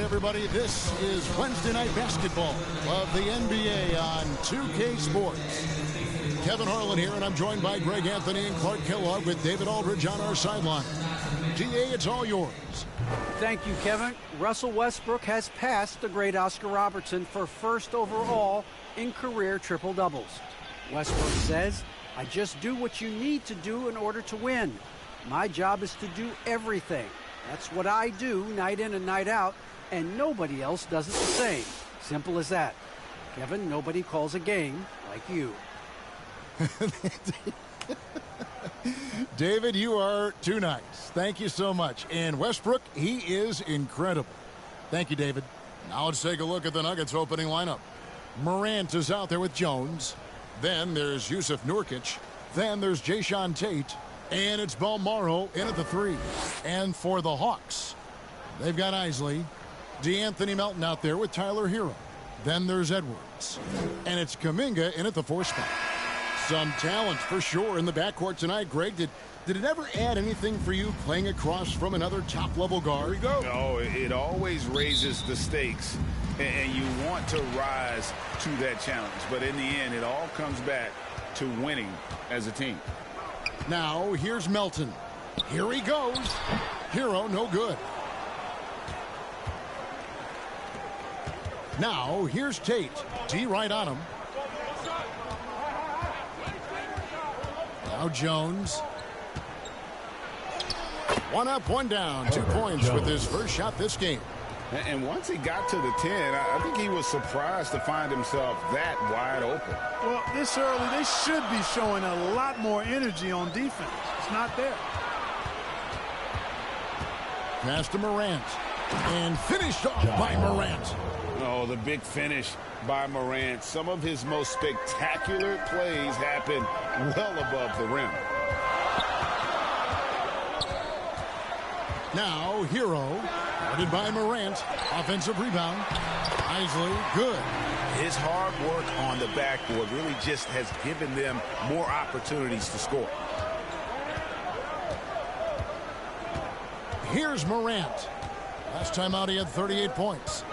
everybody. This is Wednesday Night Basketball of the NBA on 2K Sports. Kevin Harlan here, and I'm joined by Greg Anthony and Clark Kellogg with David Aldridge on our sideline. DA, it's all yours. Thank you, Kevin. Russell Westbrook has passed the great Oscar Robertson for first overall in career triple-doubles. Westbrook says, "I just do what you need to do in order to win. My job is to do everything. That's what I do night in and night out, and nobody else does it the same. Simple as that. Kevin, nobody calls a game like you." David, you are too nice. Thank you so much. And Westbrook, he is incredible. Thank you, David. Now let's take a look at the Nuggets opening lineup. Morant is out there with Jones. Then there's Yusuf Nurkic. Then there's Jayshawn Tate. And it's Balmaro in at the 3. And for the Hawks, they've got Isley. DeAnthony Melton out there with Tyler Hero. Then there's Edwards. And it's Kuminga in at the 4 spot. Some talent for sure in the backcourt tonight. Greg, did it ever add anything for you playing across from another top-level guard? Here we go. No, it always raises the stakes, and you want to rise to that challenge. But in the end, it all comes back to winning as a team. Now, here's Melton. Here he goes. Hero, no good. Now, here's Tate. D right on him. Now Jones. One up, one down. 2 points with his first shot this game. And once he got to the 10, I think he was surprised to find himself that wide open. Well, this early, they should be showing a lot more energy on defense. It's not there. Pass to Morant. And finished off by Morant. Oh, the big finish by Morant. Some of his most spectacular plays happen well above the rim. Now, Hero, guarded by Morant. Offensive rebound. Isley, good. His hard work on the backboard really just has given them more opportunities to score. Here's Morant. Last time out, he had 38 points.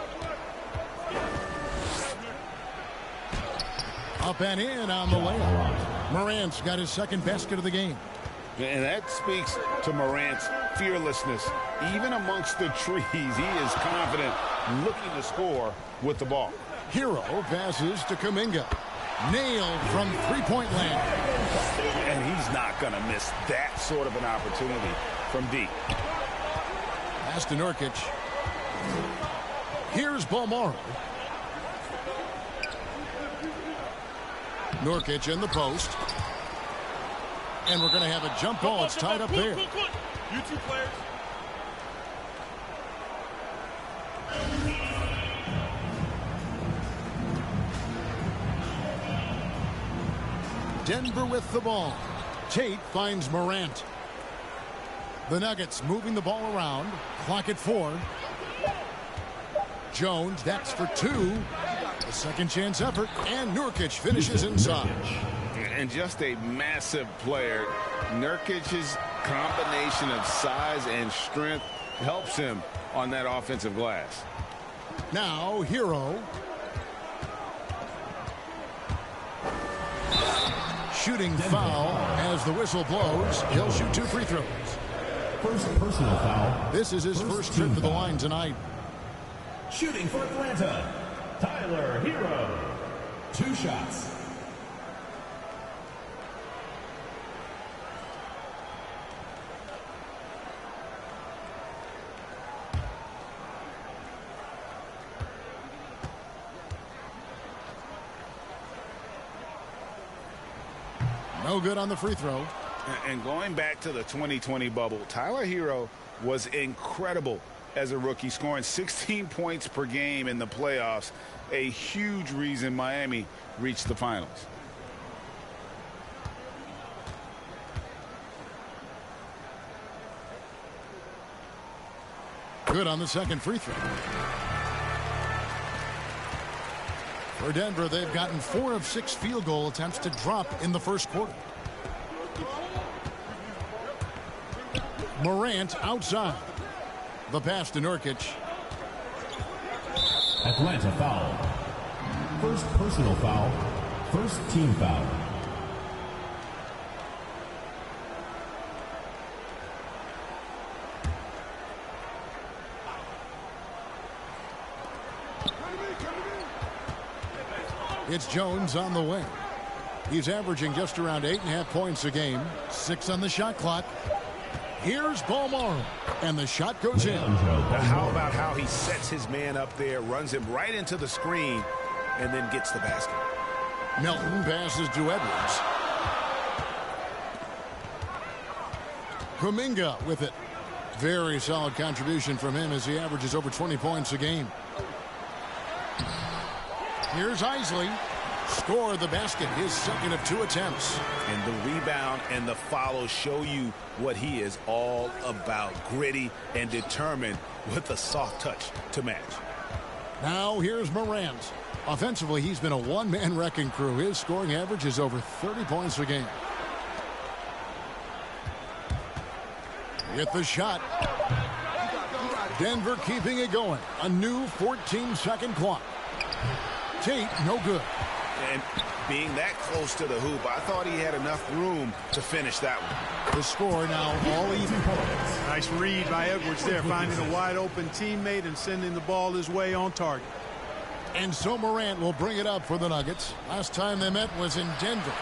Up and in on the layup. Morant's got his second basket of the game. And that speaks to Morant's fearlessness. Even amongst the trees, he is confident, looking to score with the ball. Hero passes to Kuminga. Nailed from three-point land. And he's not going to miss that sort of an opportunity from deep. Pass to Nurkic. Here's Balmaro. Nurkic in the post. And we're going to have a jump ball. It's tied up there. You two players. Denver with the ball. Tate finds Morant. The Nuggets moving the ball around. Clock at 4. Jones, that's for 2. A second chance effort, and Nurkic finishes inside. And just a massive player. Nurkic's combination of size and strength helps him on that offensive glass. Now, Hero. Shooting foul as the whistle blows. He'll shoot 2 free throws. First personal foul. This is his first trip to the line tonight. Shooting for Atlanta, Tyler Hero. 2 shots. No good on the free throw. And going back to the 2020 bubble, Tyler Hero was incredible as a rookie, scoring 16 points per game in the playoffs. A huge reason Miami reached the finals. Good on the second free throw. For Denver, they've gotten 4 of 6 field goal attempts to drop in the first quarter. Morant outside. The pass to Nurkic. Atlanta foul. First personal foul. First team foul. It's Jones on the wing. He's averaging just around 8.5 points a game. 6 on the shot clock. Here's Balmaro, and the shot goes in. Now how about how he sets his man up there, runs him right into the screen, and then gets the basket. Melton passes to Edwards. Kuminga with it. Very solid contribution from him as he averages over 20 points a game. Here's Isley. Score the basket, his second of 2 attempts. And the rebound and the follow show you what he is all about. Gritty and determined with a soft touch to match. Now here's Morant. Offensively, he's been a one-man wrecking crew. His scoring average is over 30 points a game. Get the shot. Denver keeping it going. A new 14-second clock. Tate, no good. And being that close to the hoop, I thought he had enough room to finish that one. The score now all even. Nice read by Edwards there, finding a wide open teammate and sending the ball his way on target. And so Morant will bring it up for the Nuggets. Last time they met was in Denver.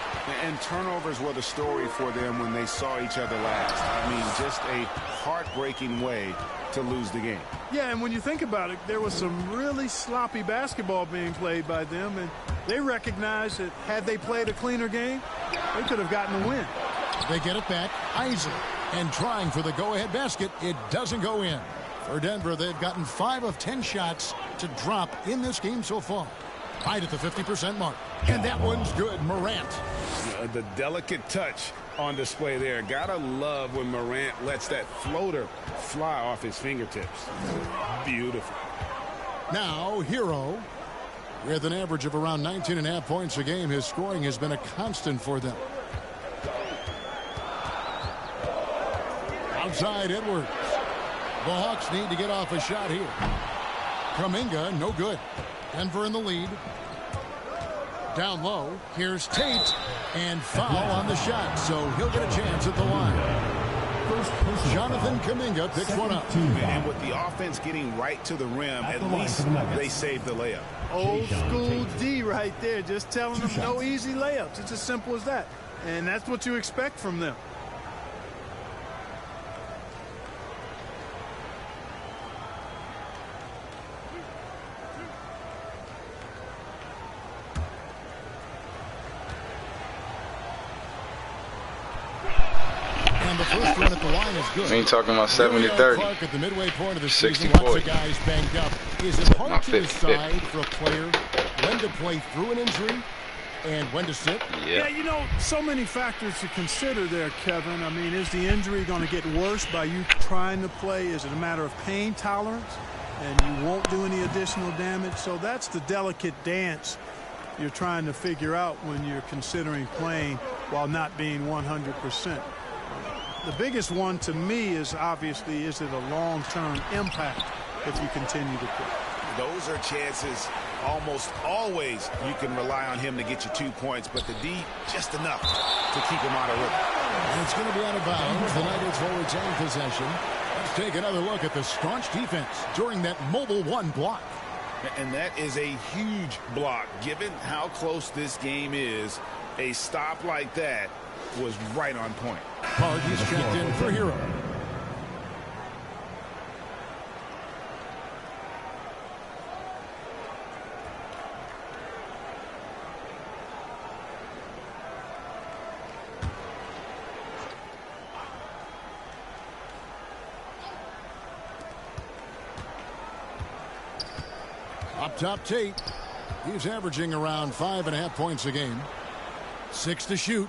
And turnovers were the story for them when they saw each other last. I mean, just a heartbreaking way to lose the game. Yeah, and when you think about it, there was some really sloppy basketball being played by them, and they recognized that had they played a cleaner game, they could have gotten a win. They get it back. Isley. And trying for the go-ahead basket. It doesn't go in. For Denver, they've gotten 5 of 10 shots to drop in this game so far. Right at the 50% mark. And that one's good. Morant. The delicate touch on display there. Gotta love when Morant lets that floater fly off his fingertips. Beautiful. Now, Hero. With an average of around 19.5 points a game, his scoring has been a constant for them. Outside Edwards. The Hawks need to get off a shot here. Kuminga, no good. Denver in the lead. Down low, here's Tate, and foul on the shot, so he'll get a chance at the line. Jonathan Kuminga picks one up. And with the offense getting right to the rim, at least they saved the layup. Old school D right there, just telling them no easy layups. It's as simple as that. And that's what you expect from them. The first one at the line is good. We ain't talking about 70-30. Clark at the midway point of the 60-40. season, lots of guys banged up. Is it hard to decide for a player when to play through an injury and when to sit? Yeah, you know, so many factors to consider there, Kevin. I mean, is the injury going to get worse by you trying to play? Is it a matter of pain tolerance and you won't do any additional damage? So that's the delicate dance you're trying to figure out when you're considering playing while not being 100%. The biggest one to me is obviously, is it a long-term impact if you continue to play? Those are chances almost always you can rely on him to get you 2 points, but the D just enough to keep him out of rhythm. And it's going to be out of bounds. The Nuggets will retain possession. Let's take another look at the staunch defense during that mobile one block. And that is a huge block. Given how close this game is, a stop like that was right on point. Park is checked in for Hero. Up top, Tate. He's averaging around 5.5 points a game. 6 to shoot.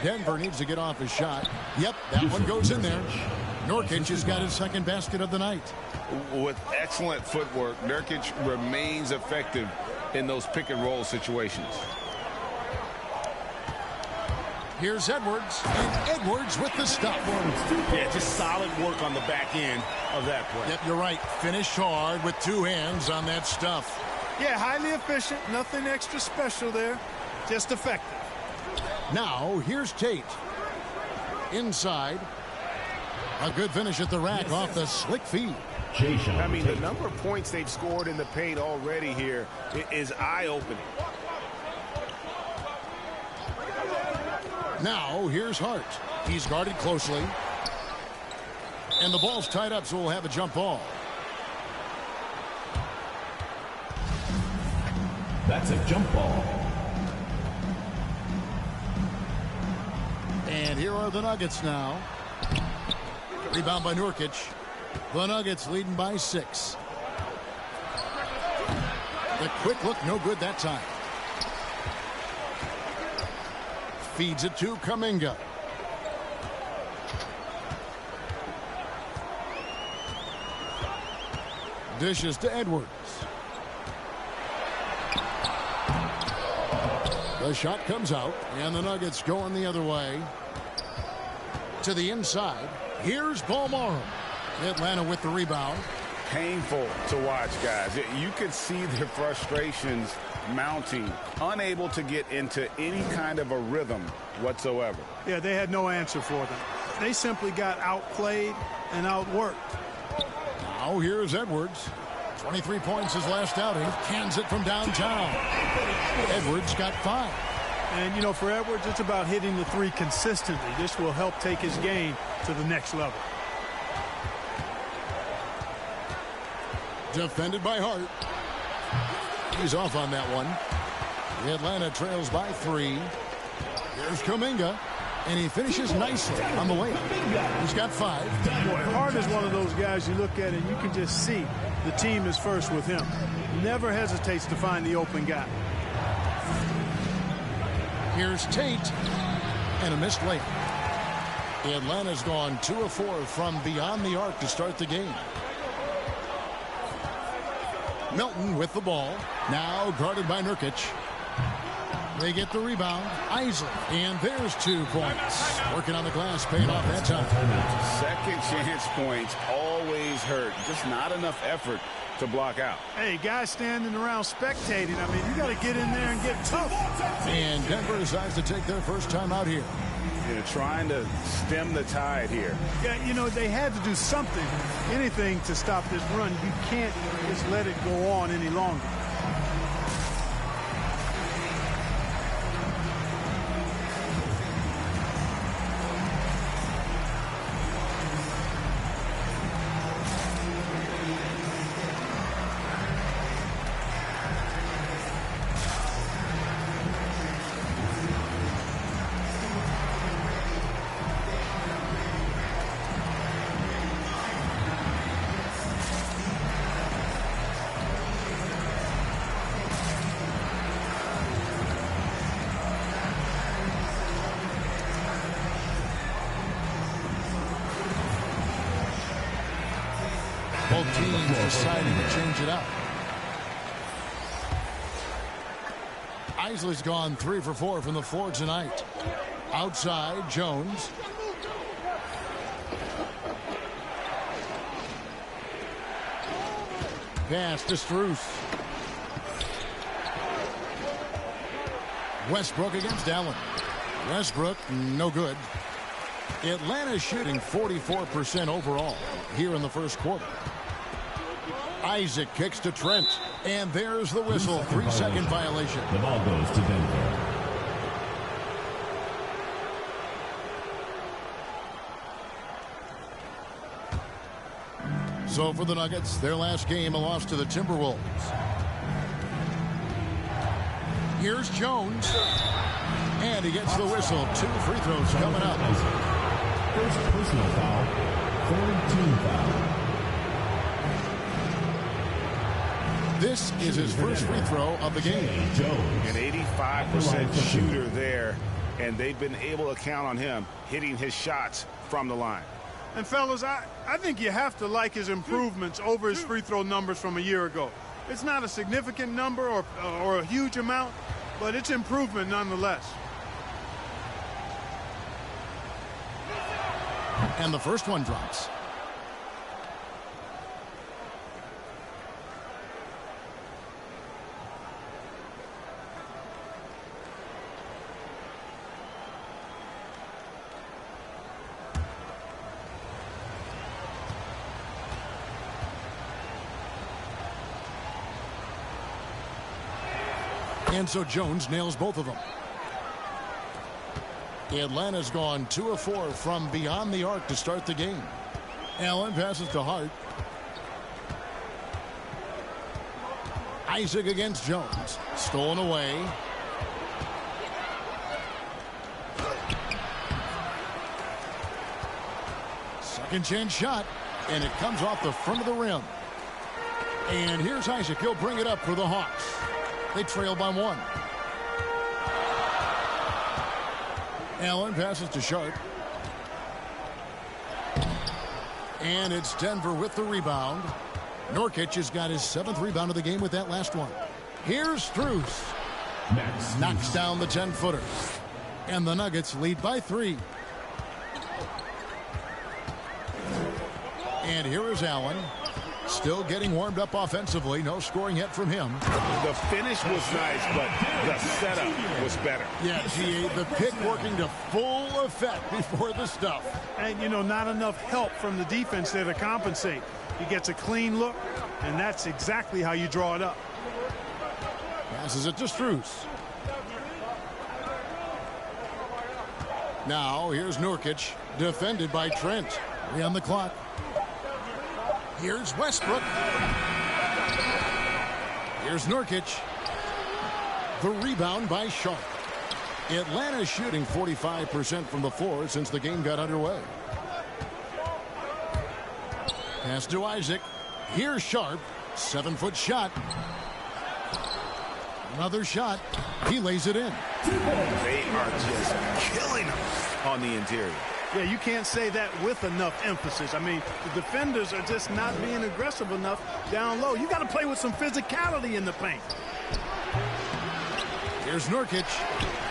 Denver needs to get off his shot. Yep, that one goes in there. Nurkic has got his second basket of the night. With excellent footwork, Nurkic remains effective in those pick and roll situations. Here's Edwards, and Edwards with the stop. Yeah, just solid work on the back end of that play. Yep, you're right. Finished hard with two hands on that stuff. Yeah, highly efficient. Nothing extra special there. Just effective. Now, here's Tate. Inside. A good finish at the rack off the slick feed. I mean, the number of points they've scored in the paint already here is eye-opening. Now, here's Hart. He's guarded closely. And the ball's tied up, so we'll have a jump ball. That's a jump ball. And here are the Nuggets now. Rebound by Nurkic. The Nuggets leading by 6. The quick look, no good that time. Feeds it to Kuminga. Dishes to Edwards. The shot comes out, and the Nuggets going the other way. To the inside. Here's Balmaro. Atlanta with the rebound. Painful to watch, guys. You could see their frustrations mounting, unable to get into any kind of a rhythm whatsoever. Yeah, they had no answer for them. They simply got outplayed and outworked. Now here's Edwards. 23 points his last outing. Cans it from downtown. Edwards got 5. And, you know, for Edwards, it's about hitting the 3 consistently. This will help take his game to the next level. Defended by Hart. He's off on that one. The Atlanta trails by 3. Here's Kuminga. And he finishes nicely on the way. He's got 5. Boy, Hart is one of those guys you look at and you can just see the team is first with him. Never hesitates to find the open guy. Here's Tate. And a missed layup. Atlanta's gone 2 of 4 from beyond the arc to start the game. Milton with the ball. Now guarded by Nurkic. They get the rebound. Isley. And there's 2 points. Working on the glass, paying off that time. Second chance points always hurt. Just not enough effort to block out. Hey, guys standing around spectating. I mean, you got to get in there and get tough. And Denver decides to take their first time out here. They're trying to stem the tide here. Yeah, you know, they had to do something, anything to stop this run. You can't just let it go on any longer. Both teams deciding to change it up. Isley's gone 3 for 4 from the floor tonight. Outside, Jones. Pass to Strus. Westbrook against Allen. Westbrook, no good. Atlanta shooting 44% overall here in the first quarter. Isaac kicks to Trent. And there's the whistle. 3-second violation. The ball goes to Denver. So for the Nuggets, their last game, a loss to the Timberwolves. Here's Jones. And he gets the whistle. 2 free throws coming up. First personal foul. 4-team foul. This is his first free throw of the game. An 85% shooter there, and they've been able to count on him hitting his shots from the line. And fellas, I think you have to like his improvements over his free throw numbers from a year ago. It's not a significant number or a huge amount, but it's improvement nonetheless. And the first one drops. And so Jones nails both of them. Atlanta's gone 2 of 4 from beyond the arc to start the game. Allen passes to Hart. Isaac against Jones. Stolen away. Second chance shot. And it comes off the front of the rim. And here's Isaac. He'll bring it up for the Hawks. They trail by 1. Allen passes to Sharp. And it's Denver with the rebound. Nurkic has got his 7th rebound of the game with that last one. Here's Strus. Knocks down the 10-footer. And the Nuggets lead by 3. And here is Allen. Still getting warmed up offensively. No scoring yet from him. The finish was nice, but the setup was better. Yeah, GA, the pick working to full effect before the stuff. And, you know, not enough help from the defense there to compensate. He gets a clean look, and that's exactly how you draw it up. Passes it to Strus. Now, here's Nurkic, defended by Trent. 3 on the clock. Here's Westbrook. Here's Nurkic. The rebound by Sharp. Atlanta shooting 45% from the floor since the game got underway. Pass to Isaac. Here's Sharp. 7-foot shot. Another shot. He lays it in. They are just killing him on the interior. Yeah, you can't say that with enough emphasis. I mean, the defenders are just not being aggressive enough down low. You got to play with some physicality in the paint. Here's Nurkic.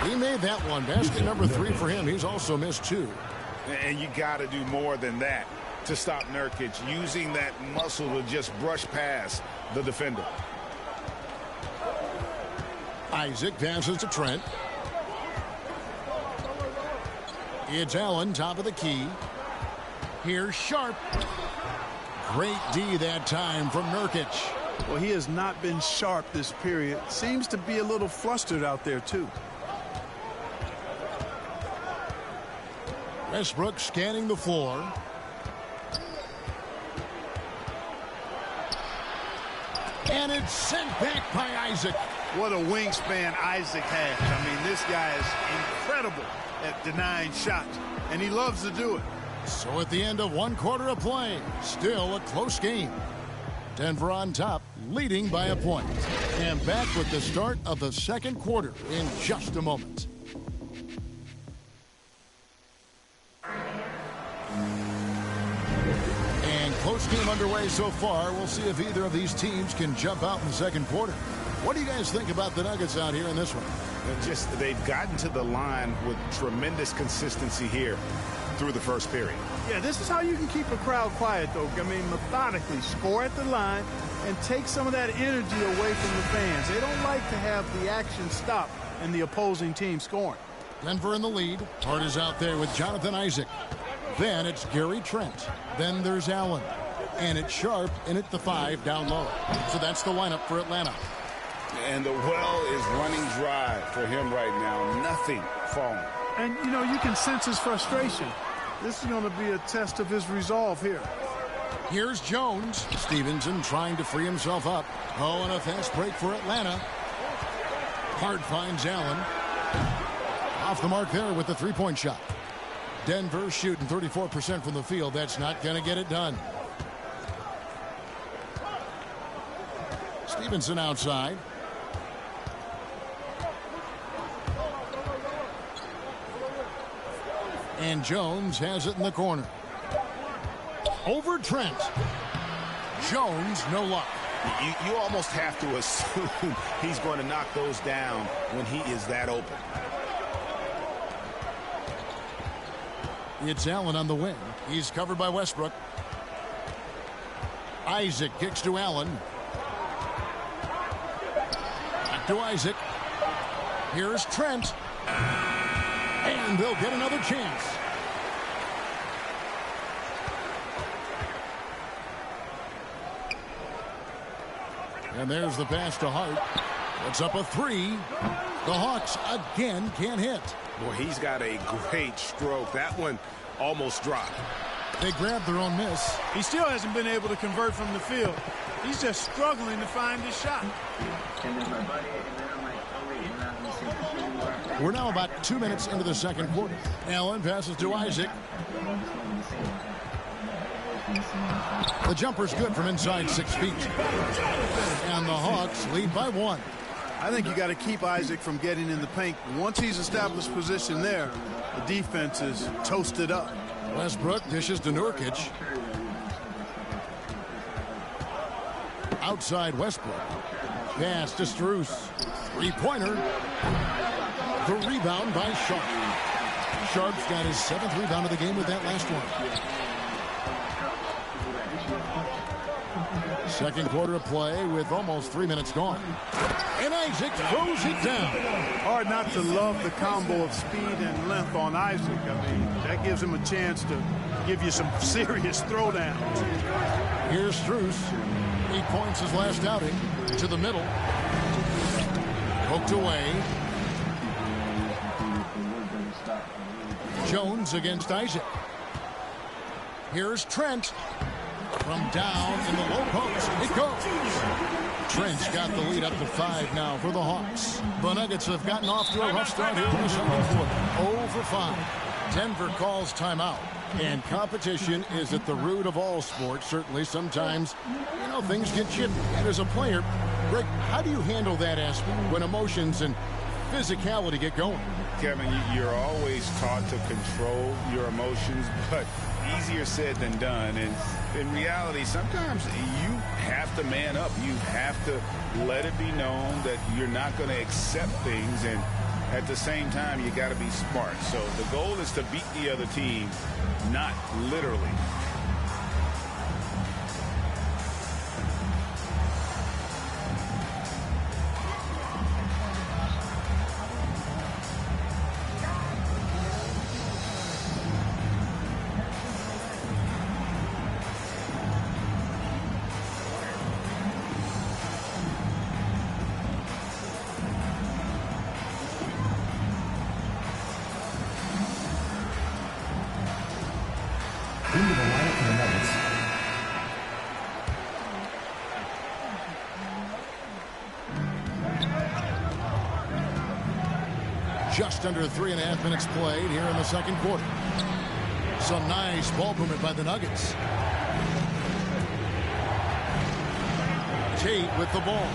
He made that one. Basket number 3 for him. He's also missed 2. And you got to do more than that to stop Nurkic, using that muscle to just brush past the defender. Isaac passes to Trent. It's Allen, top of the key. Here's Sharp. Great D that time from Nurkic. Well, he has not been sharp this period. Seems to be a little flustered out there, too. Westbrook scanning the floor. And it's sent back by Isaac. What a wingspan Isaac has. I mean, this guy is incredible at denying shots, and he loves to do it. So at the end of 1 quarter of play, still a close game. Denver on top, leading by a point. And back with the start of the second quarter in just a moment. And close game underway so far. We'll see if either of these teams can jump out in the second quarter. What do you guys think about the Nuggets out here in this one? They've gotten to the line with tremendous consistency here through the first period. Yeah, this is how you can keep a crowd quiet, though. I mean, methodically score at the line and take some of that energy away from the fans. They don't like to have the action stop and the opposing team scoring. Denver in the lead. Hart is out there with Jonathan Isaac. Then it's Gary Trent. Then there's Allen. And it's Sharp in at the 5 down low. So that's the lineup for Atlanta. And the well is running dry for him right now. Nothing falling. And, you know, you can sense his frustration. This is going to be a test of his resolve here. Here's Jones. Stevenson trying to free himself up. Oh, and a fast break for Atlanta. Hart finds Allen. Off the mark there with the 3-point shot. Denver shooting 34% from the field. That's not going to get it done. Stevenson outside. And Jones has it in the corner. Over Trent. Jones, no luck. You almost have to assume he's going to knock those down when he is that open. It's Allen on the wing. He's covered by Westbrook. Isaac kicks to Allen. Back to Isaac. Here's Trent. And they'll get another chance. And there's the pass to Hart. It's up a three. The Hawks again can't hit. Boy, he's got a great stroke. That one almost dropped. They grabbed their own miss. He still hasn't been able to convert from the field. He's just struggling to find his shot. We're now about 2 minutes into the second quarter. Allen passes to Isaac. The jumper's good from inside 6 feet. And the Hawks lead by 1. I think you got to keep Isaac from getting in the paint. Once he's established position there, the defense is toasted up. Westbrook dishes to Nurkic. Outside Westbrook. Pass to Strus. Three-pointer. The rebound by Sharp. Sharp's got his 7th rebound of the game with that last one. Second quarter of play with almost 3 minutes gone. And Isaac throws it down. Hard not to love the combo of speed and length on Isaac. I mean, that gives him a chance to give you some serious throwdowns. Here's Strus. 8 points his last outing. To the middle. Poked away. Jones against Isaac. Here's Trent. From down in the low post. It goes. Trent's got the lead up to 5 now for the Hawks. The Nuggets have gotten off to a rough start here in the second quarter. 0 for 5. Denver calls timeout. And competition is at the root of all sports. Certainly sometimes, things get chippy. And as a player, Greg, how do you handle that aspect when emotions and physicality get going? Kevin, you're always taught to control your emotions, but easier said than done. And in reality, sometimes you have to man up. You have to let it be known that you're not going to accept things. And at the same time, you got to be smart. So the goal is to beat the other team, not literally. Into the lineup for the Nuggets. Just under 3.5 minutes played here in the second quarter. Some nice ball movement by the Nuggets. Tate with the ball.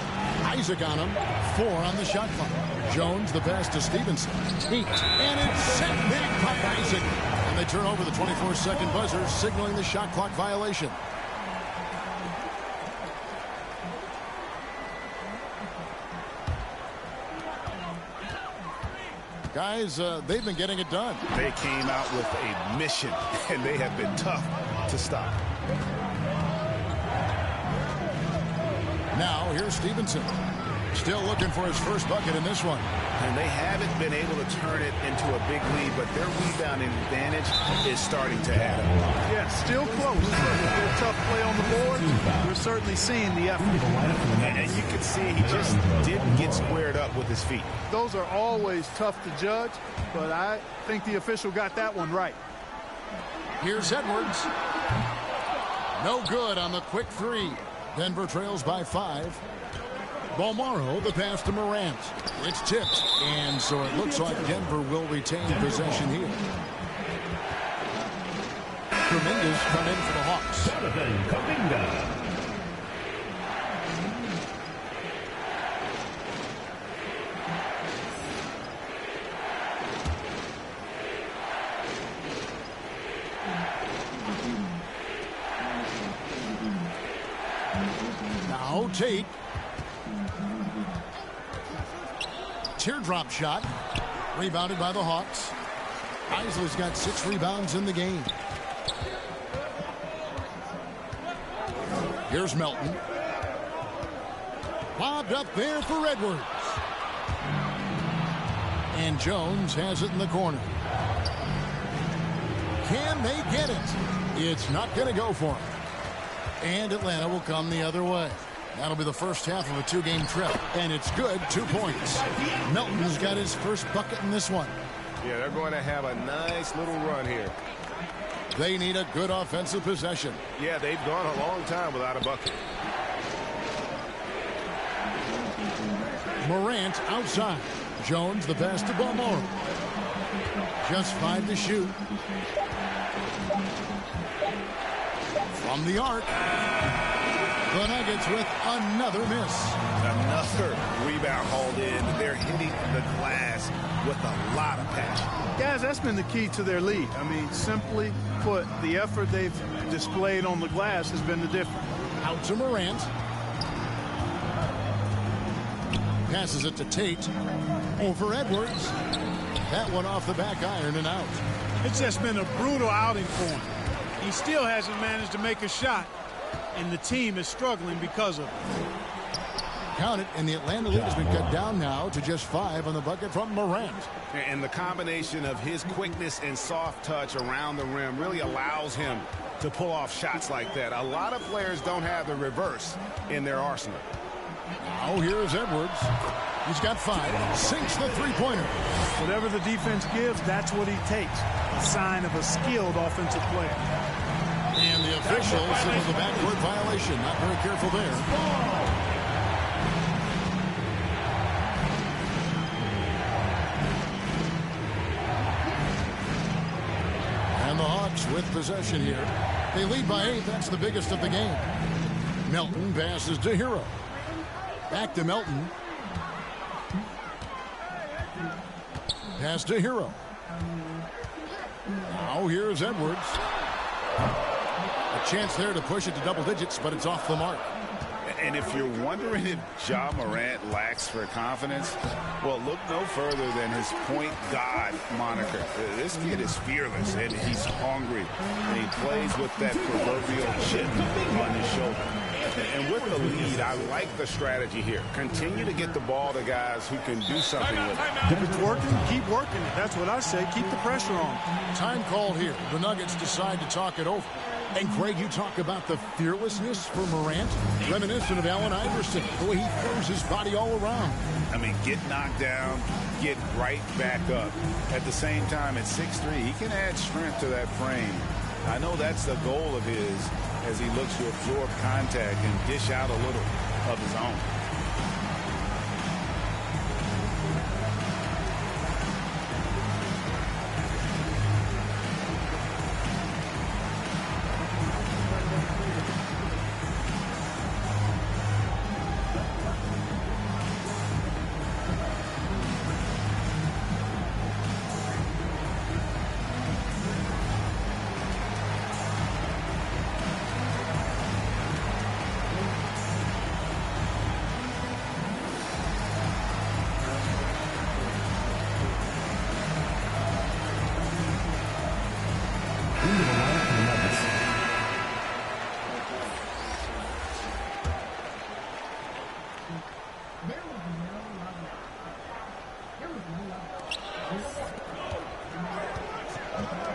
Isaac on him. 4 on the shot clock. Jones the pass to Stevenson. Tate. And it's set back by Isaac. And they turn over the 24-second buzzer, signaling the shot clock violation. Guys, they've been getting it done. They came out with a mission, and they have been tough to stop. Now, here's Stevenson. Still looking for his first bucket in this one. And they haven't been able to turn it into a big lead, but their rebounding advantage is starting to add up. Yeah, still close. With their tough play on the board, we're certainly seeing the effort. And you can see he just didn't get squared up with his feet. Those are always tough to judge, but I think the official got that one right. Here's Edwards. No good on the quick three. Denver trails by 5. Balmaro, the pass to Morant. It's tipped, and so it looks like Denver will retain possession here. Kuminga's come in for the Hawks. Now Tate. Teardrop shot. Rebounded by the Hawks. Isley's got 6 rebounds in the game. Here's Melton. Lobbed up there for Edwards. And Jones has it in the corner. Can they get it? It's not going to go for him. And Atlanta will come the other way. That'll be the first half of a two-game trip. And it's good, 2 points. Melton's got his first bucket in this one. Yeah, they're going to have a nice little run here. They need a good offensive possession. Yeah, they've gone a long time without a bucket. Morant outside. Jones the pass to Balmore. Just 5 to shoot. From the arc. The Nuggets with another miss. Another rebound hauled in. They're hitting the glass with a lot of passion. Guys, that's been the key to their lead. I mean, simply put, the effort they've displayed on the glass has been the difference. Out to Morant. Passes it to Tate. Over Edwards. That one off the back iron and out. It's just been a brutal outing for him. He still hasn't managed to make a shot, and the team is struggling because of it. Count it, and the Atlanta lead has been cut down now to just 5 on the bucket from Morant. And the combination of his quickness and soft touch around the rim really allows him to pull off shots like that. A lot of players don't have the reverse in their arsenal. Now here's Edwards. He's got 5. Sinks the three-pointer. Whatever the defense gives, that's what he takes. A sign of a skilled offensive player. And the officials signal the backcourt violation. Not very careful there. And the Hawks with possession here. They lead by 8. That's the biggest of the game. Melton passes to Hero. Back to Melton. Pass to Hero. Now here's Edwards. A chance there to push it to double digits, but it's off the mark. And if you're wondering if Ja Morant lacks for confidence, well, look no further than his point god moniker. This kid is fearless, and he's hungry, and he plays with that proverbial chip on his shoulder. And with the lead, I like the strategy here. Continue to get the ball to guys who can do something with it. If it's working, keep working it. That's what I say. Keep the pressure on. Time called here. The Nuggets decide to talk it over. And, Greg, you talk about the fearlessness for Morant, reminiscent of Allen Iverson, the way he throws his body all around. I mean, get knocked down, get right back up. At the same time, at 6'3", he can add strength to that frame. I know that's the goal of his as he looks to absorb contact and dish out a little of his own.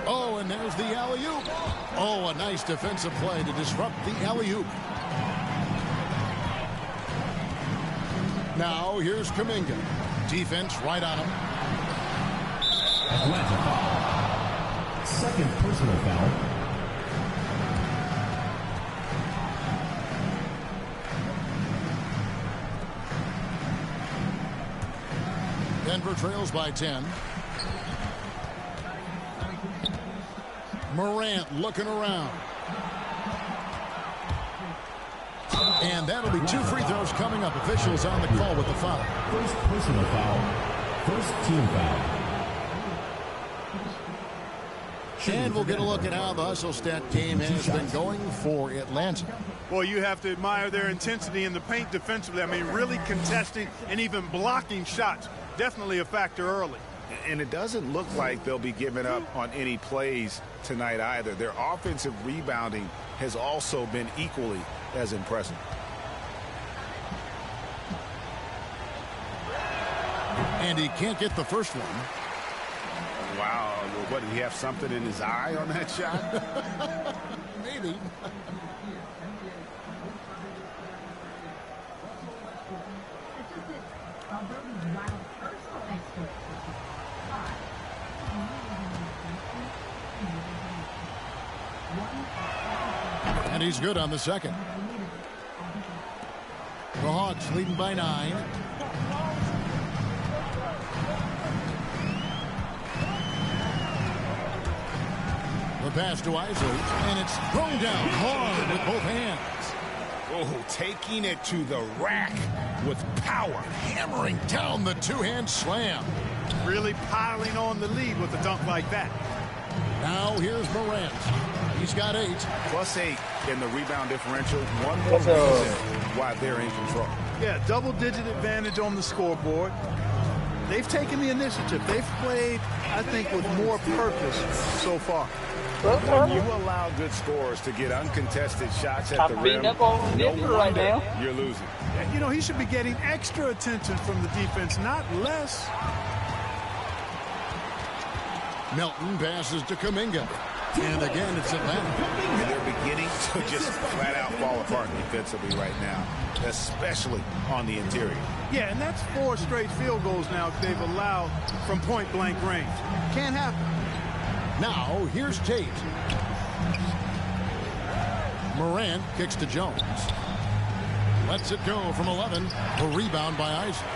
Oh, and there's the alley-oop. Oh, a nice defensive play to disrupt the alley-oop. Now here's Kuminga. Defense right on him. Atlanta foul. Second personal foul. Denver trails by 10. Morant looking around. And that'll be 2 free throws coming up. Officials on the call with the foul. First personal foul. First team foul. And we'll get a look at how the hustle stat game has been going for Atlanta. Well, you have to admire their intensity in the paint defensively. I mean, really contesting and even blocking shots. Definitely a factor early. And it doesn't look like they'll be giving up on any plays tonight either. Their offensive rebounding has also been equally as impressive. And he can't get the first one. Wow. What, did he have something in his eye on that shot? Maybe. And he's good on the second. The Hawks leading by 9. The pass to Isley, and it's thrown down hard with both hands. Oh, taking it to the rack with power. Hammering down the two-hand slam. Really piling on the lead with a dunk like that. Now here's Morant. He's got 8. +8 in the rebound differential. One more reason why they're in control. Yeah, double-digit advantage on the scoreboard. They've taken the initiative. They've played, I think, with more purpose so far. When you allow good scorers to get uncontested shots at the rim, up on no Denver right wonder now. you're losing. You know, he should be getting extra attention from the defense, not less. Melton passes to Kuminga. And again, it's Atlanta. And they're beginning to just flat-out fall apart defensively right now, especially on the interior. Yeah, and that's 4 straight field goals now they've allowed from point-blank range. Can't happen. Now, here's Tate. Morant kicks to Jones. Lets it go from 11. A rebound by Isley.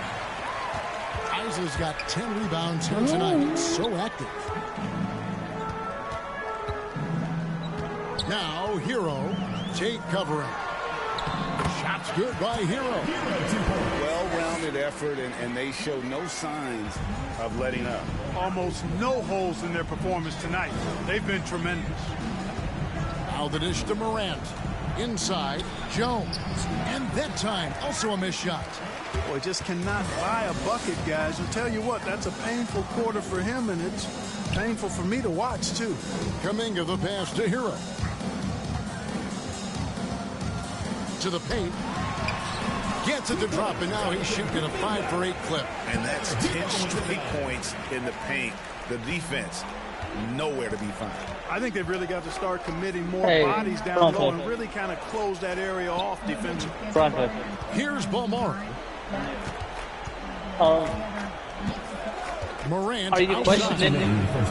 Isley's got 10 rebounds here tonight. So active. Now, Hero. Tate covering. Shot's good by Hero. Well-rounded effort, and they show no signs of letting up. Almost no holes in their performance tonight. They've been tremendous. Now the dish to Morant. Inside, Jones. And that time, also a missed shot. Boy, just cannot buy a bucket, guys. And tell you what, that's a painful quarter for him, and it's painful for me to watch, too. Kuminga the pass to Hero. To the paint. Gets it to drop, and now he's shooting a 5-for-8 clip. And that's 10 straight points in the paint. The defense, nowhere to be found. I think they've really got to start committing more Hey, bodies down low and really kind of close that area off defensively. Here's Balmore. Morant. Are you questioning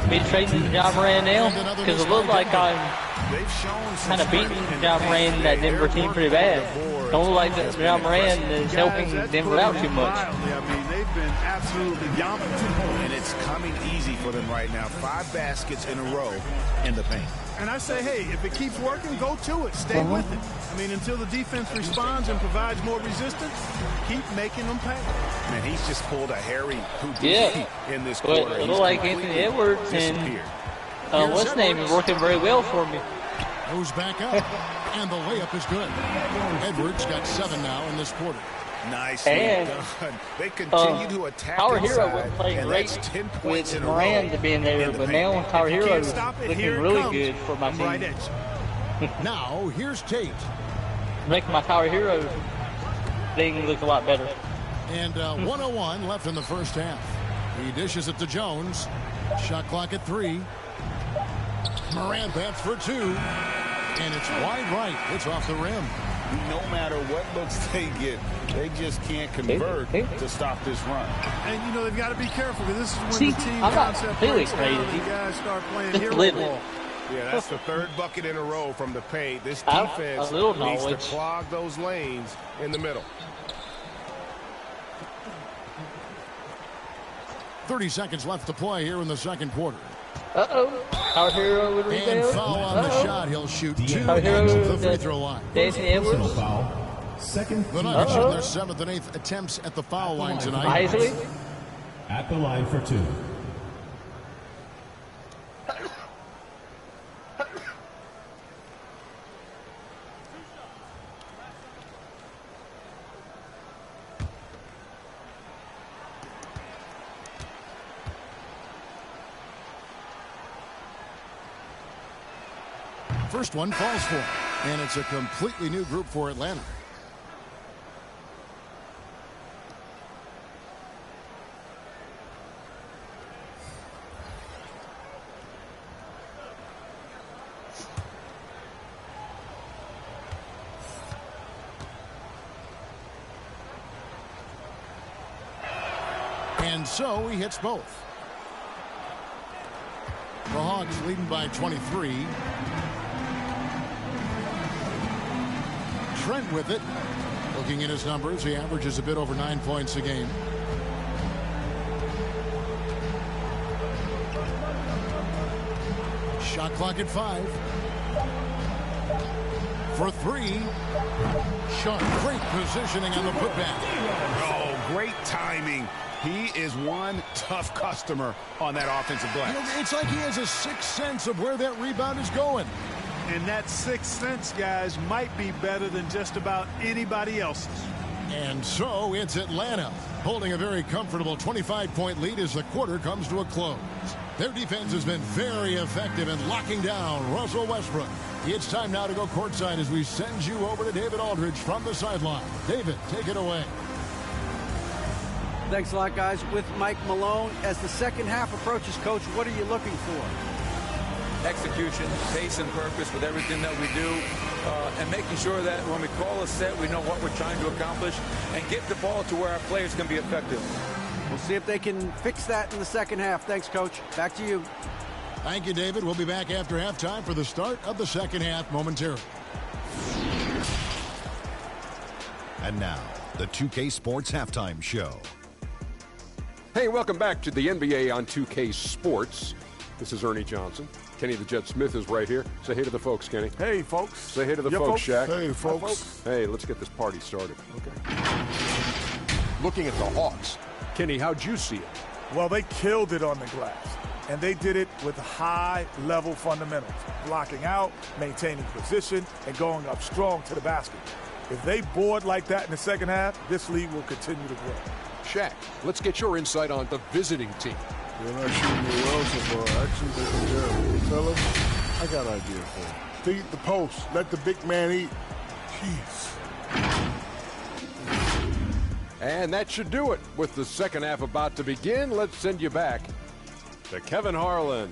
me trading John Moran now? Because it looks like I'm kind of beating John Moran and that Denver team pretty bad. Don't look like that John Moran is helping Denver out too much. I mean, they've been absolutely dominant. And it's coming easy for them right now. 5 baskets in a row in the paint. And I say, hey, if it keeps working, go to it. Stay with it. I mean, until the defense responds and provides more resistance, keep making them pay. Man, he's just pulled a Harry Houdini in this quarter. It looked like Anthony Edwards and what's his name is working very well for me. Goes back up, and the layup is good. Edwards got 7 now in this quarter. Nicely And, done. They continue to attack Our inside, Hero was playing and great that's 10 points with in a row. Moran to being there, in the but paint. now Our Hero Can't is stop it. looking Here it really comes. good for my I'm right team. at you. Now, here's Tate. Making my Tower Hero thing look a lot better. And 1:01 left in the first half. He dishes it to Jones. Shot clock at 3. Morant bats for 2. And it's wide right. It's off the rim. No matter what looks they get, they just can't convert to stop this run. And, you know, they've got to be careful because this is when See, the team I'm not concept really breaks down crazy. and guys start playing Just hero little. ball. Yeah, that's the 3rd bucket in a row from the paint. This A defense little needs to knowledge. clog those lanes in the middle. 30 seconds left to play here in the second quarter. Our Hero with And rebound. foul on the shot. He'll shoot 2 Our at Hero the free throw line. Anthony Personal Edwards. foul. Second The Nuggets shooting their 7th and 8th attempts at the foul line tonight. Isley. at the line for 2. First one falls for him. And it's a completely new group for Atlanta. And so he hits both. The Hawks leading by 23. Trent with it. Looking at his numbers, he averages a bit over 9 points a game. Shot clock at 5. For 3. Sharp, great positioning on the putback. Oh, great timing. He is one tough customer on that offensive glass. You know, it's like he has a sixth sense of where that rebound is going. And that sixth sense, guys, might be better than just about anybody else's. And so it's Atlanta holding a very comfortable 25-point lead as the quarter comes to a close. Their defense has been very effective in locking down Russell Westbrook. It's time now to go courtside as we send you over to David Aldridge from the sideline. David, take it away. Thanks a lot, guys. With Mike Malone, as the second half approaches, Coach, what are you looking for? Execution, pace and purpose with everything that we do, and making sure that when we call a set, we know what we're trying to accomplish and get the ball to where our players can be effective. We'll see if they can fix that in the second half. Thanks, Coach. Back to you. Thank you, David. We'll be back after halftime for the start of the second half momentarily. And now, the 2K Sports Halftime Show. Hey, welcome back to the NBA on 2K Sports. This is Ernie Johnson. Kenny the Jet Smith is right here. Say hey to the folks, Kenny. Hey, folks. Say hey to the folks, Shaq. Hey, folks. Hey, let's get this party started. Okay. Looking at the Hawks. Kenny, how'd you see it? Well, they killed it on the glass, and they did it with high-level fundamentals, blocking out, maintaining position, and going up strong to the basket. If they board like that in the second half, this league will continue to grow. Shaq, let's get your insight on the visiting team. They're not shooting me well so far. Actually, they've been terrible. Fellas, I got an idea for you. Feed the post. Let the big man eat. Jeez. And that should do it. With the second half about to begin, let's send you back to Kevin Harlan.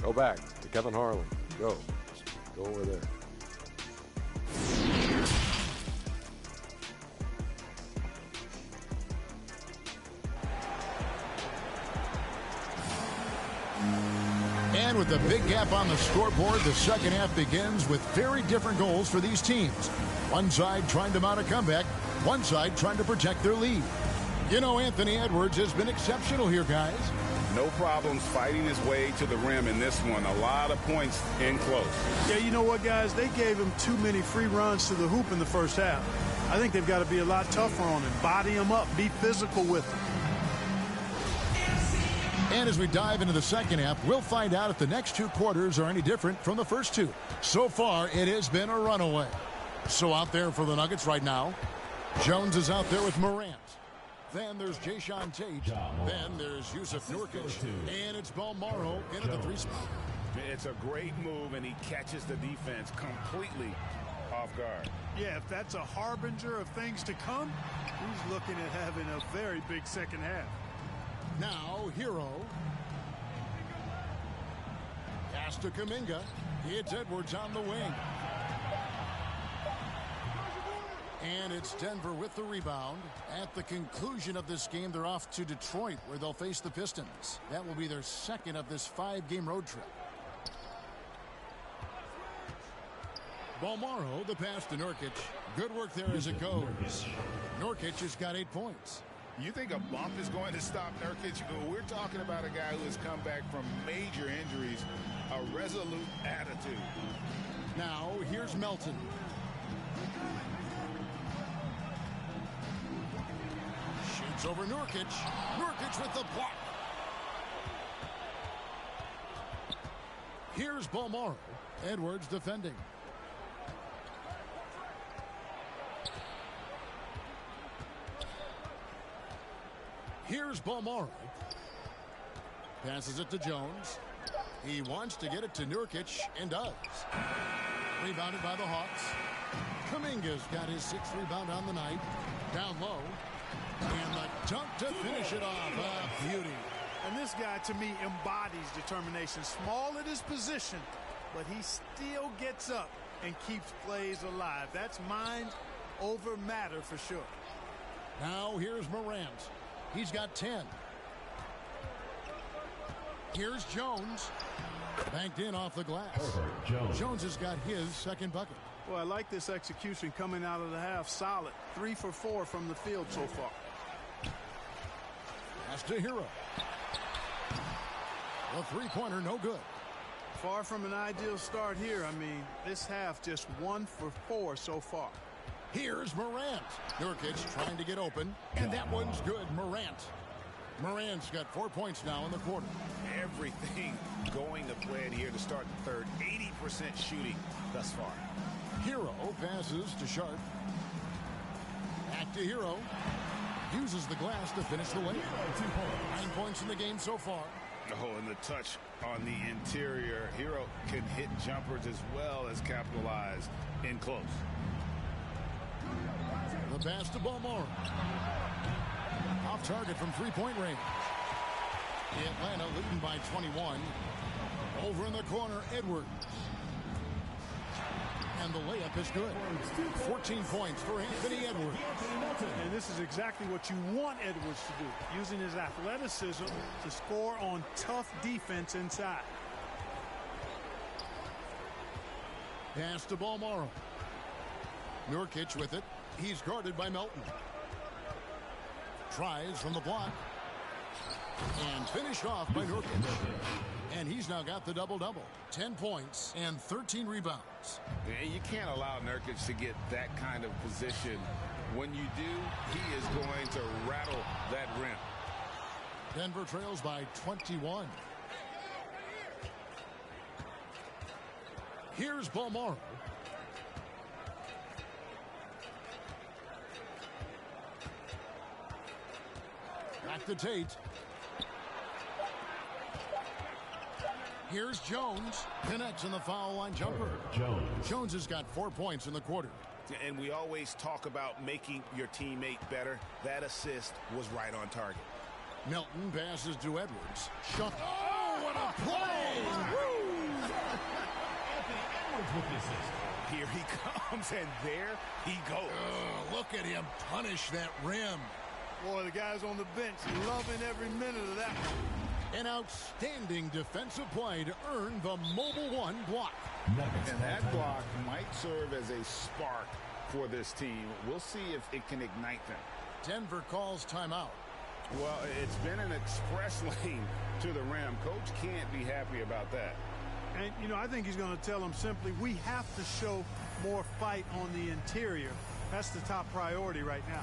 Go back to Kevin Harlan. Go. Go over there. And with a big gap on the scoreboard, the second half begins with very different goals for these teams. One side trying to mount a comeback, one side trying to protect their lead. You know, Anthony Edwards has been exceptional here, guys. No problems fighting his way to the rim in this one. A lot of points in close. Yeah, you know what, guys? They gave him too many free runs to the hoop in the first half. I think they've got to be a lot tougher on him. Body him up. Be physical with him. And as we dive into the second half, we'll find out if the next two quarters are any different from the first two. So far, it has been a runaway. So out there for the Nuggets right now, Jones is out there with Morant. Then there's Jayshawn Tate. Then there's Yusuf Nurkic. And it's Balmaro into the three spot. It's a great move, and he catches the defense completely off guard. Yeah, if that's a harbinger of things to come, he's looking at having a very big second half. Now, Hero. Pass to Kuminga. It's Edwards on the wing. And it's Denver with the rebound. At the conclusion of this game, they're off to Detroit, where they'll face the Pistons. That will be their second of this 5-game road trip. Balmaro, the pass to Nurkic. Good work there as it goes. Nurkic has got 8 points. You think a bump is going to stop Nurkic? We're talking about a guy who has come back from major injuries, a resolute attitude. Now, here's Melton. Shoots over Nurkic. Nurkic with the block. Here's Balmaro. Edwards defending. Here's Balmaro. Passes it to Jones. He wants to get it to Nurkic and does. Rebounded by the Hawks. Kuminga's got his 6th rebound on the night. Down low. And the dunk to finish it off. A beauty. And this guy, to me, embodies determination. Small at his position, but he still gets up and keeps plays alive. That's mind over matter for sure. Now here's Morant. He's got 10. Here's Jones. Banked in off the glass. Jones has got his 2nd bucket. Well, I like this execution coming out of the half. Solid. 3 for 4 from the field so far. Pass to Hero. The 3-pointer, no good. Far from an ideal start here. I mean, this half just 1 for 4 so far. Here's Morant. Nurkic trying to get open, and that one's good. Morant's got 4 points now in the quarter. Everything going to plan here to start the third. 80% shooting thus far. Hero passes to Sharp. Back to Hero. Uses the glass to finish the layup. 9 points in the game so far. Oh, and the touch on the interior. Hero can hit jumpers as well as capitalize in close. The pass to Balmore. Off target from 3-point range. Atlanta leading by 21. Over in the corner, Edwards. And the layup is good. 14 points for Anthony Edwards. And this is exactly what you want Edwards to do, using his athleticism to score on tough defense inside. Pass to Balmore. Nurkic with it. He's guarded by Melton. Tries from the block. And finished off by Nurkic. And he's now got the double-double. 10 points and 13 rebounds. And you can't allow Nurkic to get that kind of position. When you do, he is going to rattle that rim. Denver trails by 21. Here's Balmore. Back to Tate. Here's Jones. Connects in the foul line jumper. Jones has got 4 points in the quarter. And we always talk about making your teammate better. That assist was right on target. Melton passes to Edwards. Shot. Oh, what a play! Here he comes, and there he goes. Look at him punish that rim. Boy, the guys on the bench loving every minute of that one. An outstanding defensive play to earn the Mobile One block. And that block might serve as a spark for this team. We'll see if it can ignite them. Denver calls timeout. Well, it's been an express lane to the rim. Coach can't be happy about that. And, you know, I think he's going to tell them simply, we have to show more fight on the interior. That's the top priority right now.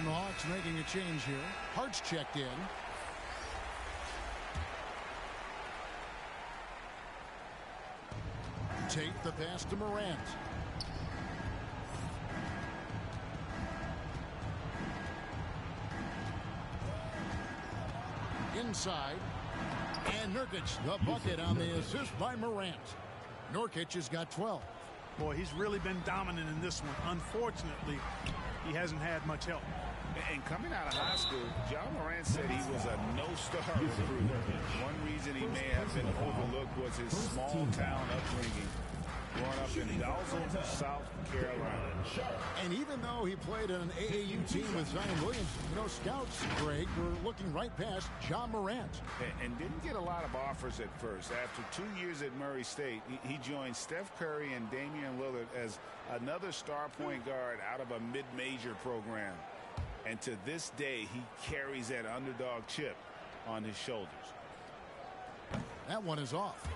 The Hawks making a change here. Hart's checked in. Tate the pass to Morant. Inside. And Nurkic, the bucket on the assist by Morant. Nurkic has got 12. Boy, he's really been dominant in this one. Unfortunately, he hasn't had much help. And coming out of high school, John Morant said he was a no-star recruit. One reason he may have been overlooked was his small town upbringing. Growing up in Dalzell, South Carolina. And even though he played on an AAU team with Zion Williamson, scouts, Greg, were looking right past John Morant. And didn't get a lot of offers at first. After 2 years at Murray State, he joined Steph Curry and Damian Lillard as another star point guard out of a mid-major program. And to this day, he carries that underdog chip on his shoulders. That one is off.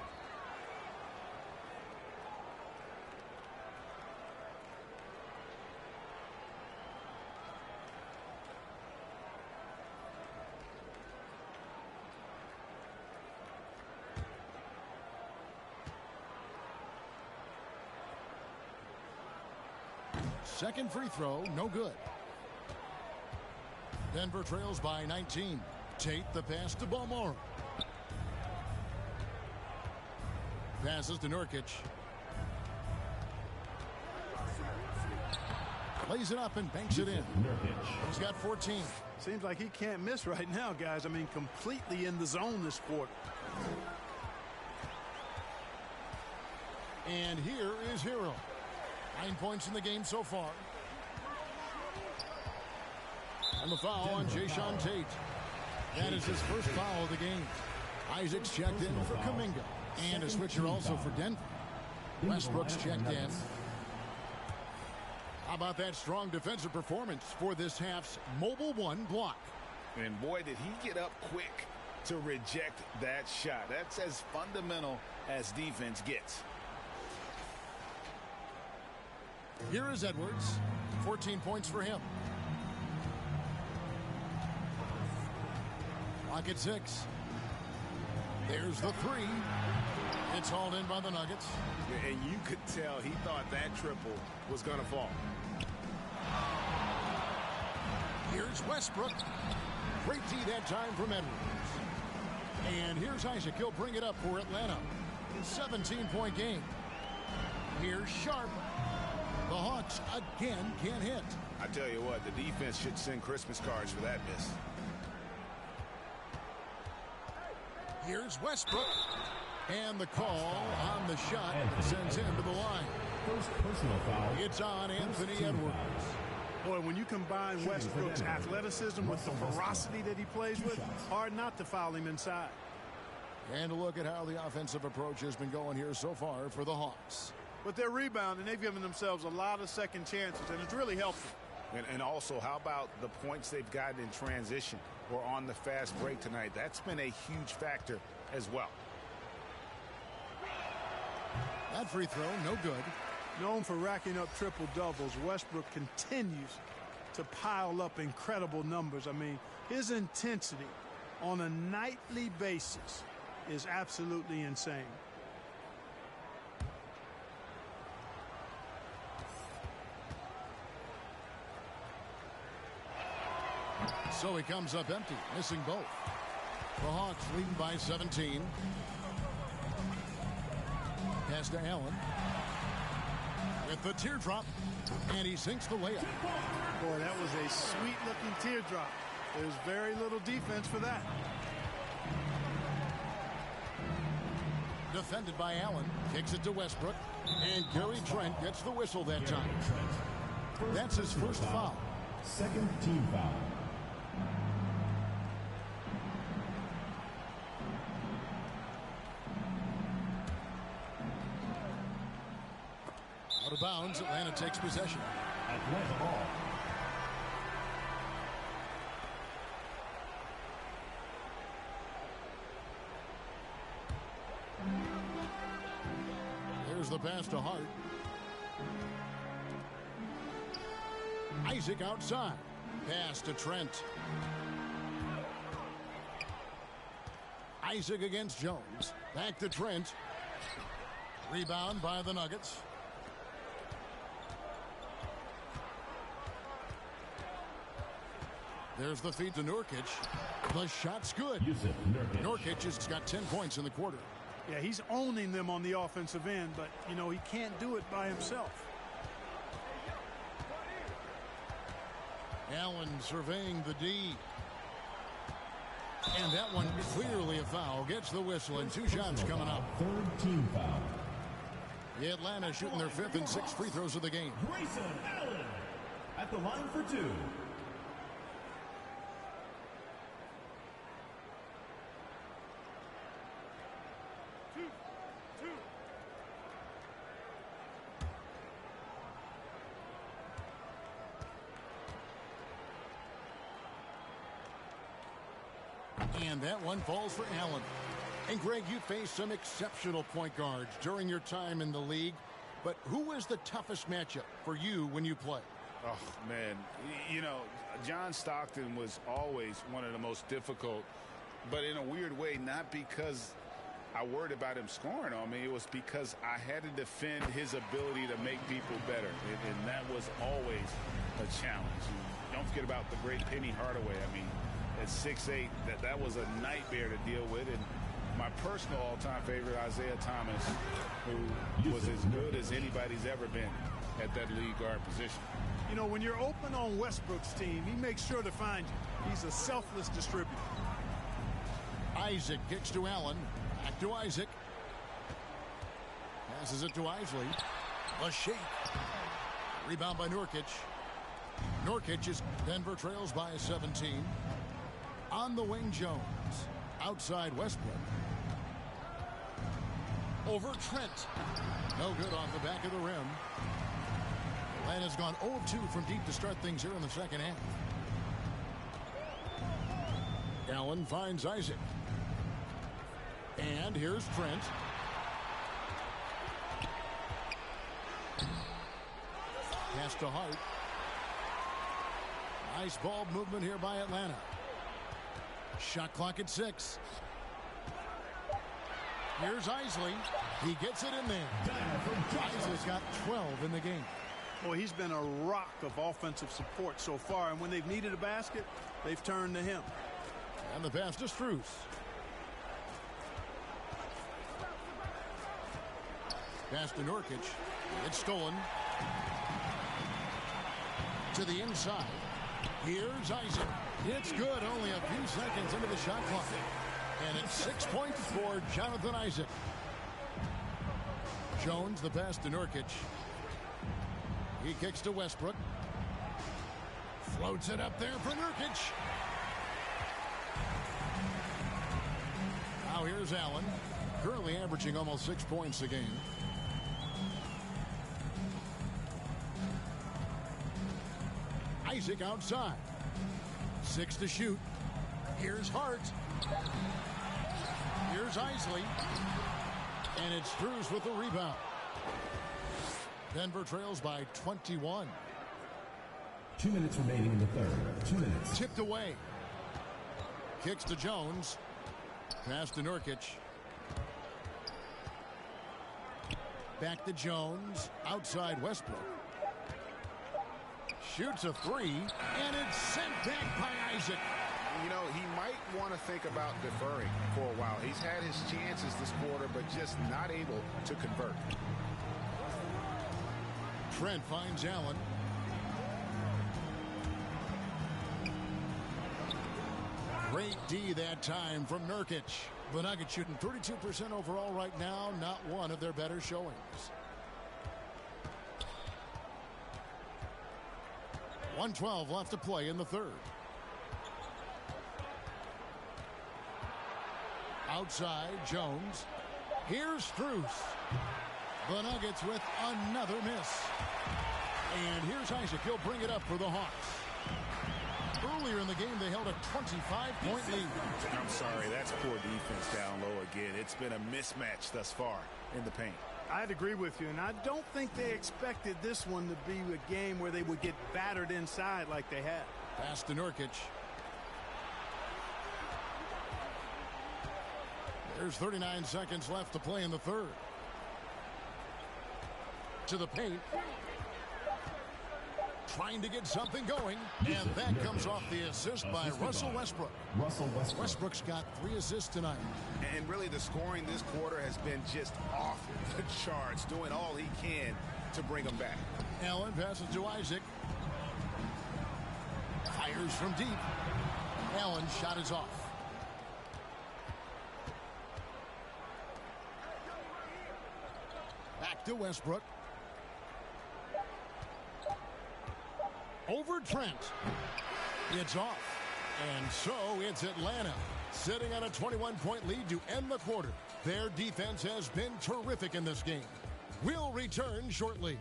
Second free throw, no good. Denver trails by 19. Tate the pass to Balmore. Passes to Nurkic. Lays it up and banks it in. He's got 14. Seems like he can't miss right now, guys. I mean, completely in the zone this quarter. And here is Hero. 9 points in the game so far. And the foul on Jayshawn Tate. That is his first foul of the game. Isaac's checked in for Kuminga. And a switcher also for Denver. Westbrook's checked in. How about that strong defensive performance for this half's Mobile One block? And boy, did he get up quick to reject that shot. That's as fundamental as defense gets. Here is Edwards. 14 points for him. Clock at 6. There's the three. It's hauled in by the Nuggets. And you could tell he thought that triple was going to fall. Here's Westbrook. Great D that time from Edwards. And here's Isaac. He'll bring it up for Atlanta. 17-point game. Here's Sharp. The Hawks again can't hit. I tell you what, the defense should send Christmas cards for that miss. Here's Westbrook. And the call on the shot that sends him to the line. First personal foul. It's on Anthony Edwards. Boy, when you combine Westbrook's athleticism with the ferocity that he plays with, hard not to foul him inside. And a look at how the offensive approach has been going here so far for the Hawks. But they're rebounding. They've given themselves a lot of second chances, and it's really helped them. And also, how about the points they've gotten in transition or on the fast break tonight? That's been a huge factor as well. That free throw, no good. Known for racking up triple-doubles, Westbrook continues to pile up incredible numbers. I mean, his intensity on a nightly basis is absolutely insane. So he comes up empty, missing both. The Hawks lead by 17. Pass to Allen. With the teardrop. And he sinks the layup. Boy, that was a sweet-looking teardrop. There's very little defense for that. Defended by Allen. Kicks it to Westbrook. And Gary Trent gets the whistle that time. That's his first foul. Second team foul. Out of bounds, Atlanta takes possession. Atlanta ball. There's the pass to Hart. Isaac outside. Pass to Trent. Isaac against Jones. Back to Trent. Rebound by the Nuggets. There's the feed to Nurkic. The shot's good. Nurkic has got 10 points in the quarter. Yeah, he's owning them on the offensive end, but, you know, he can't do it by himself. Allen surveying the D. And that one clearly a foul. Gets the whistle, and 2 shots coming up. Third team foul. Atlanta shooting their 5th and 6th free throws of the game. Grayson Allen at the line for 2. And that one falls for Allen. And Greg, you faced some exceptional point guards during your time in the league. But who was the toughest matchup for you when you played? Oh, man. You know, John Stockton was always one of the most difficult, but in a weird way, not because I worried about him scoring on me. It was because I had to defend his ability to make people better. And that was always a challenge. Don't forget about the great Penny Hardaway. I mean, at 6'8", that was a nightmare to deal with. And my personal all-time favorite, Isaiah Thomas, who was as good as anybody's ever been at that lead guard position. You know, when you're open on Westbrook's team, he makes sure to find you. He's a selfless distributor. Isaac kicks to Allen. Back to Isaac. Passes it to Isley. A shake. Rebound by Nurkic. Nurkic is Denver trails by 17. On the wing, Jones. Outside Westbrook. Over Trent. No good off the back of the rim. Atlanta's gone 0 of 2 from deep to start things here in the second half. Allen finds Isaac. And here's Trent. Pass to Hart. Nice ball movement here by Atlanta. Shot clock at 6. Here's Isley. He gets it in there. Isley's got 12 in the game. Boy, he's been a rock of offensive support so far, and when they've needed a basket, they've turned to him. And the pass to Strus. Pass to Nurkic. It's stolen. To the inside. Here's Isaac. It's good. Only a few seconds into the shot clock. And it's 6 points for Jonathan Isaac. Jones, the pass to Nurkic. He kicks to Westbrook. Floats it up there for Nurkic. Now here's Allen. Currently averaging almost 6 points a game. Isaac outside. 6 to shoot. Here's Hart. Here's Isley. And it's Strus with the rebound. Denver trails by 21. 2 minutes remaining in the third. 2 minutes. Tipped away. Kicks to Jones. Pass to Nurkic. Back to Jones. Outside Westbrook. Shoots a 3. And it's sent back by Isaac. You know, he might want to think about deferring for a while. He's had his chances this quarter, but just not able to convert. Trent finds Allen. Great D that time from Nurkic. The Nuggets shooting 32% overall right now. Not one of their better showings. 1:12 left to play in the third. Outside, Jones. Here's Strus. The Nuggets with another miss. And here's Isaac. He'll bring it up for the Hawks. Earlier in the game, they held a 25-point lead. I'm sorry, that's poor defense down low again. It's been a mismatch thus far in the paint. I'd agree with you, and I don't think they expected this one to be a game where they would get battered inside like they had. Pass to Nurkic. There's 39 seconds left to play in the third. To the paint. Trying to get something going. And that comes off the assist by Russell Westbrook. Westbrook's got 3 assists tonight. And really the scoring this quarter has been just off the charts, doing all he can to bring them back. Allen passes to Isaac. Fires from deep. Allen's shot is off. Back to Westbrook. Over Trent. It's off. And so it's Atlanta sitting on a 21-point lead to end the quarter. Their defense has been terrific in this game. We'll return shortly.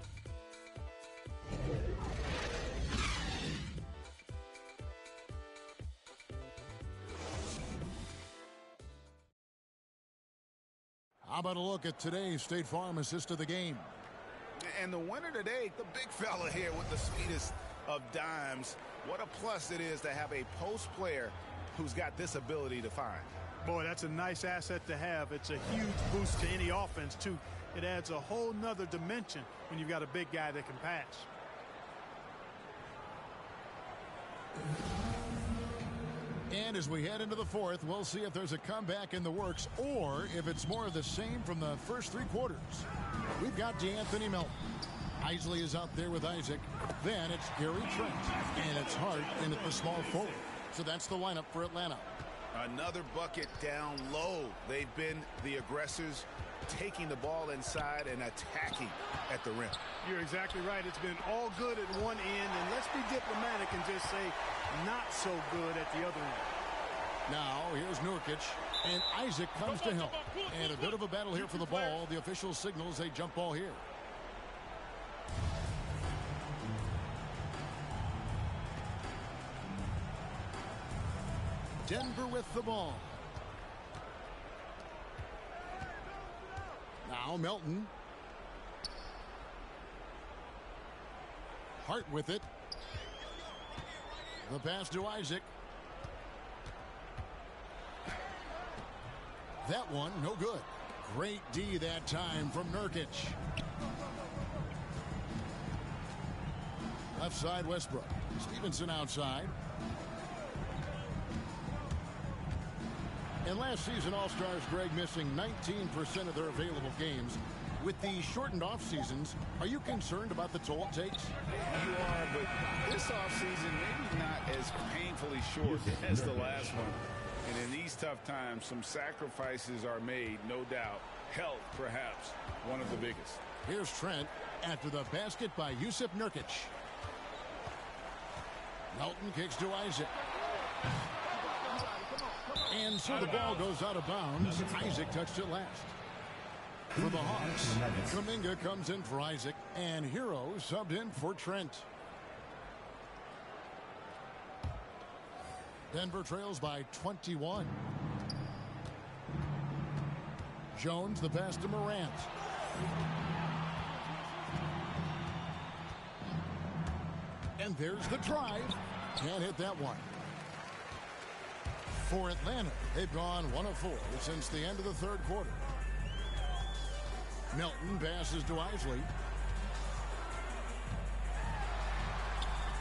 How about a look at today's State Farm assist of the game? And the winner today, the big fella here with the sweetest of dimes. What a plus it is to have a post player who's got this ability to find. Boy, that's a nice asset to have. It's a huge boost to any offense, too. It adds a whole nother dimension when you've got a big guy that can pass. And as we head into the fourth, we'll see if there's a comeback in the works or if it's more of the same from the first three quarters. We've got DeAnthony Melton. Isley is out there with Isaac. Then it's Gary Trent. And it's Hart in at the small forward. So that's the lineup for Atlanta. Another bucket down low. They've been the aggressors, taking the ball inside and attacking at the rim. You're exactly right. It's been all good at one end, and let's be diplomatic and just say not so good at the other end. Now here's Nurkic, and Isaac comes to help. And a bit of a battle here for the ball. The official signals a jump ball here. Denver with the ball. Now Melton. Hart with it. The pass to Isaac. That one, no good. Great D that time from Nurkic. Left side, Westbrook. Stevenson outside. And last season, All-Stars Greg missing 19% of their available games. With the shortened off seasons, are you concerned about the toll it takes? You are, but this offseason maybe not as painfully short as the last one. And in these tough times, some sacrifices are made, no doubt. Health, perhaps, one of the biggest. Here's Trent after the basket by Yusuf Nurkic. Melton kicks to Isaac. And so the ball goes out of bounds. Isaac touched it last. For the Hawks, Kuminga comes in for Isaac, and Hero subbed in for Trent. Denver trails by 21. Jones, the pass to Morant. And there's the drive. Can't hit that one. For Atlanta, they've gone 1 of 4 since the end of the third quarter. Melton passes to Isley.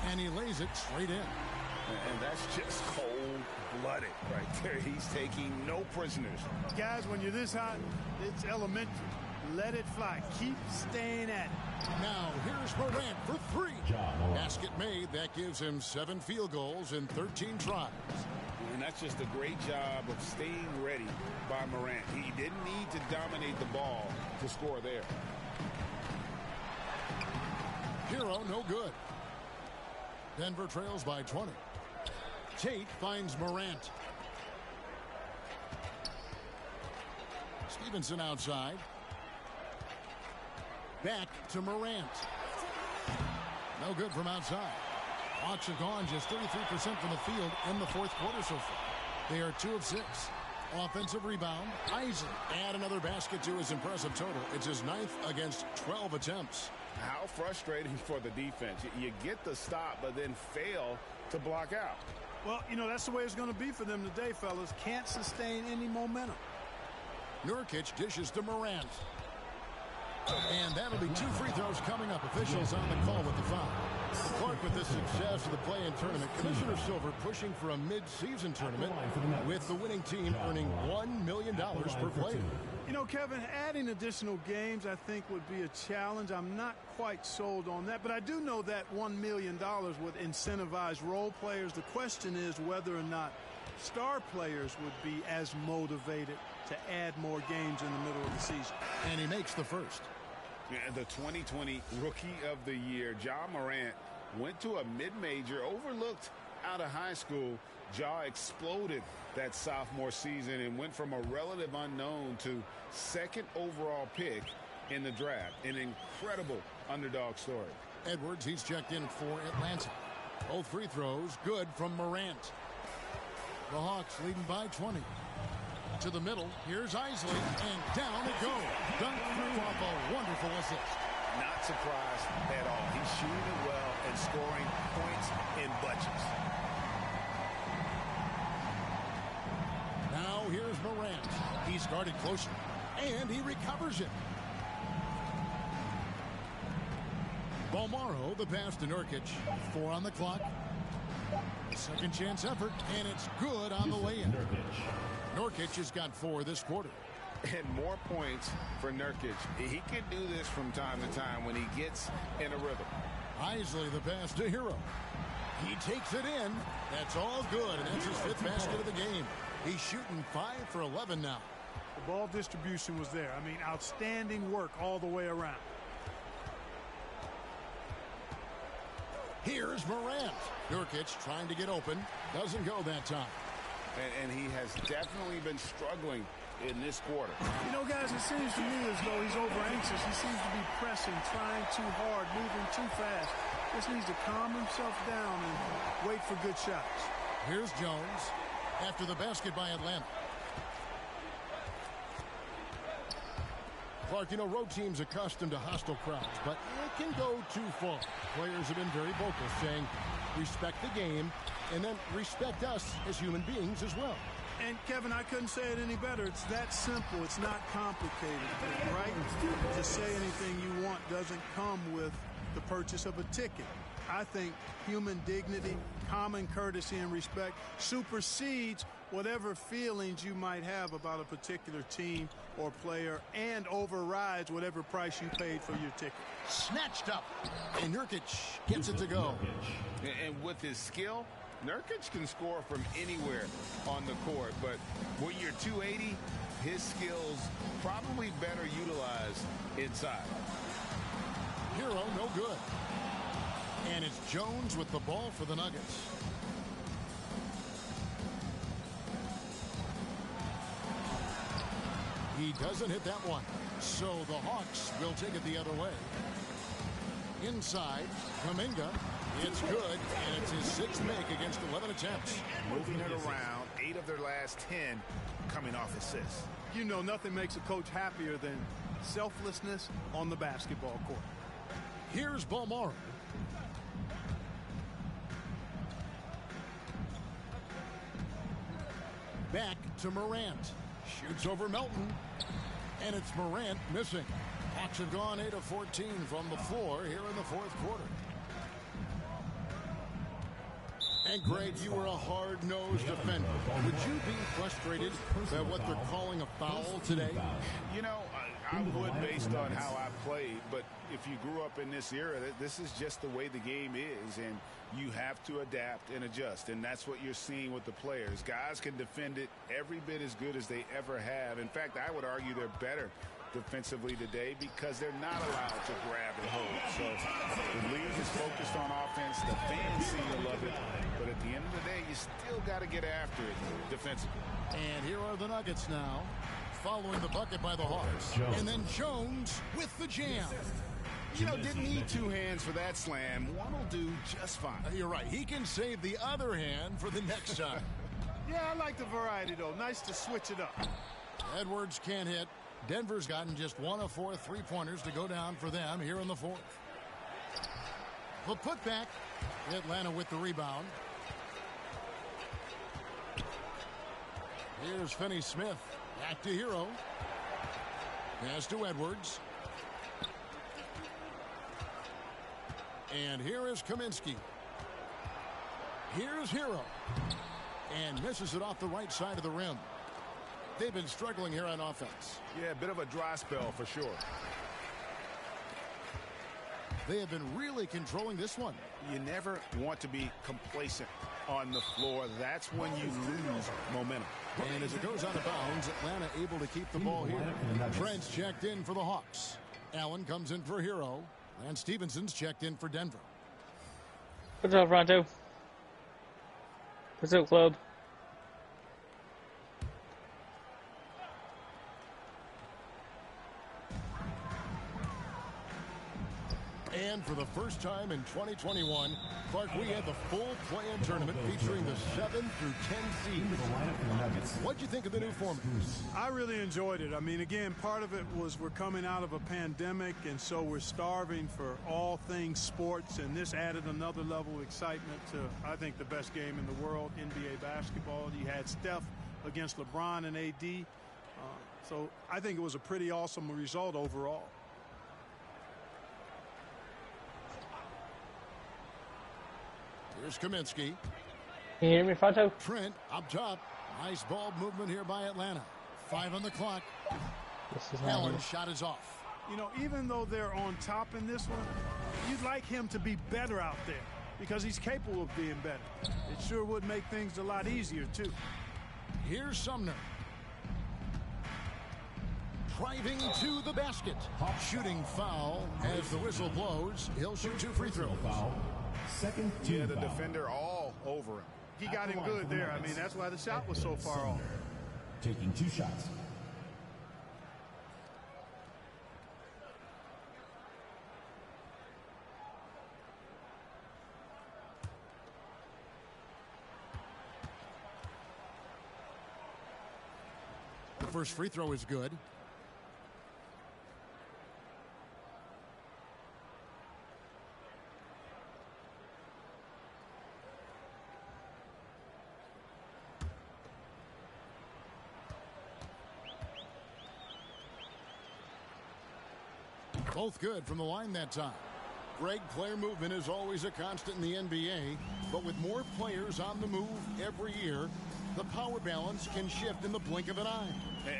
And he lays it straight in. And that's just cold-blooded right there. He's taking no prisoners. Guys, when you're this hot, it's elementary. Let it fly. Keep staying at it. Now, here's Morant for 3. Basket made. That gives him 7 field goals in 13 tries. And that's just a great job of staying ready by Morant. He didn't need to dominate the ball to score there. Hero, no good. Denver trails by 20. Tate finds Morant. Stevenson outside. Back to Morant. No good from outside. Hawks have gone just 33% from the field in the fourth quarter so far. They are 2 of 6. Offensive rebound. Isaac add another basket to his impressive total. It's his 9th against 12 attempts. How frustrating for the defense. You get the stop, but then fail to block out. Well, you know, that's the way it's going to be for them today, fellas. Can't sustain any momentum. Nurkic dishes to Morant. And that'll be 2 free throws coming up. Officials on the call with the foul. Clark, with the success of the play-in tournament, Commissioner Silver pushing for a mid-season tournament with the winning team earning $1 million per player. You know, Kevin, adding additional games I think would be a challenge. I'm not quite sold on that, but I do know that $1 million would incentivize role players. The question is whether or not star players would be as motivated to add more games in the middle of the season. And he makes the first. The 2020 Rookie of the Year, Ja Morant, went to a mid-major, overlooked out of high school. Ja exploded that sophomore season and went from a relative unknown to second overall pick in the draft. An incredible underdog story. Edwards, he's checked in for Atlanta. Both free throws good from Morant. The Hawks leading by 20. To the middle, here's Isley, and down it goes. Dunked through off a wonderful assist. Not surprised at all. He's shooting it well and scoring points in bunches. Now here's Morant. He's guarded closer, and he recovers it. Bolmaro, the pass to Nurkic. 4 on the clock. Second chance effort, and it's good on the lay-in. Nurkic has got 4 this quarter. And more points for Nurkic. He can do this from time to time when he gets in a rhythm. Isley, the pass to Hero. He takes it in. That's all good, and that's his 5th basket of the game. He's shooting 5 for 11 now. The ball distribution was there. I mean, outstanding work all the way around. Here's Morant. Nurkic trying to get open. Doesn't go that time. And he has definitely been struggling in this quarter. You know, guys, it seems to me as though he's over-anxious. He seems to be pressing, trying too hard, moving too fast. Just needs to calm himself down and wait for good shots. Here's Jones after the basket by Atlanta. Clark, you know, road teams accustomed to hostile crowds, but it can go too far. Players have been very vocal, saying, respect the game, and then respect us as human beings as well. And, Kevin, I couldn't say it any better. It's that simple. It's not complicated, right? To say anything you want doesn't come with the purchase of a ticket. I think human dignity, common courtesy, and respect supersedes whatever feelings you might have about a particular team or player and overrides whatever price you paid for your ticket. Snatched up, and Nurkic gets it to go. And with his skill, Nurkic can score from anywhere on the court, but when you're 280, his skills probably better utilized inside. Hero, no good. And it's Jones with the ball for the Nuggets. He doesn't hit that one. So the Hawks will take it the other way. Inside, Kuminga. It's good, and it's his 6th make against 11 attempts. Moving it around, 8 of their last 10 coming off assists. You know, nothing makes a coach happier than selflessness on the basketball court. Here's Bolmaro. Back to Morant. Shoots over Melton. And it's Morant missing. Hawks have gone 8 of 14 from the floor here in the 4th quarter. And Greg, you were a hard-nosed defender. Would you be frustrated at what they're calling a foul today? You know, I would based on how I played, but if you grew up in this era, this is just the way the game is, and you have to adapt and adjust, and that's what you're seeing with the players. Guys can defend it every bit as good as they ever have. In fact, I would argue they're better defensively today because they're not allowed to grab and hold. So the league is focused on offense. The fans seem to love it. But at the end of the day, you still got to get after it defensively. And here are the Nuggets now, following the bucket by the Hawks. And then Jones with the jam. You know, didn't need 2 hands for that slam. One will do just fine. You're right. He can save the other hand for the next time. Yeah, I like the variety, though. Nice to switch it up. Edwards can't hit. Denver's gotten just 1 of 4 3-pointers to go down for them here in the 4th. The putback. Atlanta with the rebound. Here's Finney-Smith. Back to Hero. Pass to Edwards. And here is Kaminsky. Here's Hero. And misses it off the right side of the rim. They've been struggling here on offense. Yeah, a bit of a dry spell for sure. They have been really controlling this one. You never want to be complacent on the floor. That's when you lose momentum. And as it goes out of bounds, Atlanta able to keep the ball here. Trent's checked in for the Hawks. Allen comes in for Hero. And Stevenson's checked in for Denver. What's up, Ronto? What's up, club? And for the first time in 2021, Clark, we had the full play-in tournament featuring the 7 through 10 seeds. What'd you think of the new format? I really enjoyed it. I mean, again, part of it was we're coming out of a pandemic, and so we're starving for all things sports, and this added another level of excitement to, I think, the best game in the world, NBA basketball. You had Steph against LeBron and AD. So I think it was a pretty awesome result overall. Here's Kaminsky. Can you hear me, Fronto? Trent up top. Nice ball movement here by Atlanta. 5 on the clock. Allen's shot is off. You know, even though they're on top in this one, you'd like him to be better out there because he's capable of being better. It sure would make things a lot easier, too. Here's Sumner. Driving to the basket. Shooting foul as the whistle blows. He'll shoot 2 free throws. Second team foul. The defender all over him. He got him good there. I mean, that's why the shot was so far off. Taking 2 shots. The first free throw is good. Both good from the line that time. Greg, player movement is always a constant in the NBA, but with more players on the move every year, the power balance can shift in the blink of an eye.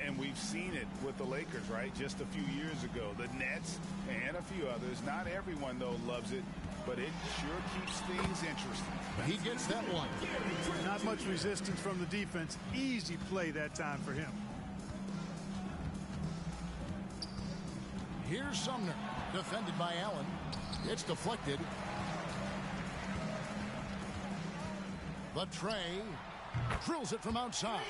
And we've seen it with the Lakers, right? Just a few years ago. The Nets and a few others. Not everyone, though, loves it, but it sure keeps things interesting. He gets that one. Not much resistance from the defense. Easy play that time for him. Here's Sumner, defended by Allen. It's deflected. But Trey drills it from outside.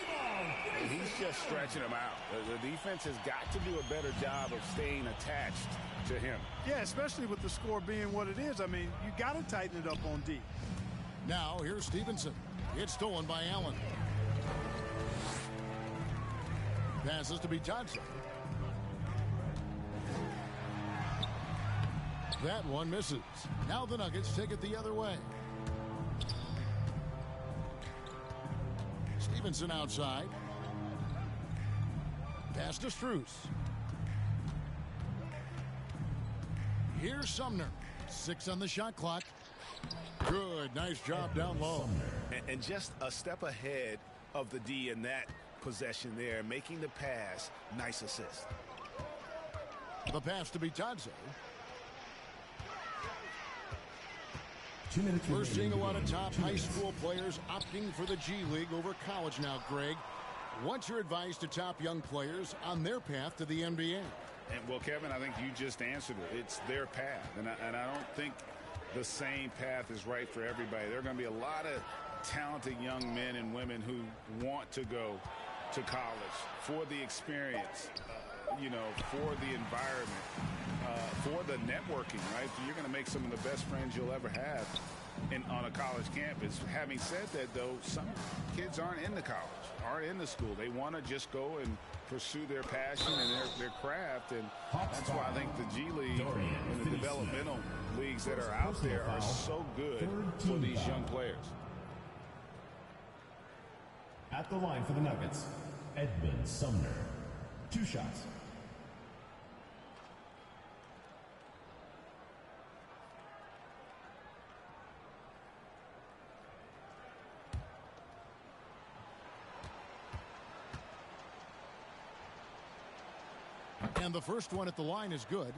And he's just stretching him out. The defense has got to do a better job of staying attached to him. Yeah, especially with the score being what it is. I mean, you got to tighten it up on D. Now here's Stevenson. It's stolen by Allen. Passes to be Johnson. That one misses. Now the Nuggets take it the other way. Stevenson outside. Pass to Strus. Here's Sumner. 6 on the shot clock. Good. Nice job down low. And just a step ahead of the D in that possession there, making the pass. Nice assist. The pass to Bitadze. We're seeing a lot of top high school players opting for the G League over college now, Greg. What's your advice to top young players on their path to the NBA? And well, Kevin, I think you just answered it. It's their path. And I don't think the same path is right for everybody. There are going to be a lot of talented young men and women who want to go to college for the experience, for the environment, for the networking, right? You're going to make some of the best friends you'll ever have on a college campus. Having said that, though, some kids aren't into college, aren't into school. They want to just go and pursue their passion and their craft, and that's why I think the G League and the developmental leagues that are out there are so good for these young players. At the line for the Nuggets, Edmund Sumner. 2 shots. And the first one at the line is good.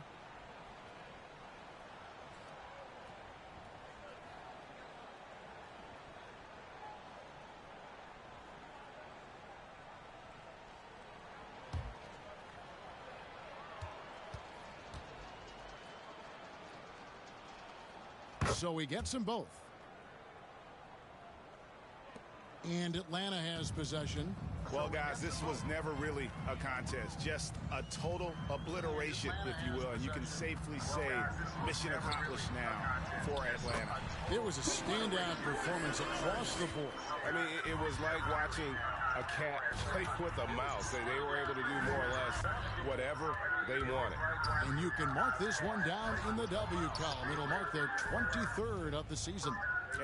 So he gets them both. And Atlanta has possession. Well, guys, this was never really a contest. Just a total obliteration, if you will. And you can safely say mission accomplished now for Atlanta. It was a standout performance across the board. I mean, it was like watching a cat play with a mouse. They were able to do more or less whatever they wanted. And you can mark this one down in the W column. It'll mark their 23rd of the season.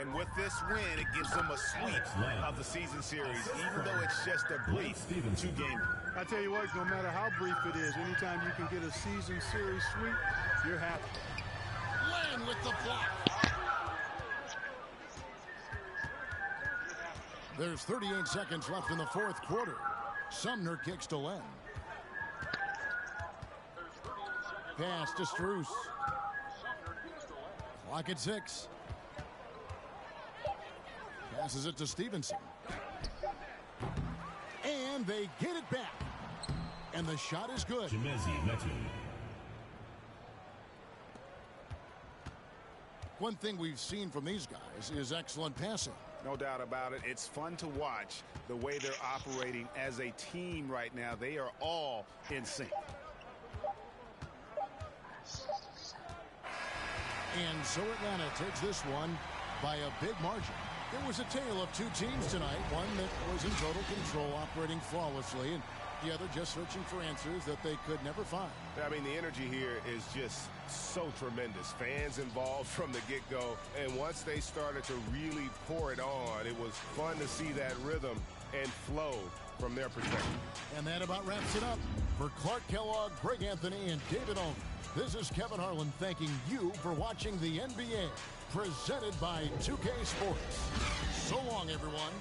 And with this win, it gives them a sweep of the season series, even though it's just a brief two-game. I tell you what, no matter how brief it is, anytime you can get a season series sweep, you're happy. Len with the block. There's 38 seconds left in the fourth quarter. Sumner kicks to Len. Pass to Strus. Clock at 6. Passes it to Stevenson. And they get it back. And the shot is good. One thing we've seen from these guys is excellent passing. No doubt about it. It's fun to watch the way they're operating as a team right now. They are all in sync. And so Atlanta takes this one by a big margin. It was a tale of two teams tonight. One that was in total control, operating flawlessly, and the other just searching for answers that they could never find. I mean, the energy here is just so tremendous. Fans involved from the get-go, and once they started to really pour it on, it was fun to see that rhythm and flow from their perspective. And that about wraps it up. For Clark Kellogg, Greg Anthony, and David Owen, this is Kevin Harlan thanking you for watching the NBA, presented by 2K Sports. So long, everyone.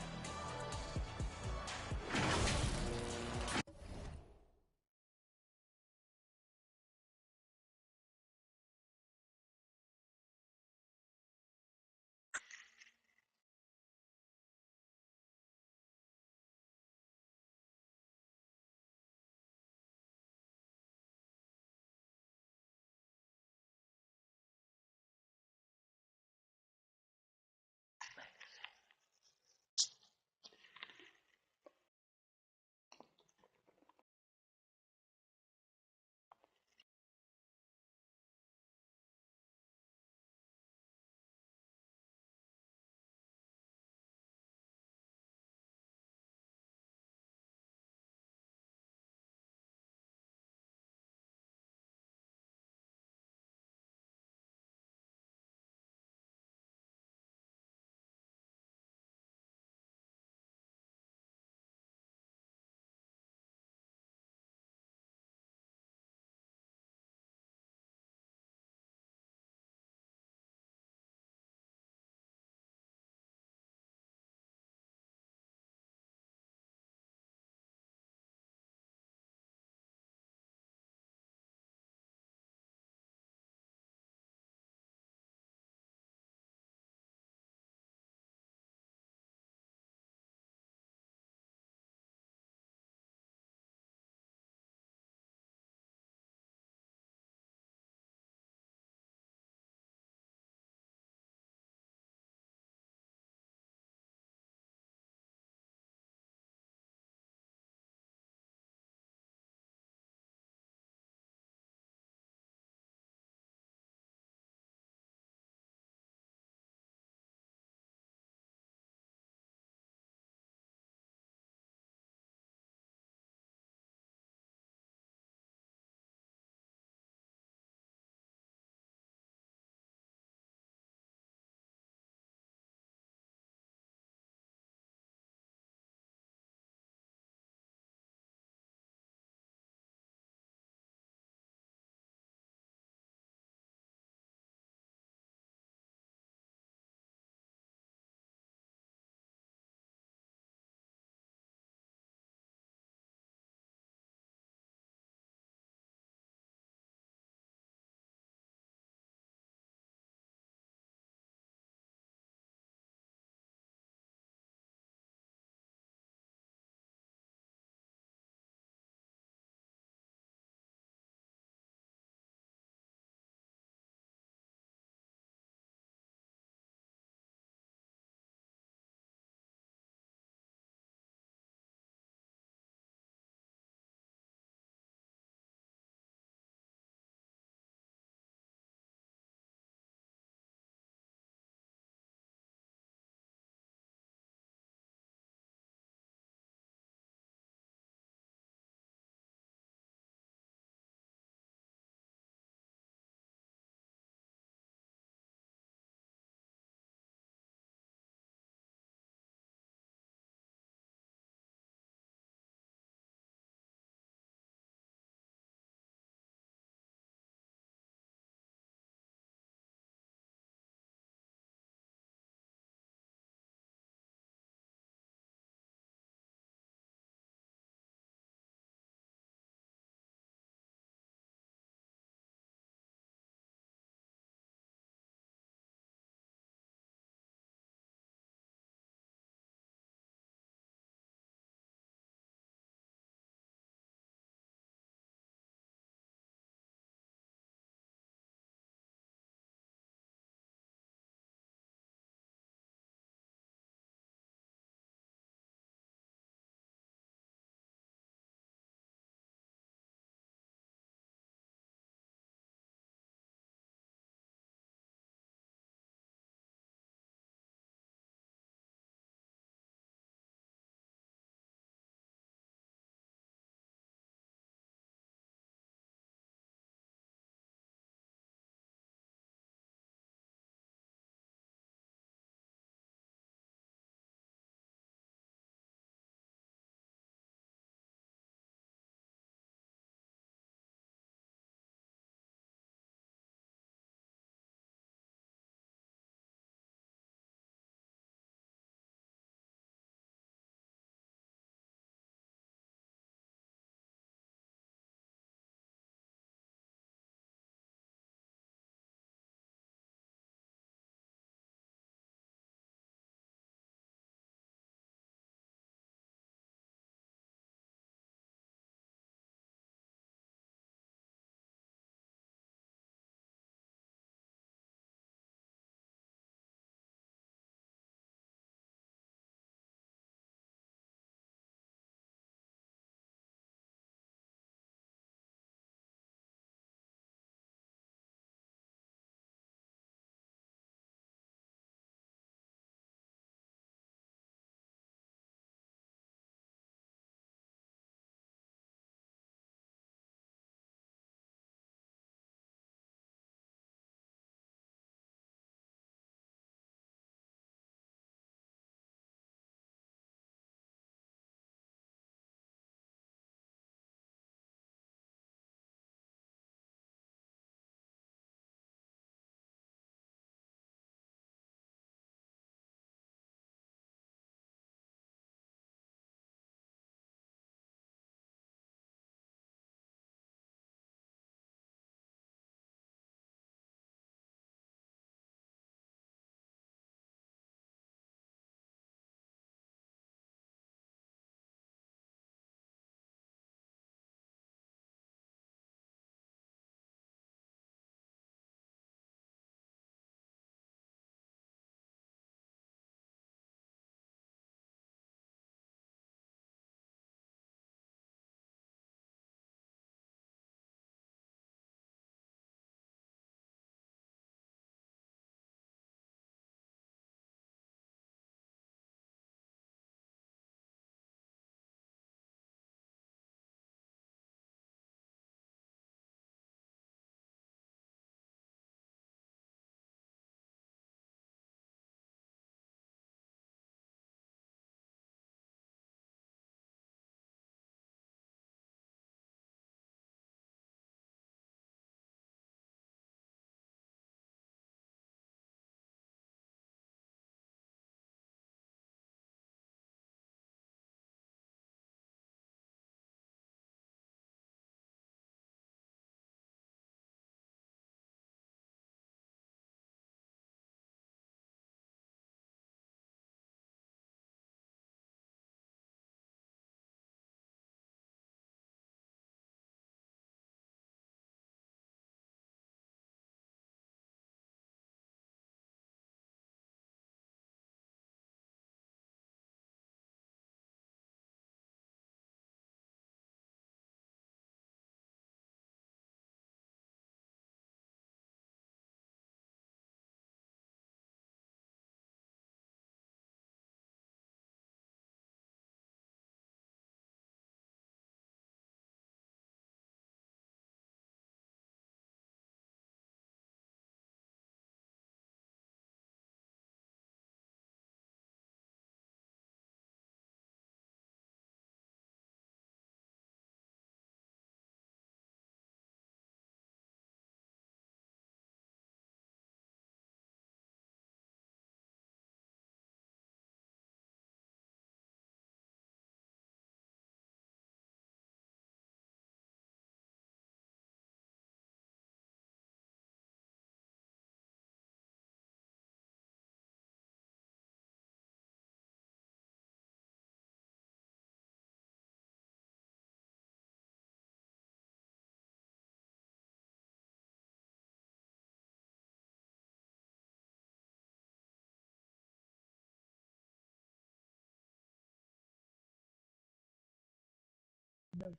The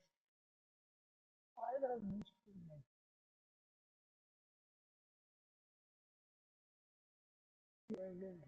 final instrument created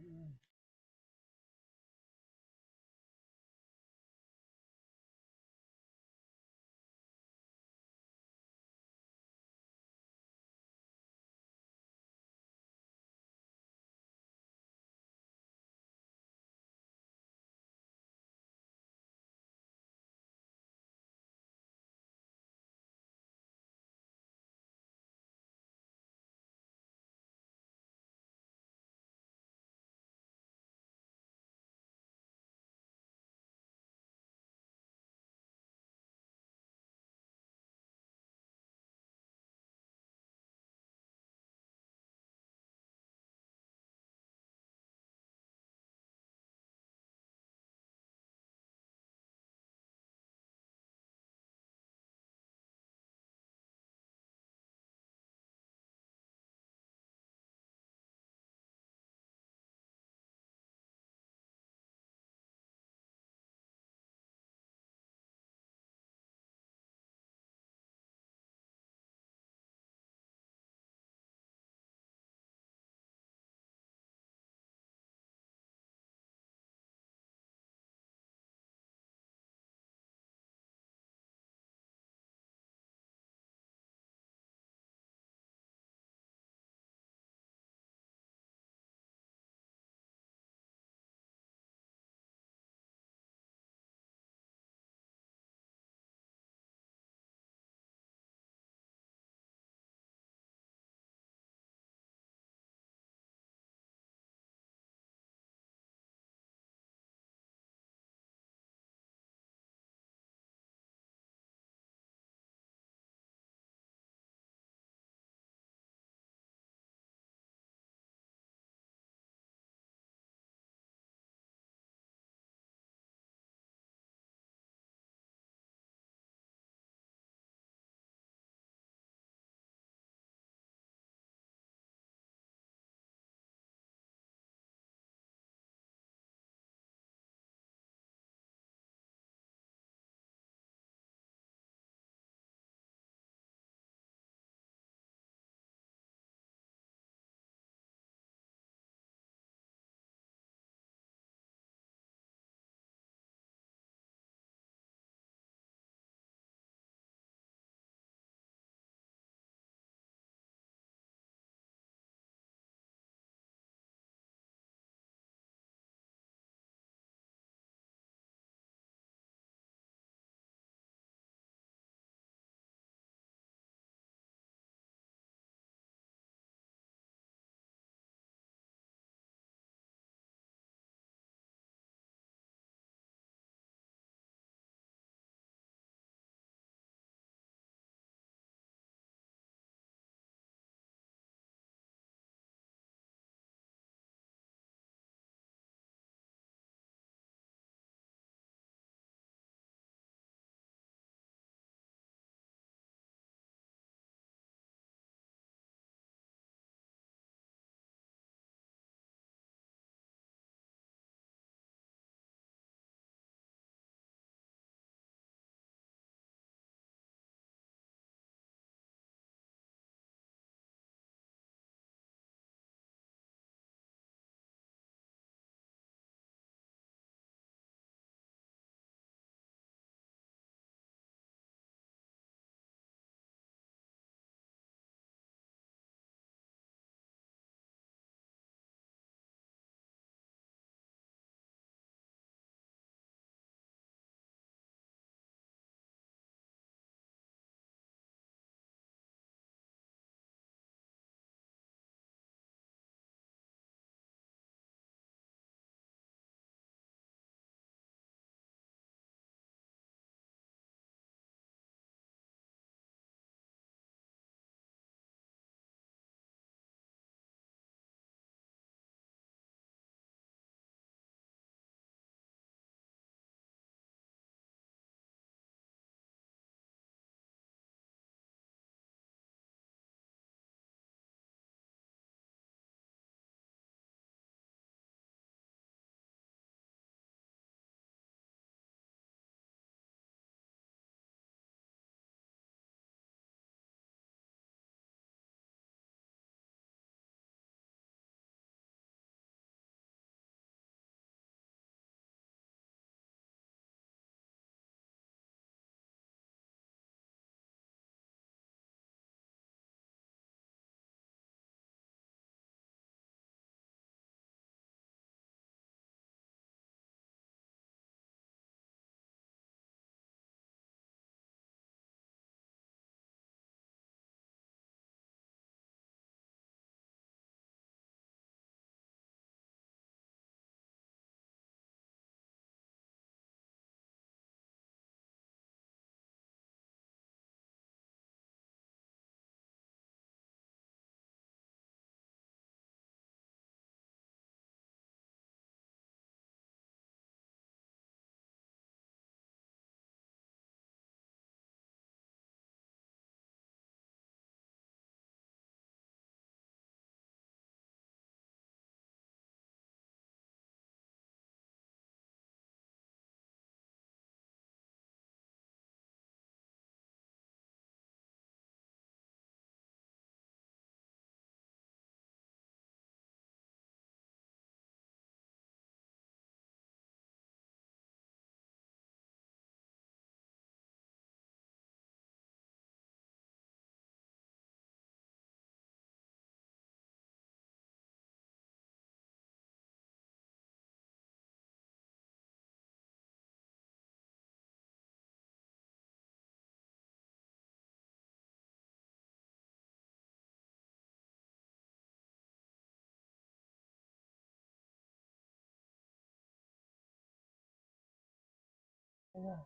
Yeah.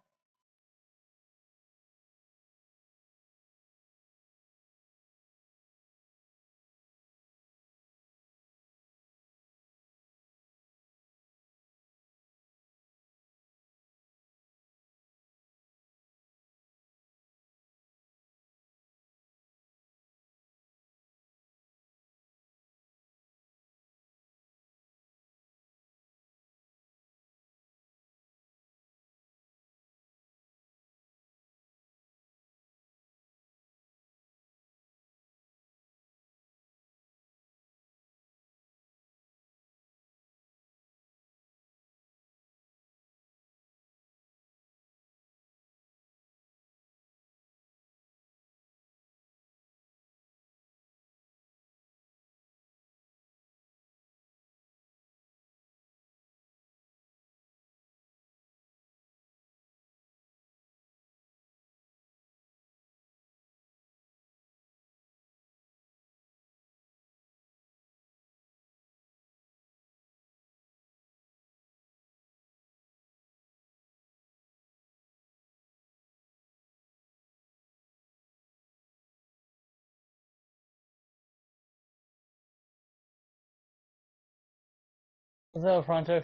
What's up, Fronto?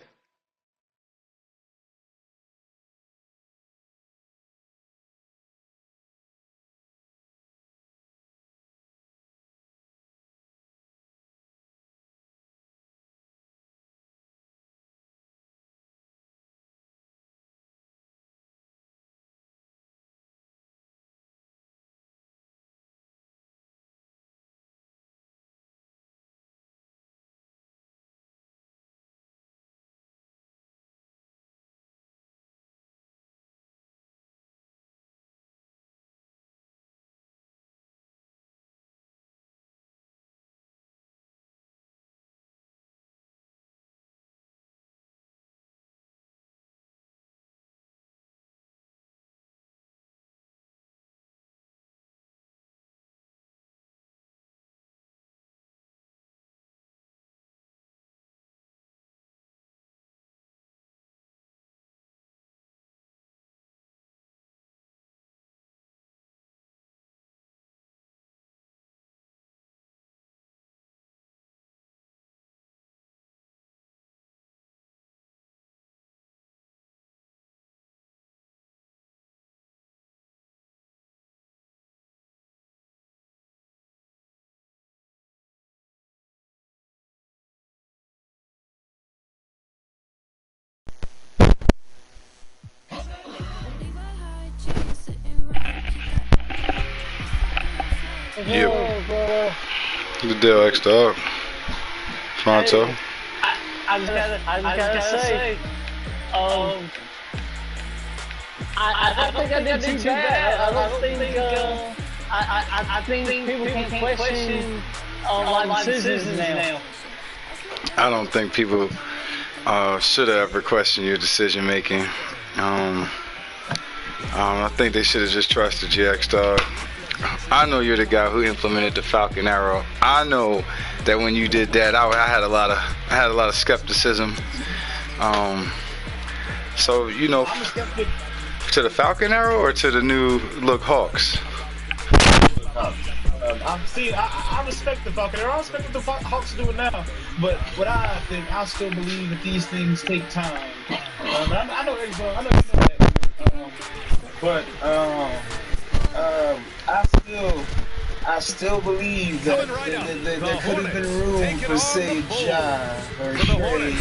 Yeah. The deal, X-Dog. Fronto. I just gotta say, I don't think I did too bad. I think people can question my decisions now. I don't think people should have ever questioned your decision making. I think they should have just trusted you, X-Dog. I know you're the guy who implemented the Falcon Arrow. I know that when you did that, I had a lot of skepticism. So you know, to the Falcon Arrow or to the new look Hawks. I respect the Falcon Arrow. I respect what the Hawks are doing now. But what I think, I still believe that these things take time. I know Arizona. I know you know that. But I still believe that there could have been room for, say, John or Trey.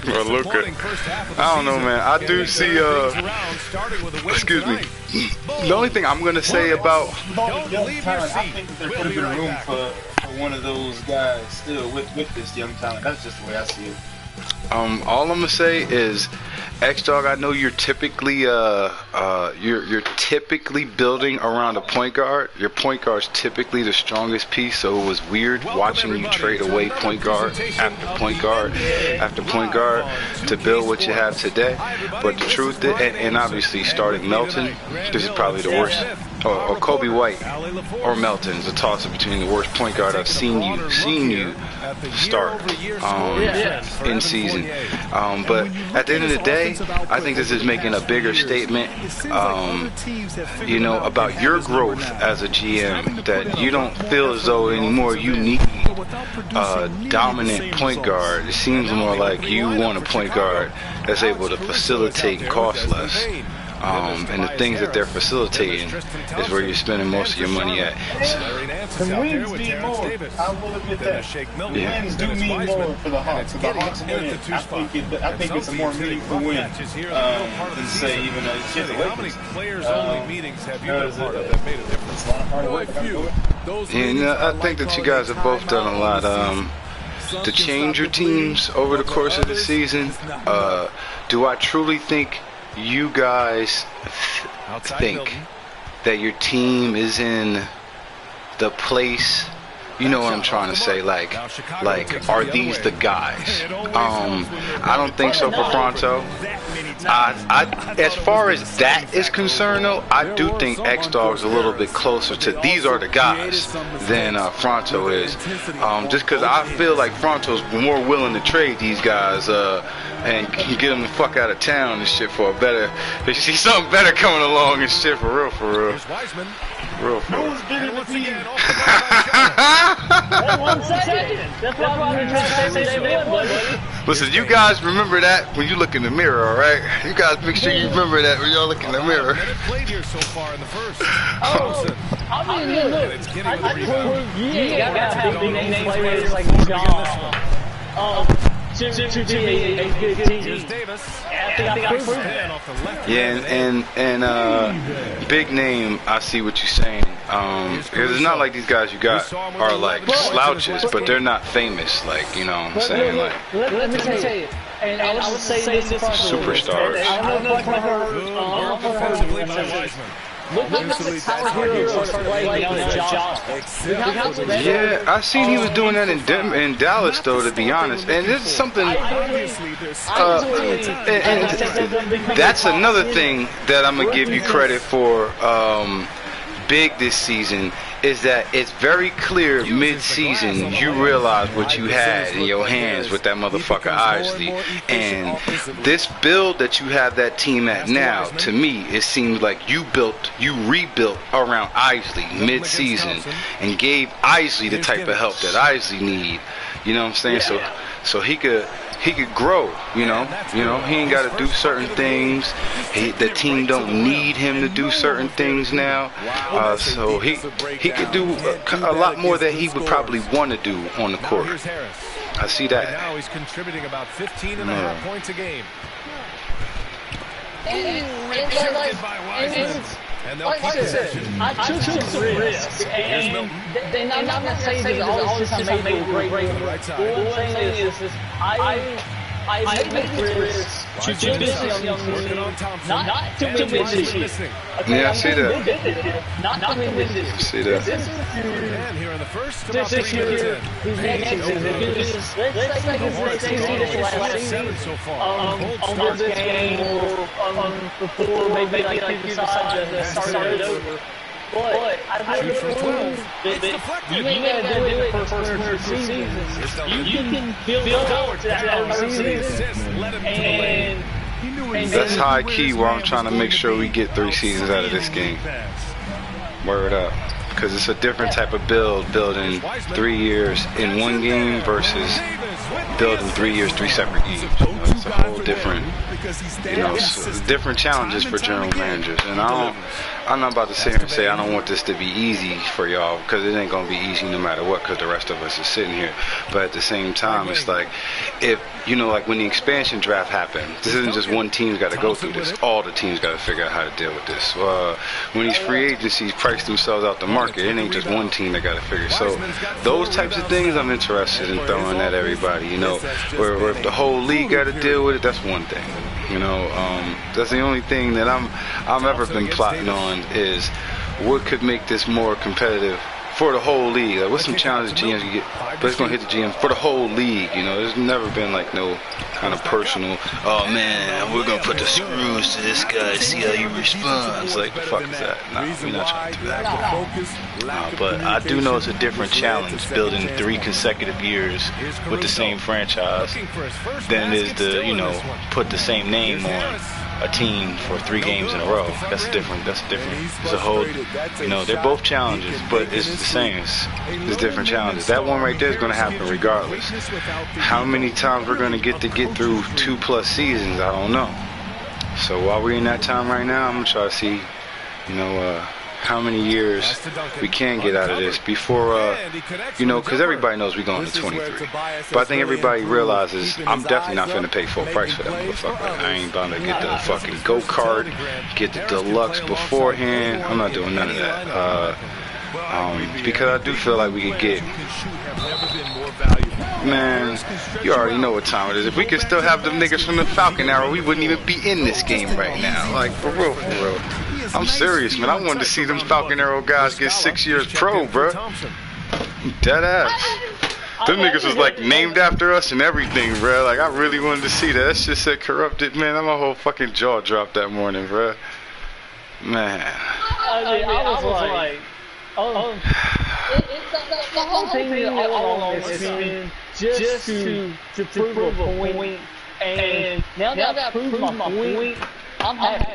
Well, look I don't know, man. I do see, excuse me. The only thing I'm going to say about... I think there could have been room for one of those guys still with this young talent. That's just the way I see it. All I'm gonna say is, X-Dog, I know you're typically you're typically building around a point guard. Your point guard's typically the strongest piece, so it was weird watching you trade away point guard after point guard after point guard to build what you have today. But the truth is, and obviously starting Melton, this is probably the worst. Or Kobe White or Melton is a toss-up between the worst point guard I've seen you start in season. But at the end of the day, I think this is making a bigger statement, you know, about your growth as a GM, that you don't feel as though anymore you need a dominant point guard. It seems more like you want a point guard that's able to facilitate and cost less. And the things that they're facilitating is where you're spending most of your money at. The wins mean more. I will admit that. The wins do mean more for the Hawks. The Hawks win. I think it's a more meaningful win than say even a shit How many players-only meetings have you been part of that made a difference? And I think that you guys have both done a lot to change your teams over the course of the season. Do I truly think you guys think that your team is in the place? You know what I'm trying to say? Like, are these the guys? I don't think so for Fronto. As far as that is concerned, though, I do think X-Dog's a little bit closer to these are the guys than Fronto is. Just because I feel like Fronto's more willing to trade these guys and get them the fuck out of town and shit for a better. They see something better coming along and shit for real. Real for real. Listen, you guys remember that when you look in the mirror, all right? You guys make sure you remember that when y'all look in the mirror. Played here so far in the first. I mean, look, you got to have big name players like John. To be a good team. Yeah, and big name, I see what you're saying. Because it's not like these guys you got are like slouches, but they're not famous, like, you know what I'm saying? Like, let me tell you, and I was saying this superstars. I don't know if I heard look at the Tyler Hero playing on the job. Yeah, I seen he was doing that in Dallas, though, to be honest. And it's something. That's another thing that I'm gonna give you credit for. Big this season is that it's very clear mid-season you realize what you had in your hands with that motherfucker Isley, and this build that you have that team at now, to me it seems like you rebuilt around Isley mid-season and gave Isley the type of help that Isley need, you know what I'm saying? So he could grow, you know, he ain't got to do certain things. The team don't need him to do certain things now, so he could do a lot more that he would probably want to do on the court. I see that. Now he's contributing about 15.5 points a game. And they'll keep possession. I took some risks, and they're not going to say that all this time made a great move. What I'm saying is I made risks to business young not to win this year. Yeah, I see that. Not to win this year. See that. And here in the first, This year, his next season, let's say his next season is last season so far. on this game or before maybe like he decides to start it over. But I really believe that you ain't got to do it for the first 2 seasons. You can build up to that third season. And That's high key where I'm trying to make sure we get 3 seasons out of this game. Word up. Because it's a different type of building 3 years in one game versus building 3 years, 3 separate games. It's a whole different, different challenges for general managers. And I'm not about to sit here and say I don't want this to be easy for y'all, because it ain't gonna be easy no matter what, because the rest of us is sitting here. But at the same time, it's like, if like when the expansion draft happened, this isn't just one team's got to go through this. All the teams got to figure out how to deal with this. When these free agencies price themselves out the market, it ain't just one team that got to figure. So those types of things I'm interested in throwing at everybody. Where if the whole league got to deal with it, that's one thing. That's the only thing that I've ever been plotting on, is what could make this more competitive for the whole league. Like, what's some challenges GMs can get? But it's gonna hit the GM for the whole league. You know, there's never been like no kind of personal. Oh man, we're gonna put the screws to this guy, see how he responds. Like, the fuck is that? Nah, we're not trying to do that. But I do know it's a different challenge building 3 consecutive years with the same franchise than it is to, you know, put the same name on a team for 3 games in a row. That's different. It's a whole, you know, they're both challenges, but it's the same. It's different challenges. That one right there is going to happen regardless. How many times we're going to get through 2+ seasons, I don't know. So while we're in that time right now, I'm going to try to see, you know, how many years we can get out of this before, you know, because everybody knows we're going to 23. But I think everybody realizes I'm definitely not going to pay full price for that motherfucker. I ain't about to get the fucking go-kart, get the deluxe beforehand. I'm not doing none of that. Because I do feel like we could get, man, you already know what time it is. If we could still have them niggas from the Falcon Arrow, we wouldn't even be in this game right now. Like, for real, for real. I'm serious, man. I wanted to see them Falcon Arrow guys get 6 years pro, bro. Dead ass. Them niggas was like named after us and everything, bro. Like, I really wanted to see that. That shit said corrupted, man. My whole fucking jaw dropped that morning, bro. Man. I was like, the whole thing all along has been just to prove a point, and now that I've proved my point, I'm happy.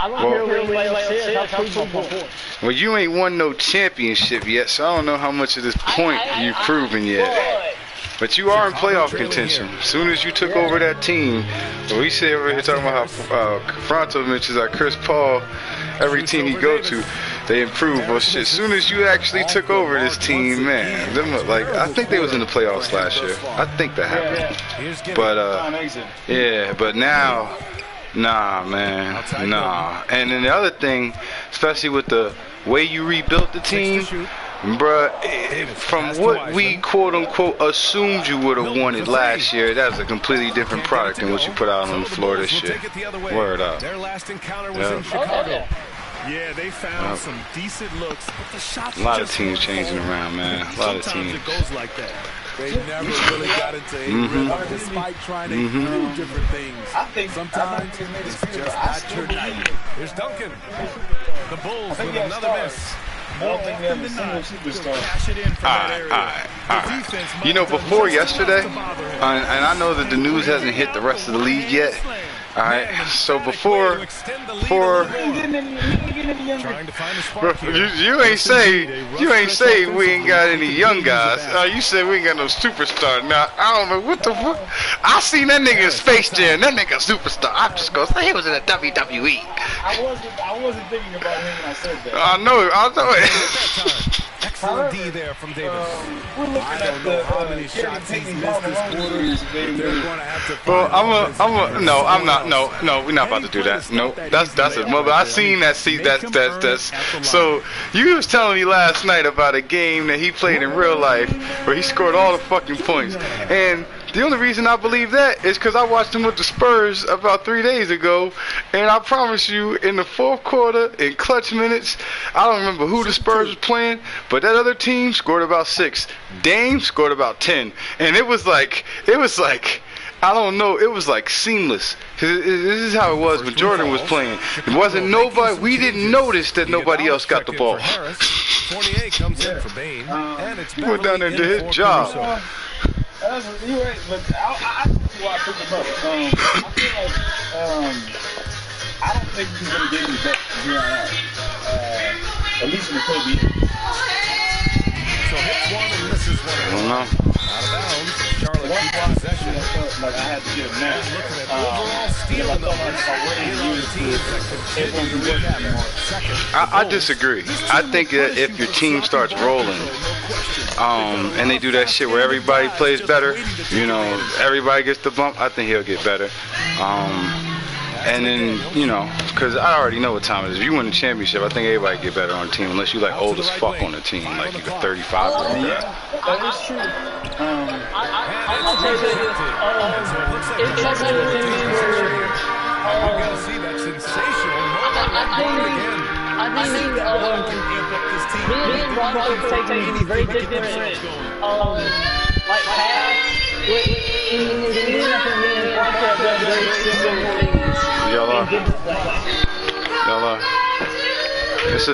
I don't care what anybody else says, I've proved my point. Well, you ain't won no championship yet, so I don't know how much of this point you've proven yet. But you are in playoff contention. As soon as you took over that team, we sit over here talking about how Fronto mentions like Chris Paul, every team he go to, they improve. Well, shit, as soon as you actually took over this team, man, them, like, I think they was in the playoffs last year. I think that happened. But, yeah, but now, nah, man, nah. And then the other thing, especially with the way you rebuilt the team, bruh, from what we quote-unquote assumed you would have wanted last year, that's a completely different product than what you put out on the floor this year. Word up. Their last encounter was in Chicago. Yeah, they found some decent looks, but the shots a lot of teams changing around, man. A lot of teams. It goes like that. They never really got into a rhythm despite trying to do different things. I think sometimes it's just not your night. Here's Duncan. The Bulls with another miss. Alright. You know, before yesterday, and I know that the news hasn't hit the rest of the league yet. Alright, so before you ain't say we ain't got any young guys. You said we ain't got no superstar. Now I don't know what the fuck. I seen that nigga in Space Jam. That nigga superstar. I'm just gonna say he was in the WWE. I wasn't thinking about him when I said that. I know it. Excellent D there from Davis. We're looking at the many shots he's missed this quarter. No, I'm not. No, we're not about to do that. No, that's it. Mother, I seen that. See, that's. So you was telling me last night about a game that he played in real life where he scored all the fucking points, and the only reason I believe that is because I watched him with the Spurs about 3 days ago, and I promise you, in the fourth quarter, in clutch minutes, I don't remember who the Spurs was playing, but that other team scored about 6. Dame scored about 10, and it was like, I don't know, it was like seamless. This is how it was when Jordan was playing. It wasn't nobody, we didn't notice that nobody else got the ball. 28 comes in for Bain, and it's he went down there and did his job. You're right, but I see why I picked him up. I feel like I don't think he's going to get any better from here on out. At least in the KBA. So hits one and misses one. I don't know. Out of bounds. Charlotte keeps possession. Like I had to get him now. Looking at overall stealing the I disagree. I think that if your team starts rolling, and they do that shit where everybody plays better, you know, everybody gets the bump, I think he'll get better. And then, you know, because I already know what time it is. If you win the championship, I think everybody get better on the team, unless you like old as fuck on the team, like you got 35 or something. That is true. I'll tell you this. It's like one of the things where you gotta see that sensational moment. I think me and Bronco taking these very different, like paths. In the end, I think me and Bronco have done very similar things in different ways. It's a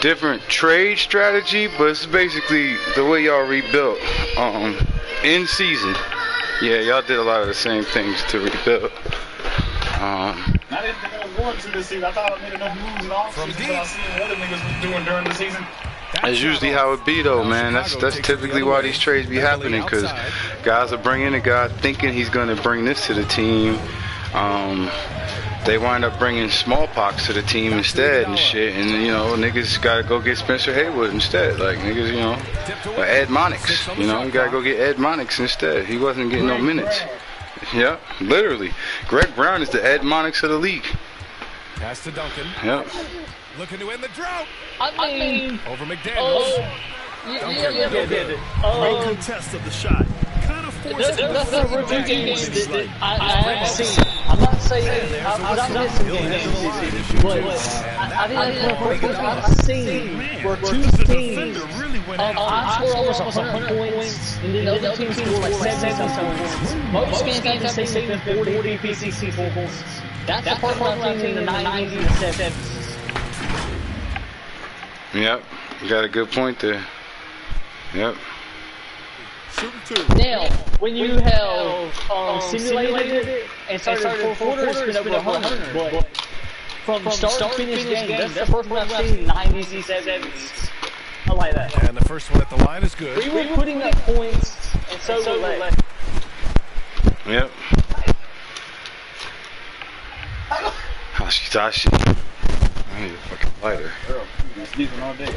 different trade strategy, but it's basically the way y'all rebuilt in season. Yeah, y'all did a lot of the same things to rebuild. I didn't think I was going to this season. I thought I made enough moves in the offseason, but I seen what other niggas was doing during the season. That's usually how it be, though, man. That's typically why these trades be happening, because guys are bringing a guy thinking he's going to bring this to the team. They wind up bringing smallpox to the team instead and shit, and niggas gotta go get Spencer Haywood instead. Like niggas, or Ed Monix. You gotta go get Ed Monix instead. He wasn't getting no minutes. Yeah, literally. Greg Brown is the Ed Monix of the league. Pass to Duncan. Yep. Looking to end the drought. I mean, over McDaniels. Great contest of the shot. Kind of forced it. That's a review games that I haven't seen. I'm not saying I'm missing games, but I think that's one of the first games I've seen where two teams I score almost 100 points, and then the other team scores like 70 points. Most games I've seen have been 40, 50, 60 points. That's the part where I've seen in the 90s and 70s. Yep, you got a good point there. Yep. Now, when you have simulated it and started 4 quarters, it's been over 100. But from start to finish game, that's the first one I've seen 90s and 70s. I like that. And the first one at the line is good. We were putting up points, and so were they. Yep. Hashidashi. I need a fucking lighter. Girl, I'm sleeping all day.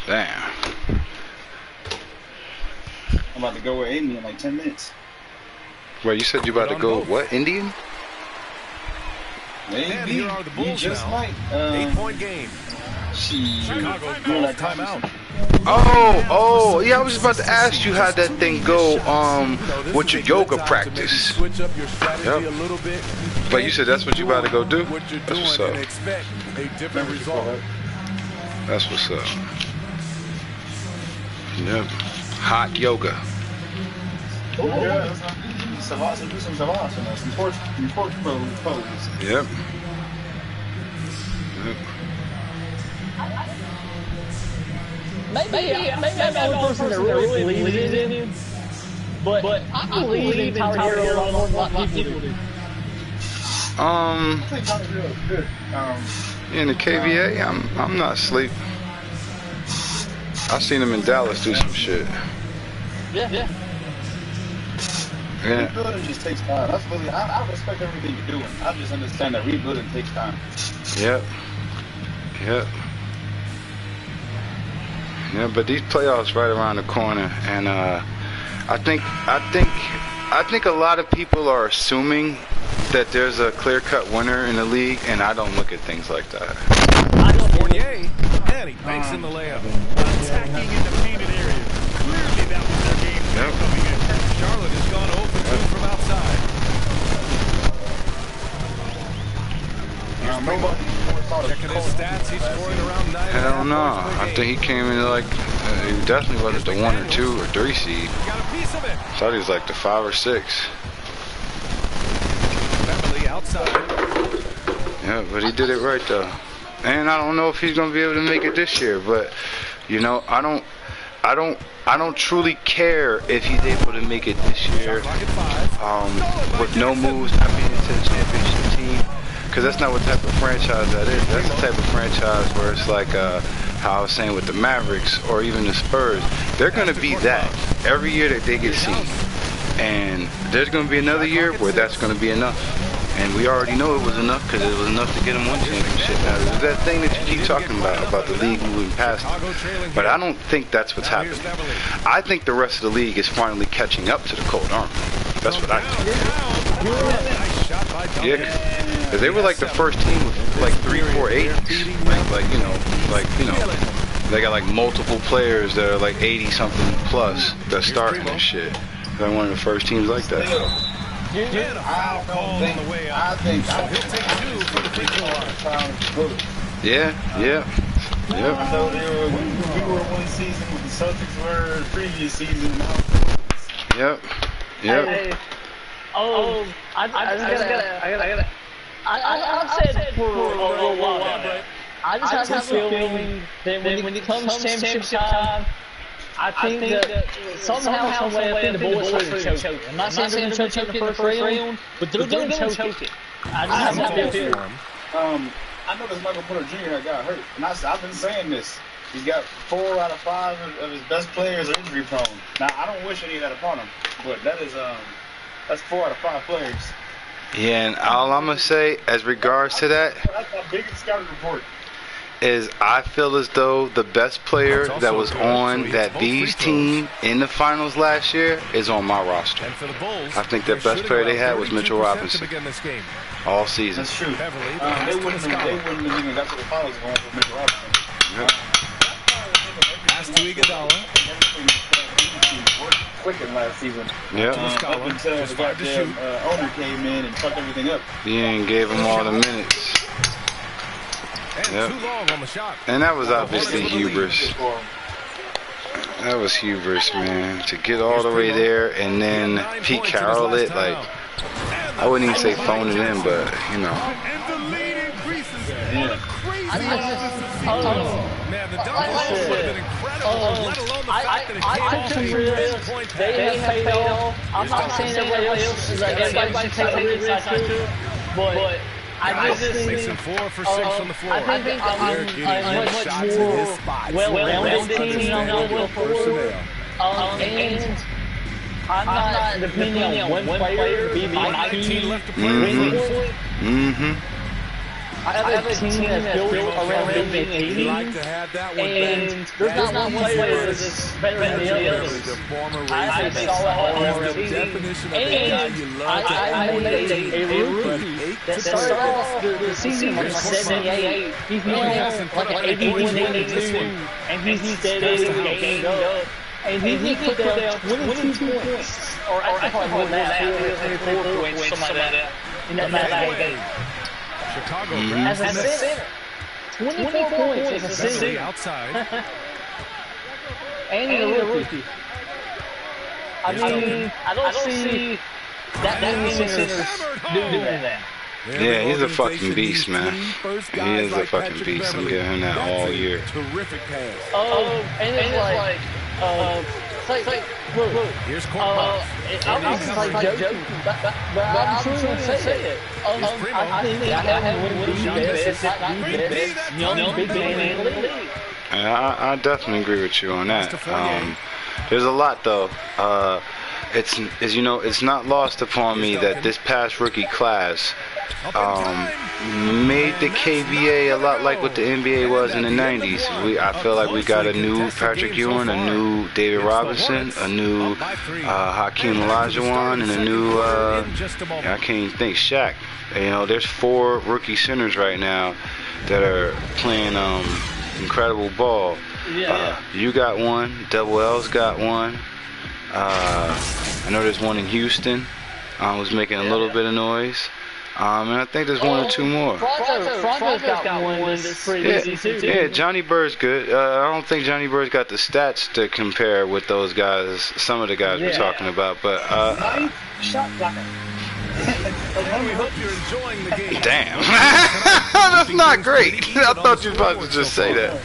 Damn. I'm about to go with Aiden in like 10 minutes. Wait, you said you about to go with what? Indian? And here are the Bulls just now. might. 8-point game. Chicago calls timeout. Oh, yeah, I was just about to ask you how that thing go with your yoga practice. Switch up your strategy a little bit. But you said that's what you about to go do? That's what's up. Expect a different result. That's what's up. Yep. Hot yoga. Oh, yeah. Savasana, do some Savasana, some torch pose. Yep. Maybe I'm the only person that really believes in him, but I believe in Tyler Hero a lot more than a lot of people do. In the KBA, I'm not asleep. I seen him in Dallas do some shit. Yeah. Rebuilding just takes time. That's really, I respect everything you're doing. I just understand that rebuilding takes time. Yep. Yeah, but these playoffs right around the corner, and I think a lot of people are assuming that there's a clear-cut winner in the league, and I don't look at things like that. Fournier, and he banks in the layup. Attacking in the painted area. Clearly that was their game plan coming in. Charlotte has gone 0 for 2 from outside. Checking his stats, he's scoring around 9. Hell no. I think he came in like, he definitely wasn't the 1 or 2 or 3 seed. Got a piece of it. I thought he was like the 5 or 6. Beverly outside. Yeah, but he did it right though. And I don't know if he's gonna be able to make it this year, but I don't truly care if he's able to make it this year. With no moves, not being into the championship team. Because that's not what type of franchise that is. That's the type of franchise where it's like how I was saying with the Mavericks or even the Spurs. They're going to be that every year that they get seen. And there's going to be another year where that's going to be enough. And we already know it was enough because it was enough to get them one championship. Now, there's that thing that you keep talking about the league moving past them. But I don't think that's what's happening. I think the rest of the league is finally catching up to the Cold Army. That's what I think. Yeah, because they were like the first team with like 3-4 80s. They got like multiple players that are like 80-something plus that starting and shit. They're one of the first teams like that. And a foul call on the way out. So he'll take 2 for the free throw line. Yeah. Yep. I know we were one season with the Celtics were the previous season. Yep. Yep. Hey, I said for a little while now. I just have a feeling that when it comes championship time, I think that somehow, some way, I think the boys are going to choke. I'm not saying they're going to choke in the first round, but they're going to choke it. I just have that feeling. I know this Michael Porter Jr. got hurt, and I've been saying this. He's got 4 out of 5 of his best players are injury prone. Now I don't wish any of that upon him, but that's 4 out of 5 players. Yeah, and all I'm gonna say as regards to that, that's my biggest scouting report. Is I feel as though the best player that was on that Bees team in the finals last year is on my roster. I think the best player they had was Mitchell Robinson all season. That's true. They wouldn't have even got to the finals going for Mitchell Robinson. Yep. Pass to Iguodala. Quicken last season. Yep. Up until the goddamn owner came in and fucked everything up. He ain't gave him all the minutes. Yep. And that was obviously hubris. That was hubris, man. To get all the way there and then Pete Carroll it, like, I wouldn't even say phone it in, but, you know. Man, the double would have been incredible, let alone the fact that it came off. They have paid off. I'm not saying everybody else is like everybody should take the risk too, but I just think 6 and 4 for 6 on the floor. I think I'm much more well-rounded team on the floor. And I'm not depending on one player to be my team. Mm-hmm. I have a team that's built around being a team, and there's not one player that's better than the others. I have a solid all-around team, and I made a rookie that started off the season like 78. He's now like an 81, 82, and he's steady gained up. And he put down 22 points, or I think more than that, 24 points, something like that, in that game. Chicago as a center. 24 points as a center. Outside. And he's a rookie. I mean, I don't see that many centers doing that. Yeah, he's a fucking beast, man. He is a fucking beast. I'm giving him that all year. Terrific pass. And it's like, look, here's Korkmaz. I'm like joking, but I'm truly going to say it. I think I have one of the best, if not the best, young big man in the league. I definitely agree with you on that. There's a lot, though. It's not lost upon me that this past rookie class made the KBA a lot like what the NBA was in the 90s. I feel like we got a new Patrick Ewing, a new David Robinson, a new Hakeem Olajuwon, and a new, I can't even think, Shaq. You know, there's 4 rookie centers right now that are playing incredible ball. You got one, Double L's got one. I know there's one in Houston. Was making a little bit of noise. And I think there's 1 or 2 more. Franco's got one that's pretty easy too. Yeah, Johnny Bird's good. I don't think Johnny Bird's got the stats to compare with those guys, some of the guys we're talking about. But shot blocker. We hope you're enjoying the game. Damn. That's not great. I thought you were about to just say that.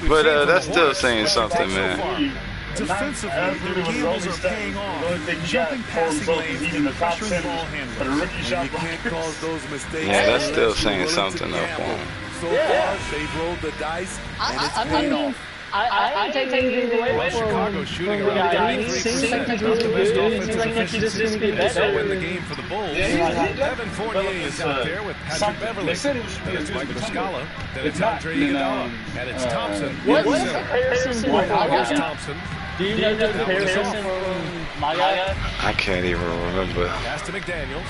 But that's still saying something, man. Defensively, their gambles are paying off. Jumping passing lanes and pressuring ball handlers. And you can't cause those mistakes. Yeah, that's still saying something, though, for him. So far, they've rolled the dice, and it's paid off. I take anything away from Chicago shooting the guy. He seems like he's really good. He seems like he's just going to get better. Win the game for the Bulls. Evan Fournier is out there with Patrick Beverly. They said it was Mike Muscala. Then it's Andre Iguodala. And it's Thompson. What's the comparison with Here's Thompson. Do you know the comparison from my guy? I can't even remember. Pass to McDaniels.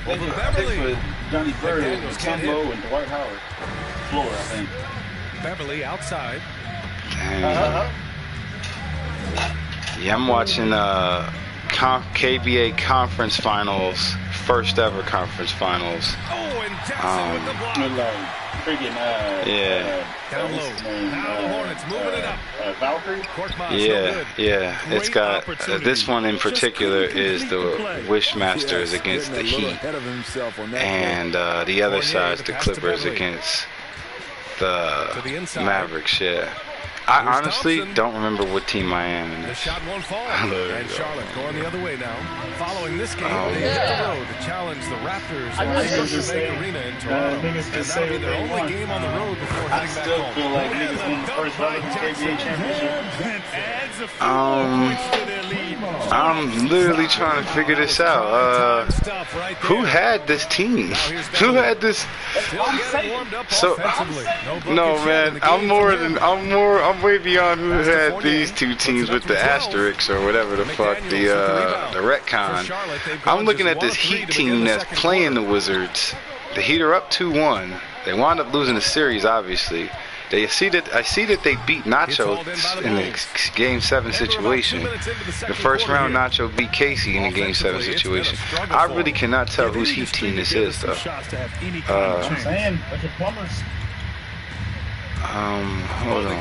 I think Beverly. Johnny Bird, Kembo, and Dwight Howard. Floor, I think. Beverly outside. Damn. Yeah, I'm watching KBA conference finals, first ever conference finals. Down low. Now the Hornets moving it up. Valkyrie? Yeah. It's got this one in particular is the Wishmasters against the Heat, and the other side's the Clippers against the Mavericks. Yeah. I honestly don't remember what team I am in this. The shot won't fall. And Charlotte going the other way now. Following this game, they hit the road to challenge the Raptors at Scotiabank Arena in Toronto. And that'll be their only game on the road before heading back home. I still feel like niggas win the first round of the KBA championship. I'm literally trying to figure this out. Who had this team? Who had this? So no, man. I'm way beyond who had these two teams with the asterisks or whatever the fuck, the retcon. I'm looking at this Heat team that's playing the Wizards. The Heat are up 2-1. They wound up losing the series, obviously. I see that they beat Nacho in the Game 7 situation. The first round, Nacho beat Casey in the Game 7 situation. I really cannot tell whose Heat team this is, though. Hold on.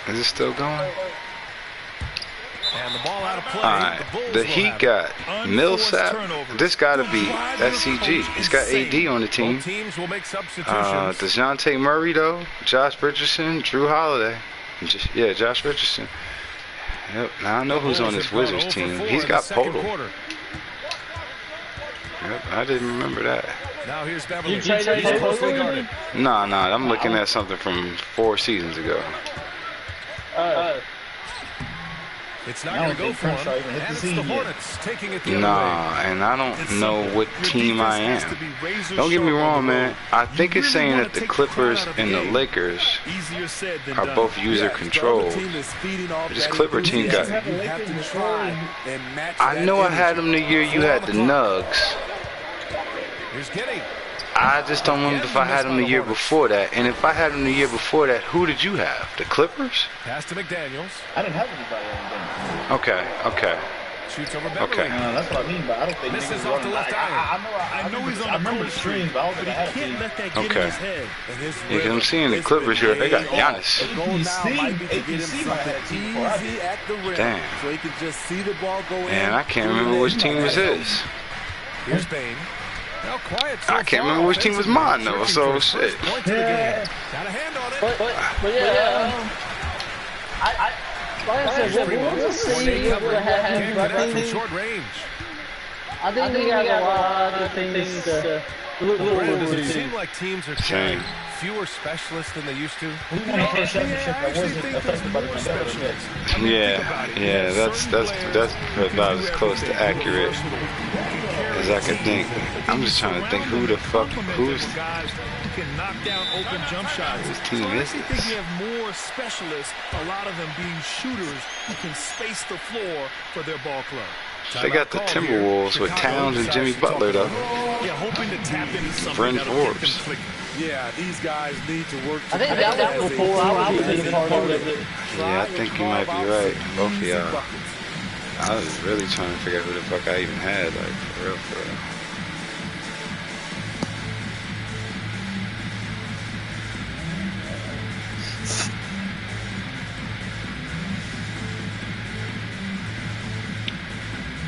Is it still going? And the ball out of play. Alright, the Heat got Millsap. This gotta be SCG. It's got AD on the team. DeJounte Murray, though. Josh Richardson, Drew Holiday. Josh Richardson. Yep, now I know who's on this Wizards team. He's got Podol. Yep, I didn't remember that. Now here's Beverly. He's closely guarded. Nah, I'm looking at something from 4 seasons ago. It's not going to go for him. And it's the Hornets taking it the other way. And I don't know what team I am. Don't get me wrong, man. I think it's saying that the Clippers and the Lakers are both user controlled. This Clipper team got. I know I had them the year you had the Nugs. Here's Giddey. I just don't remember if I had them the year before that. And if I had them the year before that, who did you have? The Clippers? Pass to McDaniels. I didn't have anybody on them. Okay. Shoots over Beverly. That's what I mean, but I don't think misses off the left eye. I know he's on the remember the stream, but I don't think I had a team. Okay. Yeah, because I'm seeing the Clippers here. They got Giannis. Damn. Man, I can't remember which team was his. Here's Bane. I can't remember which team was mine, though, so shit. Got a hand on it. But yeah, Short range. I think we got a lot of things to look forward to. Does it seem like teams are carrying fewer specialists than they used to? Yeah, that's about as close to accurate as I could think. I'm just trying to think who's guys who can knock down open jump shots. This team is. I think we have more specialists, a lot of them being shooters who can space the floor for their ball club. They got the Timberwolves with Towns and Jimmy Butler, though. Yeah, hoping to tap into something Bryn Forbes. Yeah, these guys need to work I think that was before I was even part of it. Yeah, I think you might be right. Both of y'all. I was really trying to figure out who the fuck I even had, like, for real.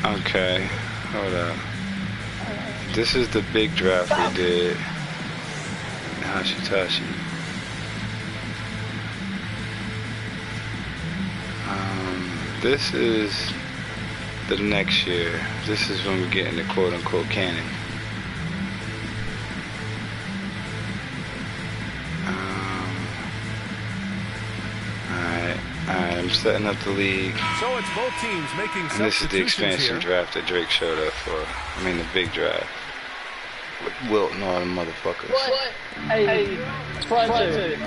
Okay, hold up. This is the big draft we did. Hashitashi. This is the next year. This is when we get into quote-unquote canon. Alright, I'm setting up the league. So it's both teams making and this is the expansion draft that Drake showed up for. I mean the big draft. With Wilt and all the motherfuckers. What? Hey, Project.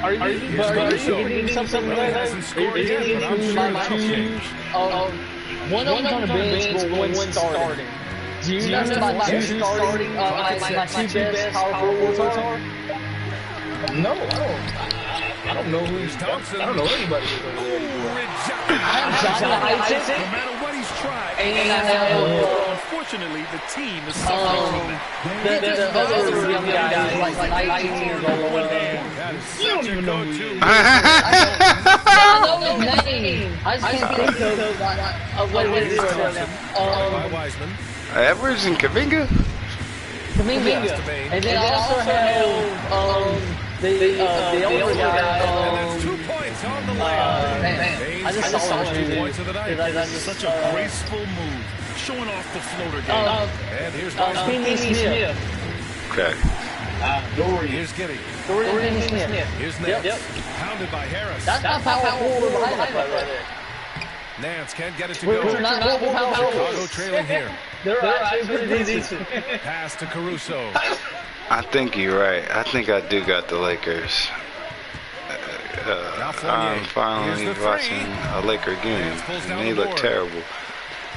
Are you getting something like that? Are you getting like two? One of them on the bench, but one starting. Do you know who my two starting, my two best power forwards are? No, I I don't know who's Thompson. I don't know anybody who's over there anymore. No matter what he's tried, unfortunately, the team is suffering from that. The other young guy is like 19 years old. You don't even know who he is. I know his name. I just can't think of what it is for them. Wiseman. Edwards and Kaminga? Kaminga. And then I also have the older guy. And that's 2 points on the layup. I just saw 2 points of the night. That's such a graceful move, showing off the floater game. And here's Finney Smith. Okay. Dorian. Here's Giddy. Dorian Smith. Here's Nance. Pounded by Harris. That's not power forward right there. Nance can't get it to go. Chicago trailing here. They're actually pretty decent. Pass to Caruso. I think you're right. I think I do got the Lakers. I'm finally watching a Laker game, and they look terrible.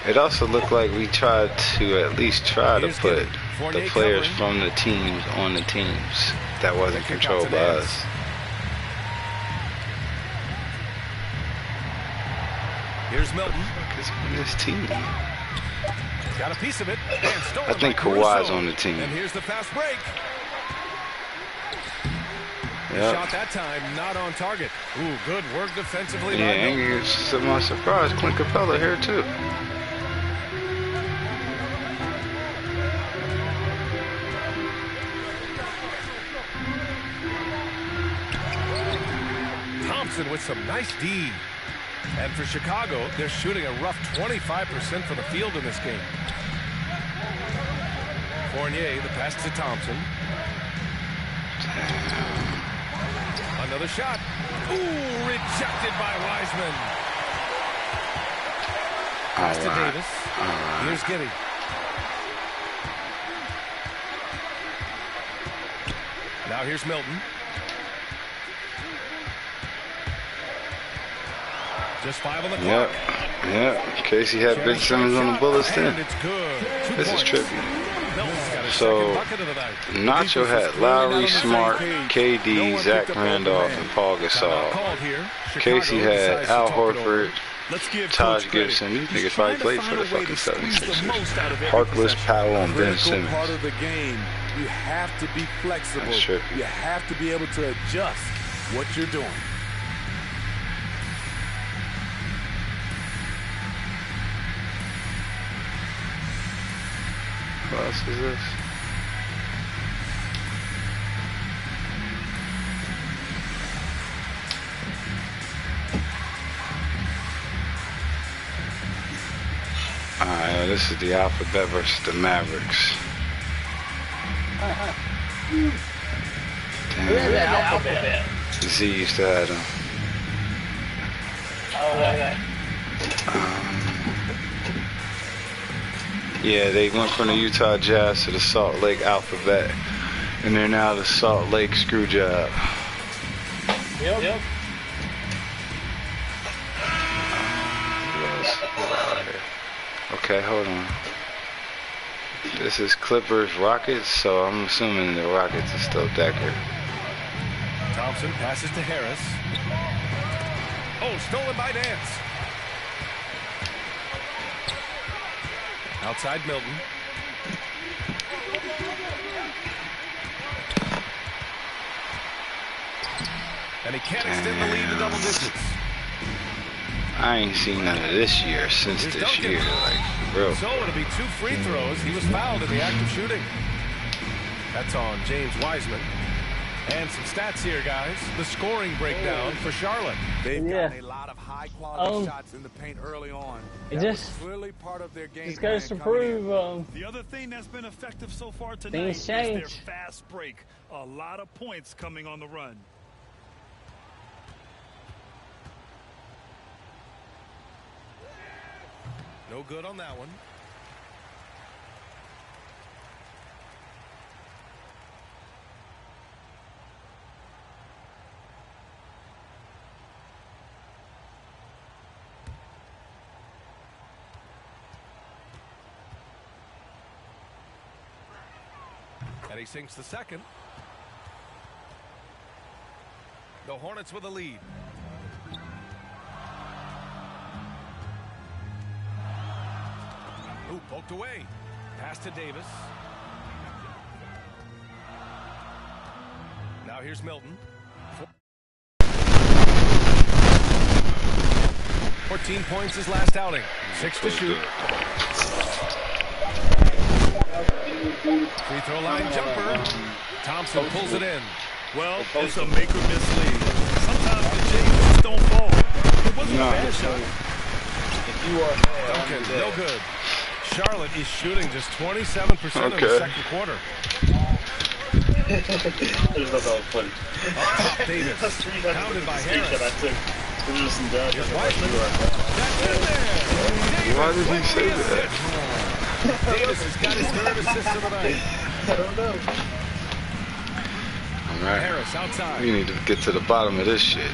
It also looked like we tried to at least try to put the players from the teams on the teams. That wasn't controlled by us. Here's Milton. What's on this team? Got a piece of it. I think Kawhi's on the team. And here's the fast break. Yep. Shot that time, not on target. Ooh, good work defensively. Yeah, and to my surprise, Clint Capella here too. Thompson with some nice D. And for Chicago, they're shooting a rough 25% from the field in this game. Fournier, the pass to Thompson. Another shot. Ooh, rejected by Wiseman. Pass to Davis. Here's Giddy. Now here's Milton. Just 5 on the clock. Yep. Casey had Ben Simmons on the Bullets then. This is trippy. So, Nacho had Lowry, Smart, KD, Zach Randolph, and Paul Gasol. Casey had Al Horford, Taj Gibson. These niggas probably played for the fucking 76ers. Harkless, Powell, and Ben Simmons. Part of the game, you have to be flexible. That's trippy. You have to be able to adjust what you're doing. What else is this? Alright, this is the Alphabet versus the Mavericks. Damn. Z used to have them. Yeah, they went from the Utah Jazz to the Salt Lake Alphabet, and they're now the Salt Lake Screwjob. Yep. Okay, hold on. This is Clippers Rockets, so I'm assuming the Rockets are still Decker. Thompson passes to Harris. Oh, stolen by Nance. Outside Milton. And he can't extend the lead to double digits. I ain't seen none of this year since this year, like, bro. So it'll be 2 free throws. He was fouled in the act of shooting. That's on James Wiseman. And some stats here, guys. The scoring breakdown for Charlotte. They've gotten a lot of high-quality shots in the paint early on. It just clearly part of their game. Just goes to prove the other thing that's been effective so far tonight things is change. their fast break. A lot of points coming on the run. No good on that one. And he sinks the second. The Hornets with a lead. Ooh, poked away. Pass to Davis. Now here's Milton. 14 points his last outing. 6 to shoot. Free throw line jumper. Thompson pulls it in. Well, it's a make or miss lead. Sometimes the Jays just don't fall. It wasn't a bad shot. Duncan, no good. Charlotte is shooting just 27% in the second quarter. I just thought that was funny. Davis, pounded by Harris. Why did he say that? Davis has got his third assist of the night. I don't know. All right. Harris outside. We need to get to the bottom of this shit.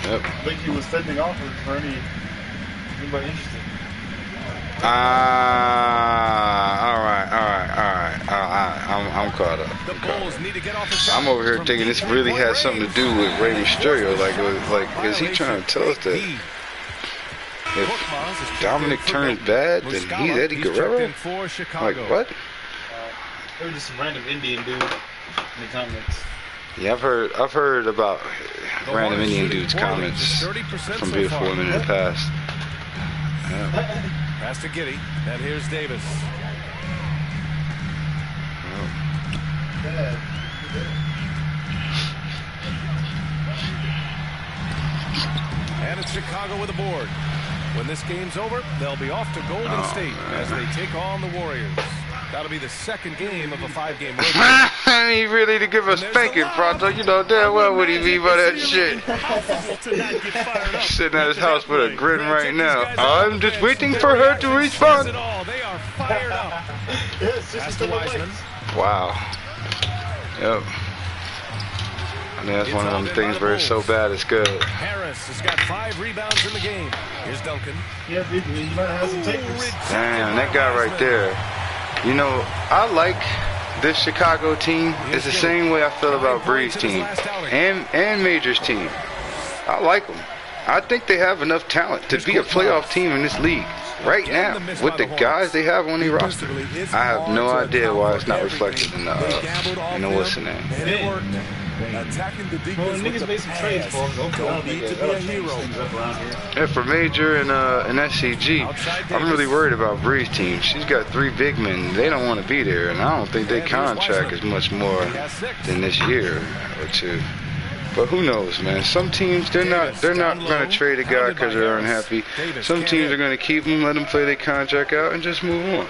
Yep. I think he was sending offers for anybody interested. All right. I'm caught up. I'm over here thinking this really has something to do with Rey Mysterio. Like, is he trying to tell us that if Dominic turns bad, then he's Eddie Guerrero? Like, what? There was just some random Indian dude in the comments. Yeah, I've heard about random Indian dudes' comments from beautiful women in the past. Yeah. Pass to Giddey, and here's Davis. And it's Chicago with a board. When this game's over, they'll be off to Golden State as they take on the Warriors. That'll be the second game of a 5-game road trip. He really to give a spanking, Pronto. You know damn well what he mean by that shit. Sitting at his house with a grin right now. I'm just waiting for her to respond. They are fired up. Pass to Wiseman. Wow. Yep. I mean, that's one of them things where it's so bad it's good. Harris has got 5 rebounds in the game. Here's Duncan. Yeah, you might have some takers. Damn, that guy right there. You know, I like this Chicago team. It's the same way I feel about Bree's team and Major's team. I like them. I think they have enough talent to be a playoff team in this league right now with the guys they have on their roster. I have no idea why it's not reflected in the what's the name. Attacking the defense. Niggas made some trades for him. Don't need to be a hero. Yeah, for Major and SCG, I'm really worried about Bree's team. She's got 3 big men. They don't want to be there, and I don't think their contract is much more than this year or 2. But who knows, man? Some teams they're not going to trade a guy because they're unhappy. Some teams are going to keep him, let him play their contract out, and just move on.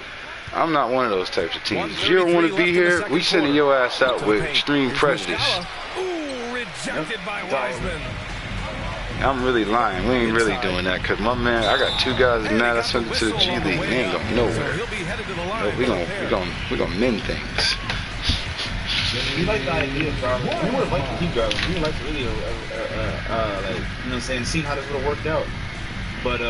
I'm not one of those types of teams. If you don't want to be here, we sending your ass out with extreme prejudice. Rejected by Wiseman. I'm really lying. We ain't really doing that because my man, I got 2 guys mad. I sent them to the G League. They ain't going nowhere. We gonna mend things. We like the idea, bro. We would have liked to keep driving. We would like to really, like, you know what I'm saying, see how this would have worked out. But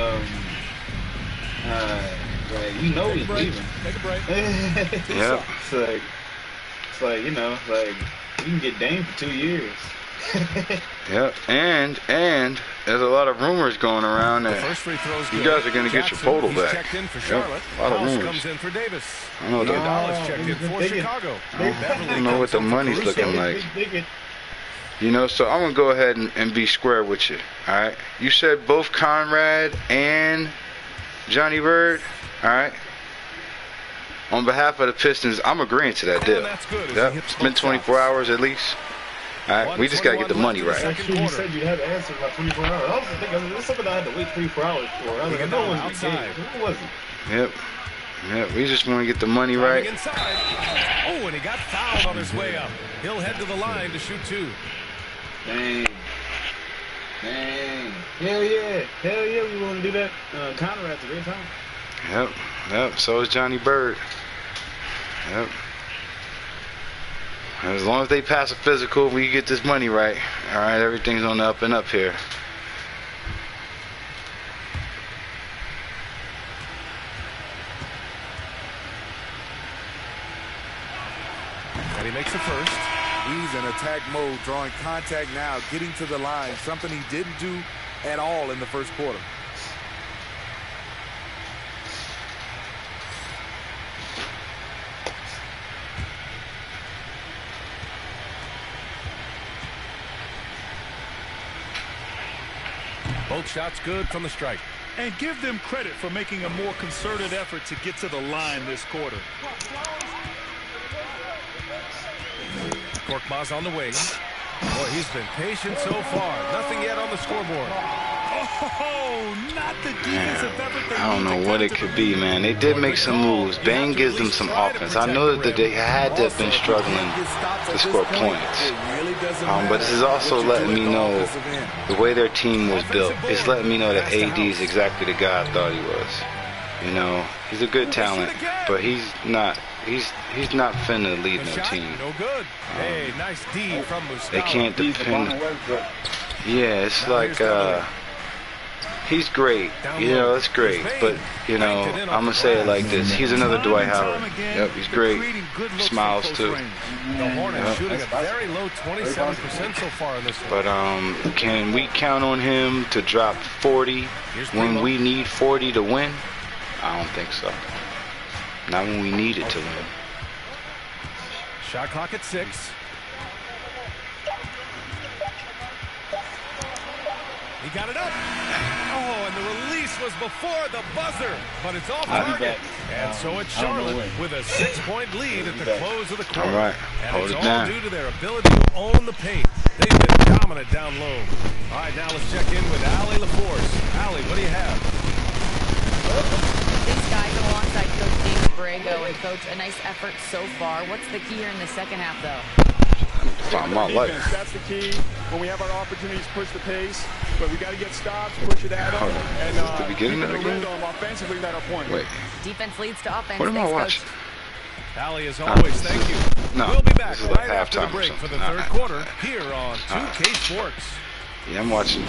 like, we know he's leaving. Take a break. Yeah. It's like, you know, like, you can get Dame for 2 years. Yeah, and there's a lot of rumors going around that you guys are going to get your Podol back. Checked in for Yep, Charlotte. a lot of House rumors. comes in for Davis. I know that. Dallas checked in for Chicago. I don't know what the money's looking like. You know, so I'm going to go ahead and be square with you. All right. You said both Conrad and Johnny Bird. All right. On behalf of the Pistons, I'm agreeing to that deal. Yep. It's been 24 hours at least. All right, we just got to get the money right. Actually, you said you had to answer about 24 hours. I was thinking, there's something I had to wait 24 hours for. I was like, no one's outside. Who was it? Yep, we just want to get the money right. Inside. Oh, and he got fouled on his way up. He'll head to the line to shoot 2. Dang. Hell yeah, we want to do that. Conrad's a great time. Yep, so is Johnny Bird. Yep. As long as they pass a physical, we get this money right. All right, everything's on the up and up here. And he makes the first. He's in attack mode, drawing contact now, getting to the line, something he didn't do at all in the first quarter. Both shots good from the stripe. And give them credit for making a more concerted effort to get to the line this quarter. Korkmaz on the wing. Boy, he's been patient so far. Nothing yet on the scoreboard. Oh, not the defensive effort they I don't know what it could be, man. They did make some moves. Bane gives them some offense. I know that they had to have been struggling to score points. But this is also letting me know the way their team was built. It's letting me know that AD is exactly the guy I thought he was. You know, he's a good talent, but he's not finna lead no team. No good. Hey, nice D from Mustafa. They can't depend. Yeah, it's like he's great. You know, it's great. But, you know, I'm going to say it like this. He's another Dwight Howard. Yep, he's great. Smiles, too. The Hornets shooting a very low 27% so far in this one. But can we count on him to drop 40 when we need 40 to win? I don't think so. Not when we need it to win. Shot clock at 6. He got it up. Oh, and the release was before the buzzer, but it's off target. And so it's Charlotte with a 6-point lead at the close of the quarter. All right, hold it down. And it's all due to their ability to own the paint. They've been dominant down low. All right, now let's check in with Allie LaForce. Allie, what do you have? These guys alongside Coach David Borrego. And Coach, a nice effort so far. What's the key here in the second half, though? That's the key. When we have our opportunities, push the pace. But we got to get stops, push it at them. And the beginning of the game? Offensively, that our point. Wait. Defense leads to offense. What am I watching? Allie, as always, thank you. No, we'll be back this is right like after the halftime break for the third quarter here on 2K Sports. Yeah, I'm watching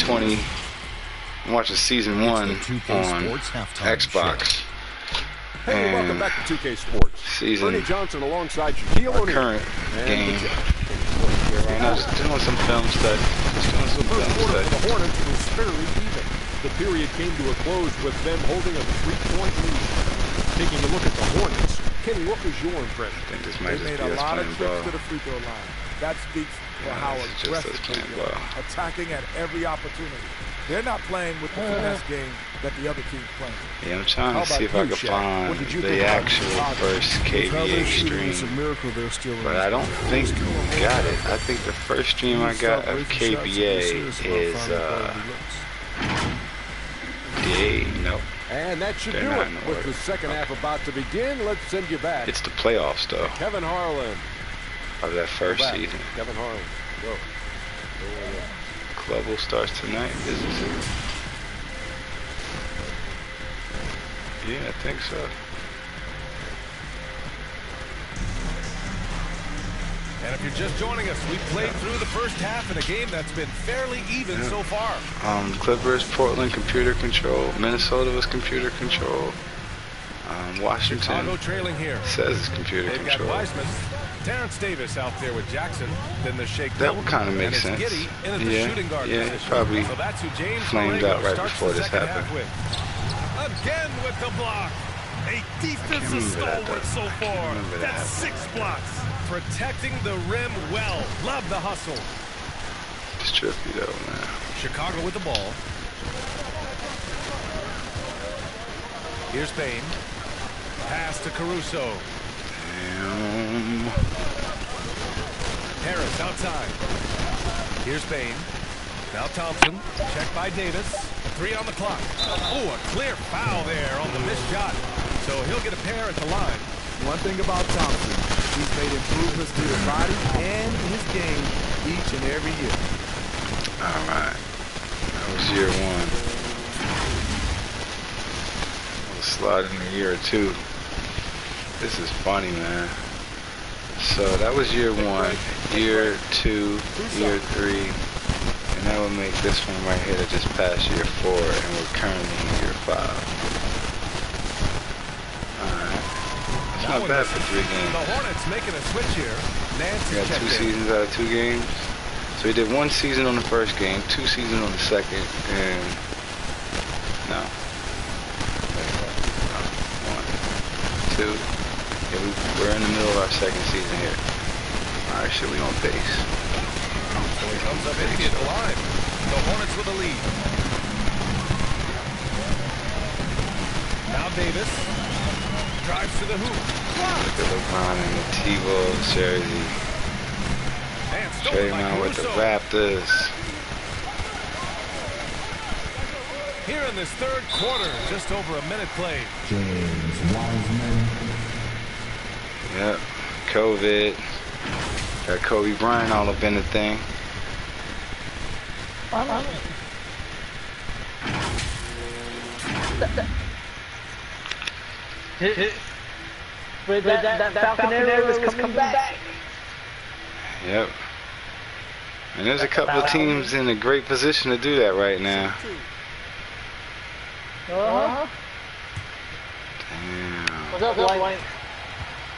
season 1 on Xbox. Hey, welcome back to 2K Sports. Bernie Johnson alongside Shaquille O'Neal. Current game. And I was doing some film study. The first quarter for the Hornets was fairly even. The period came to a close with them holding a 3-point lead. Taking a look at the Hornets, Kenny, what was your impression? I think this might they made a lot of trips to the free throw line. That speaks for how aggressive they are, attacking at every opportunity. They're not playing with the finesse game that the other team's playing. Yeah, I'm trying to see if I can find the actual first KBA stream. But I don't think we got it. I think the first stream I got of KBA is nope. And that should do it. With the second half about to begin, let's send you back. It's the playoffs, though. Kevin Harlan. Of that first season. Kevin Harlan. Go. Global starts tonight. Is it? Yeah, I think so. And if you're just joining us, we played through the first half in a game that's been fairly even so far. Clippers, Portland, computer control. Minnesota was computer control. Washington Chicago trailing here. Says it's computer control. They've got Wiseman, Terrence Davis out there with Jackson. Then the Shake. That would kind of make sense. Giddy in at the shooting guard position. Probably so that's who James flamed out right before this happened. Again with the block. A defensive stalwart so far. That's 6 blocks. Protecting the rim well. Love the hustle. It's trippy though, man. Chicago with the ball. Here's Bane. Pass to Caruso. Damn. Harris outside. Here's Bane. Now Thompson. Checked by Davis. 3 on the clock. Oh, a clear foul there on the missed shot. So he'll get a pair at the line. One thing about Thompson, he's made improvements to his body and his game each and every year. All right. That was year 1. We'll slide in a year or 2. This is funny, man. So that was year 1, year 2, year 3, and that would make this one right here just past year 4, and we're currently in year 5. Alright. It's not bad for 3 games. The Hornets making a switch here. Nance We got 2 seasons out of 2 games. So he did 1 season on the first game, 2 seasons on the second, and no. 1, 2. Yeah, we're in the middle of our second season here. All right, shit, we on pace. So he comes up empty at the line. The Hornets with the lead. Now Davis drives to the hoop. Look at LeBron in the T-Wolves jersey. Draymond with the Raptors. Here in this third quarter, just over a minute played. James Wiseman. Yep, COVID. Got Kobe Bryant all up in the thing. But that Falcon era was coming back. Yep. And there's a couple of teams in a great position to do that right now. Damn. What's up, White?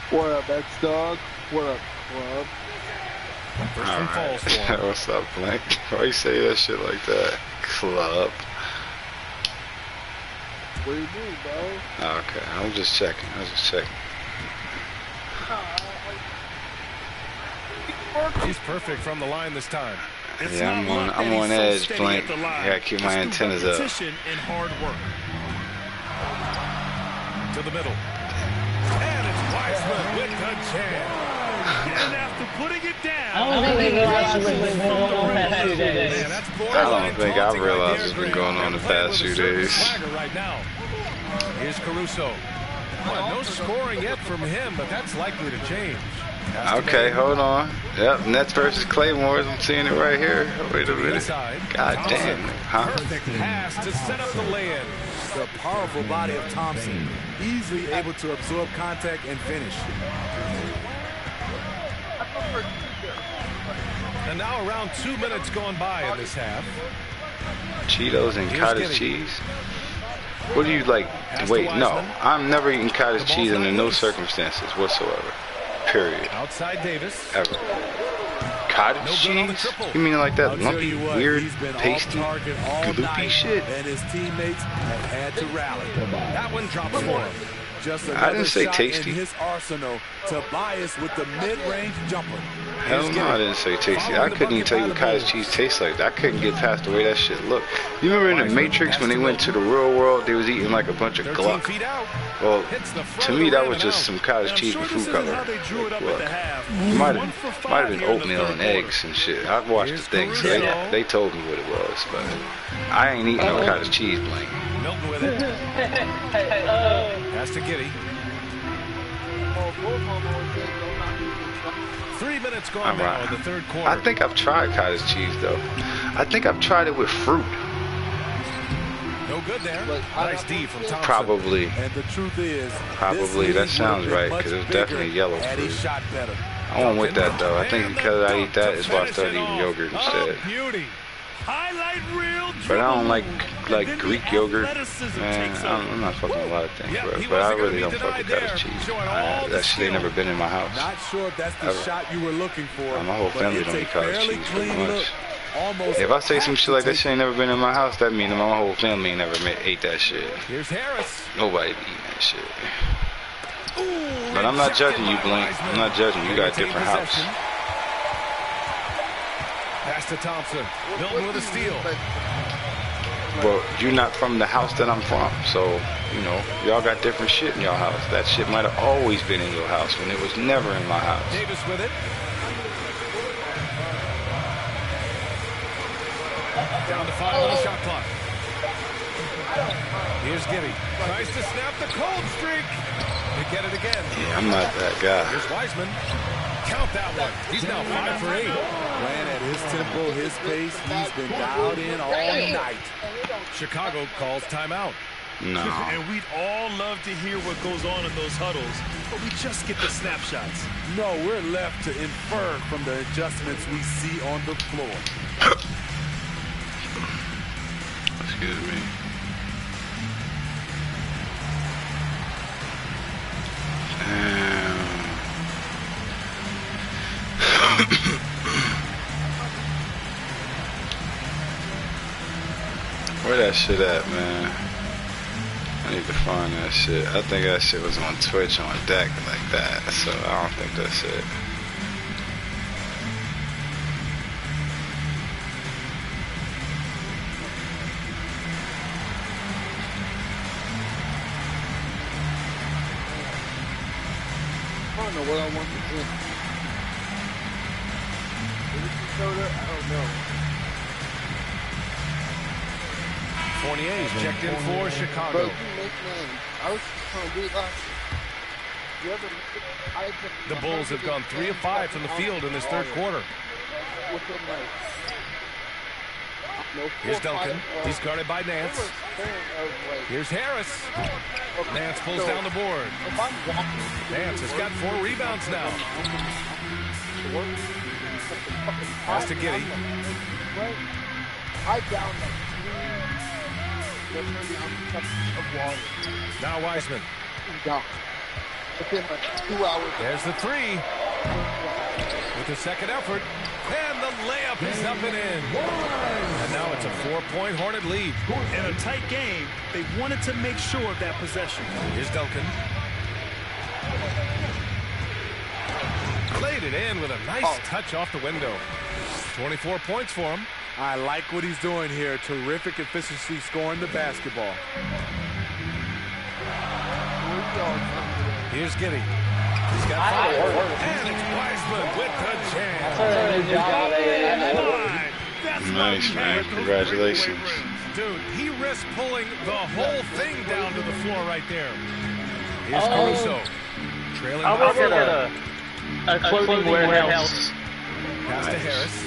What up, X-Dog? What up, Club? Alright. What's up, Blank? Why you say that shit like that? Club. What do you mean, bro? Okay, I was just checking. He's perfect from the line this time. Yeah, I'm on edge, Blank. I gotta keep my antennas up. And hard work. To the middle. And it's Wiseman with the jam. And after putting it down, I don't think they realized what's been going on the past few days. I don't think I realized what's been going on the past few days. Right now. Here's Caruso. Well, no scoring yet from him, but that's likely to change. Okay, hold on. Yep, Nets versus Claymores. I'm seeing it right here. Wait a minute. God damn. Huh? Perfect pass to set up the lay-in. The powerful body of Thompson, easily able to absorb contact and finish. And now around 2 minutes gone by in this half. Cheetos and cottage cheese? What do you like? Wait, no. I'm never eating cottage cheese under no circumstances whatsoever. Period. Outside Davis. Ever. Cottage cheese? You mean like that lumpy, weird, pasty, gloopy shit? And his teammates have had to rally. That one drops for him. Just I didn't say tasty. In his arsenal, Tobias with the mid-range jumper. Hell no, I didn't say tasty. I couldn't even tell you what cottage cheese tastes like. I couldn't get past the way that shit looked. You remember in the Matrix when they went to the real world, they was eating like a bunch of gluck? Well, to me that was just some cottage cheese with food color. Like, look, it might have been oatmeal and eggs and shit. I watched the thing, so they told me what it was, but I ain't eating no cottage cheese, Blank. Milton with it. Pass to Giddey. 3 minutes gone now in the third quarter. I think I've tried cottage cheese though. I think I've tried it with fruit. No good there. Nice D from Thompson. Probably. And the truth is, probably that sounds right because it was definitely yellow fruit. I won't with that though. I think because I eat that is why I started eating yogurt instead. But I don't like Greek yogurt. Man, I'm not fucking with a lot of things, bro. But I really don't fuck with cottage cheese. That shit ain't never been in my house. Not sure if that's the shot you were looking for. My whole family don't eat cottage cheese pretty much. If I say some shit like that shit ain't never been in my house, that means my whole family ain't never ate that shit. Here's Harris. Nobody be eating that shit. But I'm not judging you, Blink. I'm not judging you. You got a different house. Pass to Thompson. Milton with a steal. Well, you're not from the house that I'm from, so, you know, y'all got different shit in y'all house. That shit might have always been in your house when it was never in my house. Davis with it. Down to 5 on the shot clock. Here's Giddey. Tries to snap the cold streak. They get it again. Yeah, I'm not that guy. Here's Wiseman. Count that one. He's now 5 for 8. Playing at his tempo, his pace. He's been dialed in all night. Chicago calls timeout. No. And we'd all love to hear what goes on in those huddles, but we just get the snapshots. No, we're left to infer from the adjustments we see on the floor. Excuse me. Where that shit at, man? I need to find that shit. I think that shit was on Twitch on deck like that, so I don't think that's it. I don't know what I want to drink. Soda? I don't know. Fournier's checked in for Chicago. I was trying to do it last year. The Bulls have gone 3 of 5 from the field in this third quarter. Here's Duncan. He's guarded by Nance. Here's Harris. Nance pulls down the board. Nance has got 4 rebounds now. Pass to Giddey. Now Wiseman. There's the 3. With the second effort. And the layup is up and in. And now it's a 4-point Hornet lead. In a tight game, they wanted to make sure of that possession. Here's Duncan. Played it in with a nice touch off the window. 24 points for him. I like what he's doing here. Terrific efficiency scoring the basketball. Here's Giddey. He's got 5. And it's Wiseman with the jam. Nice, man. Congratulations. Dude, he risked pulling the whole thing down to the floor right there. Here's Caruso. Trailing I work at a clothing warehouse. Pass to Harris.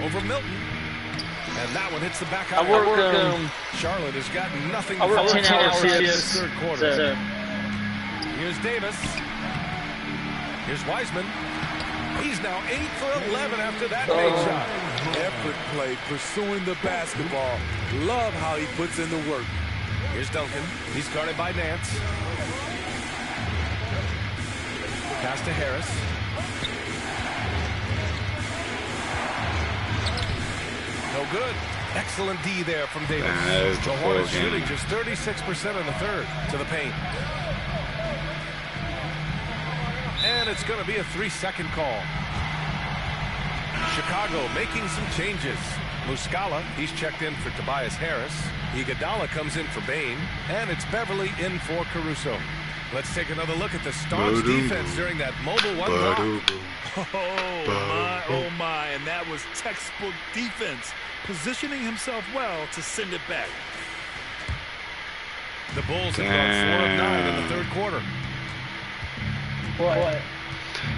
Over Milton. And that one hits the back I work, Charlotte has got nothing I work for 10-hour in this shifts. third quarter. So. Here's Davis. Here's Wiseman. He's now 8 for 11 after that made shot. Effort play, pursuing the basketball. Love how he puts in the work. Here's Duncan. He's guarded by Nance. Pass to Harris. No good. Excellent D there from Davis. The Hornets shooting just 36% in the third to the paint. And it's going to be a 3-second call. Chicago making some changes. Muscala, he's checked in for Tobias Harris. Iguodala comes in for Bain. And it's Beverly in for Caruso. Let's take another look at the staunch defense during that mobile one block. Oh my, and that was textbook defense. Positioning himself well to send it back. The Bulls have gone 4 of 9 in the third quarter. What?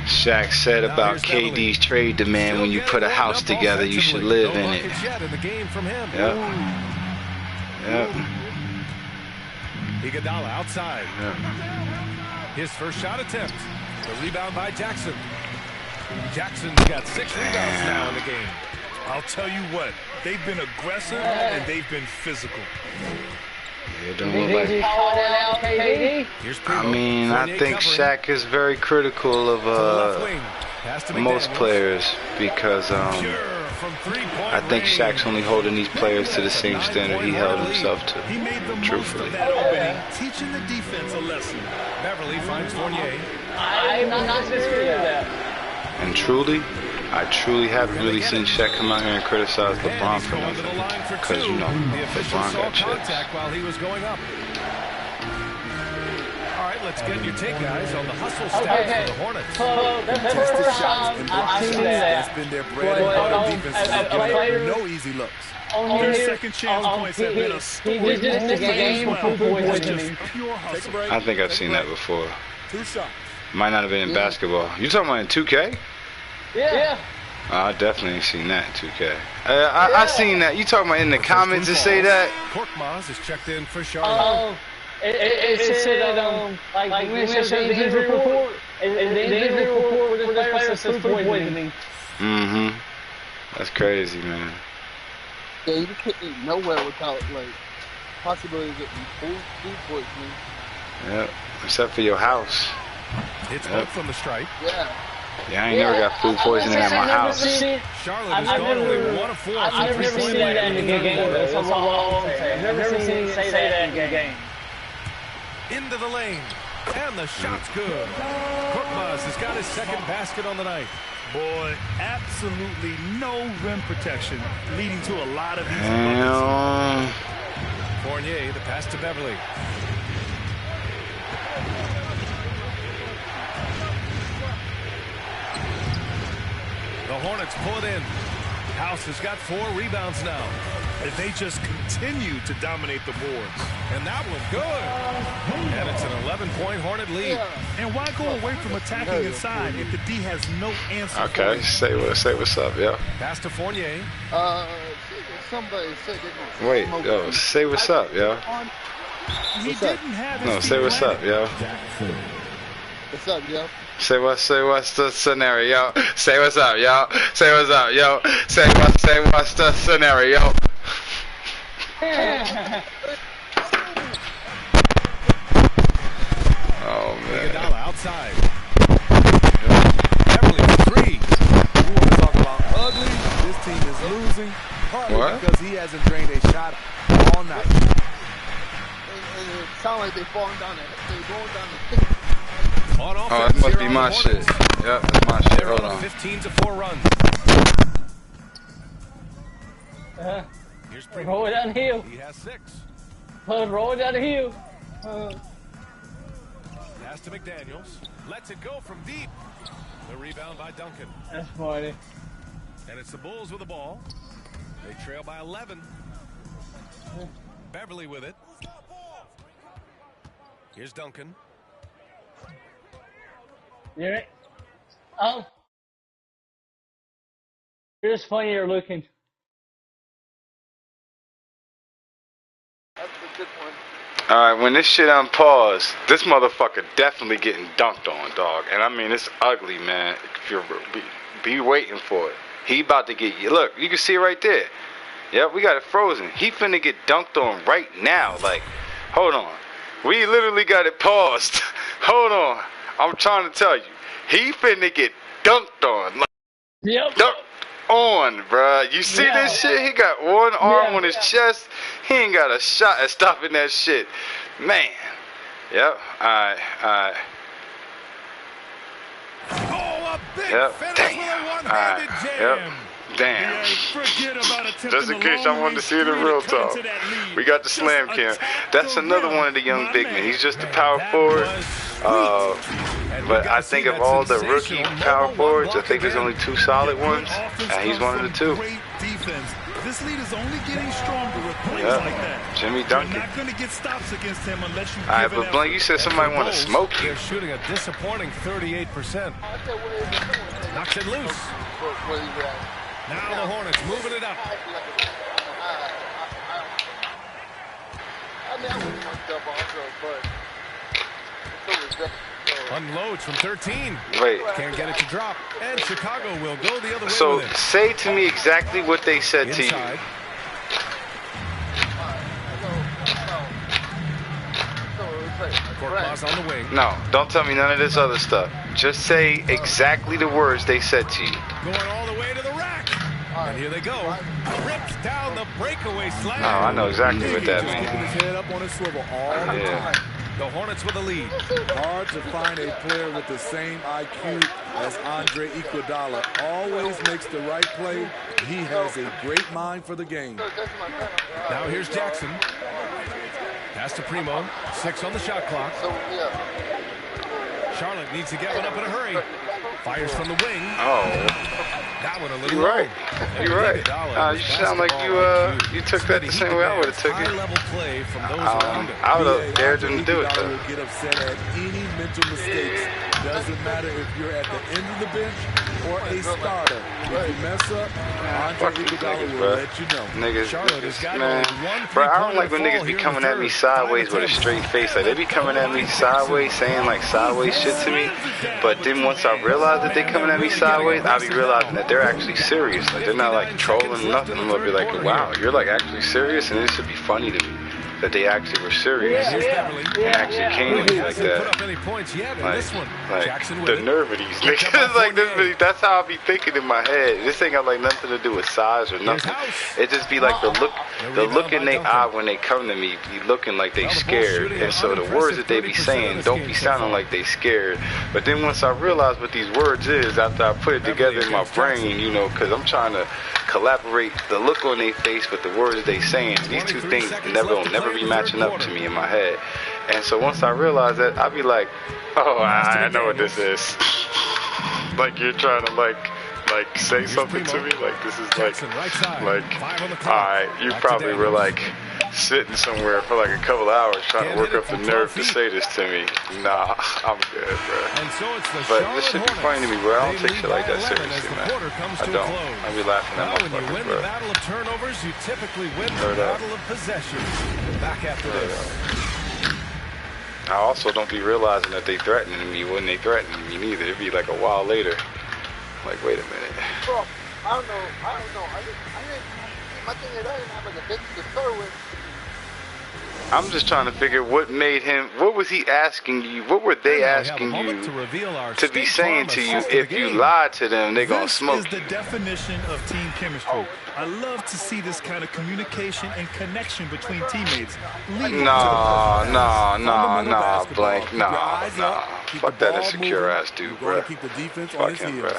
Shaq said about KD's trade demand, when you put a house together, you should live in it. Yep. Iguodala outside. Yep. His first shot attempt. The rebound by Jackson. Jackson's got 6 rebounds now in the game. I'll tell you what, they've been aggressive and they've been physical. It don't look like. I mean, I think Shaq is very critical of most players because I think Shaq's only holding these players to the same standard he held himself to. Truthfully. Teaching the defense a lesson. Beverly finds Fournier. I'm not disagreeing with that. And I truly haven't really seen Shaq come out here and criticize LeBron for nothing. Because, you know, LeBron got contact while he was going up. All right, let's get your take, guys, on the hustle stats for the Hornets. Contested shots and block shots. That's been their bread and butter defense. No easy looks. Their second chance points have been a story. I think I've seen that before. 2 shots. Might not have been in basketball. You talking about in 2K? Yeah. I definitely ain't seen that in 2K. I seen that. You talking about in the comments to say that? Korkmaz is checked in for Charlotte. It said, like when it says the injury report, and the injury report with this player says food poisoning. Mm-hmm. That's crazy, man. Yeah, you can't eat nowhere without, like, possibility of getting food poisoning. Yep. Except for your house. It's both from the stripe. Yeah. Yeah, I ain't never got food poisoning at my house. Charlotte has gone only 1 of 4. I've never seen that in a game. That's all I'm saying. I've never seen him say that in a game. Into the lane. And the shot's good. Korkmaz has got his second basket on the night. Boy, absolutely no rim protection, leading to a lot of easy Damn. Fournier, the pass to Beverly. The Hornets pull it in. House has got 4 rebounds now. And they just continue to dominate the boards. And that was good. And it's an 11-point Hornet lead. And why go away from attacking inside if the D has no answer? Okay, say what's up, yo. Pass to Fournier. Somebody said they gonna Wait, yo, say what's up, yo. He didn't have his No, say what's up, yo. What's up, yo? Say what's the scenario? Say what's up, yo. Say what's up, yo. Say what's the scenario? Oh man. Iguodala outside. Beverly 3. You want to talk about ugly? This team is losing partly because he hasn't drained a shot all night. It sounds like they're falling down the On Oh, that must be my shit. Yeah, that's my shit. Hold on. 15-4 run. Here's Roll it down the hill. He has 6. Roll it down the hill. Pass to McDaniels. Lets it go from deep. The rebound by Duncan. That's funny. And it's the Bulls with the ball. They trail by 11. Beverly with it. Here's Duncan. Yeah. Oh. You're just funnier looking. That's a good one. Alright, when this shit unpaused, this motherfucker definitely getting dunked on, dog. And I mean, it's ugly, man. If you're be waiting for it. He about to get you. Look, you can see it right there. Yep, we got it frozen. He finna get dunked on right now. Like, hold on. We literally got it paused. Hold on. I'm trying to tell you. He finna get dunked on. Like, yep. Dunked on, bruh. You see this shit? He got one arm on his chest. He ain't got a shot at stopping that shit. Man. Yep. Alright. Oh, a big finish Damn. with a one-handed jam. Yep. Damn. Just in case I wanted to see it in real talk. We got the slam cam. That's another one of the young big men. He's just a power forward. But I think of all the rookie power forwards, I think there's only 2 solid ones, and he's one of the 2. This lead is only getting stronger with plays like that. Jimmy Duncan. You're not going to get stops against him unless you. Alright, but Blank, you said somebody want to smoke you. They're shooting a disappointing 38%. Knocks it loose. Now the Hornets moving it up. Unloads from 13. Wait. Can't get it to drop. And Chicago will go the other way So with it. say to me exactly what they said to you. Korkmaz on the wing. No, don't tell me none of this other stuff. Just say exactly the words they said to you. Going all the way to the rack. And here they go. Rips down the breakaway slam. Oh, I know exactly what that Keeping means. his head up on his swivel all the time. The Hornets with the lead. Hard to find a player with the same IQ as Andre Iguodala. Always makes the right play. He has a great mind for the game. Now here's Jackson. Pass to Primo. 6 on the shot clock. Charlotte needs to get one up in a hurry. Fires from the wing. Oh. That one a little You're right. low. You're right. You sound like you took that the same way I would have took it. High-level play from those around him. I would have dared them to do it, though. Will get upset at any mental mistakes. Doesn't matter if you're at the end of the bench or a starter. If you mess up, Andre Iguodala will let you know. Niggas, man. Bro, I don't like when niggas be coming at me sideways with a straight face. Like, they be coming at me sideways, saying, like, sideways shit to me. But then once I realize that they coming at me sideways, I be realizing that they're actually serious. Like, they're not, like, trolling nothing. I'm gonna be like, wow, you're, like, actually serious? And this should be funny to me. that they actually were serious and actually came to me like that. Put up any points yet in this one. Jackson the nerve of these niggas. Like that's how I be thinking in my head. This ain't got like nothing to do with size or nothing. It just be like the look in their eye when they come to me be looking like they scared. And so the words that they be saying don't be sounding like they scared. But then once I realize what these words is, after I put it together in my brain, you know, because I'm trying to collaborate the look on their face with the words they saying. These two things will never be matching up to me in my head. And so once I realize that, I'll be like, oh, I know what this is. Like you're trying to like say something to me. Like this is like, alright, you probably were like sitting somewhere for like a couple hours trying to work up the nerve to say this to me. Nah, I'm good, bro. But this shit be funny to me, bro. I don't take shit like that seriously, man. I don't. I be laughing at my fuckers, bro. When you win the battle of turnovers, you typically win the battle of possessions. Back after this. I also don't be realizing that they threatening me when they threatening me neither. It'd be like a while later. Like, wait a minute. Bro, I don't know. I didn't my thing is I didn't have like a bitch to start with. I'm just trying to figure what made him, what was he asking you, what were they asking you to be saying to you if you lied to them, they're going to smoke you. This is the definition of team chemistry. I love to see this kind of communication and connection between teammates. Nah, Blank, nah. Fuck that insecure ass dude, bro. Fuck him, bro.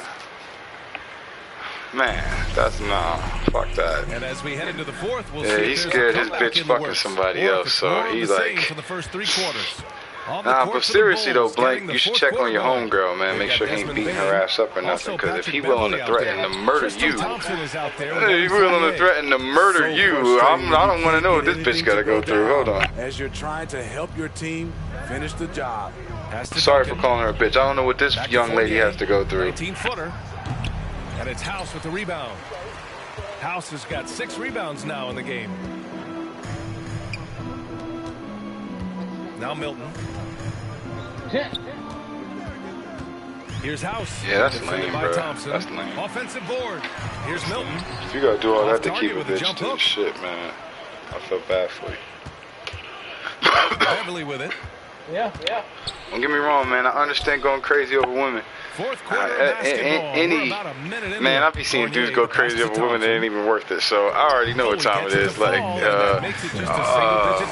Man, that's nah. Fuck that. And as we head into the fourth, he scared his bitch fucking somebody else, so he's like. For the first 3 quarters. Nah, but seriously though, Blank, you should check on your homegirl, man. Make sure he ain't beating her ass up or nothing. Because if he willing to threaten to murder you, I don't want to know what this bitch got to go through. Hold on. As you're trying to help your team finish the job. Sorry for calling her a bitch. I don't know what this young lady has to go through. 18-footer. And it's House with the rebound. House has got 6 rebounds now in the game. Now Milton. Here's House. Yeah, that's lame, bro. That's lame. Offensive board. Here's Milton. If you gotta do all that to keep a bitch to shit, man, I feel bad for you. Beverly with it. Yeah. Don't get me wrong, man. I understand going crazy over women. Fourth quarter basketball. Man, I be seeing dudes go crazy over women that ain't even worth it. So I already know what time it is. Like,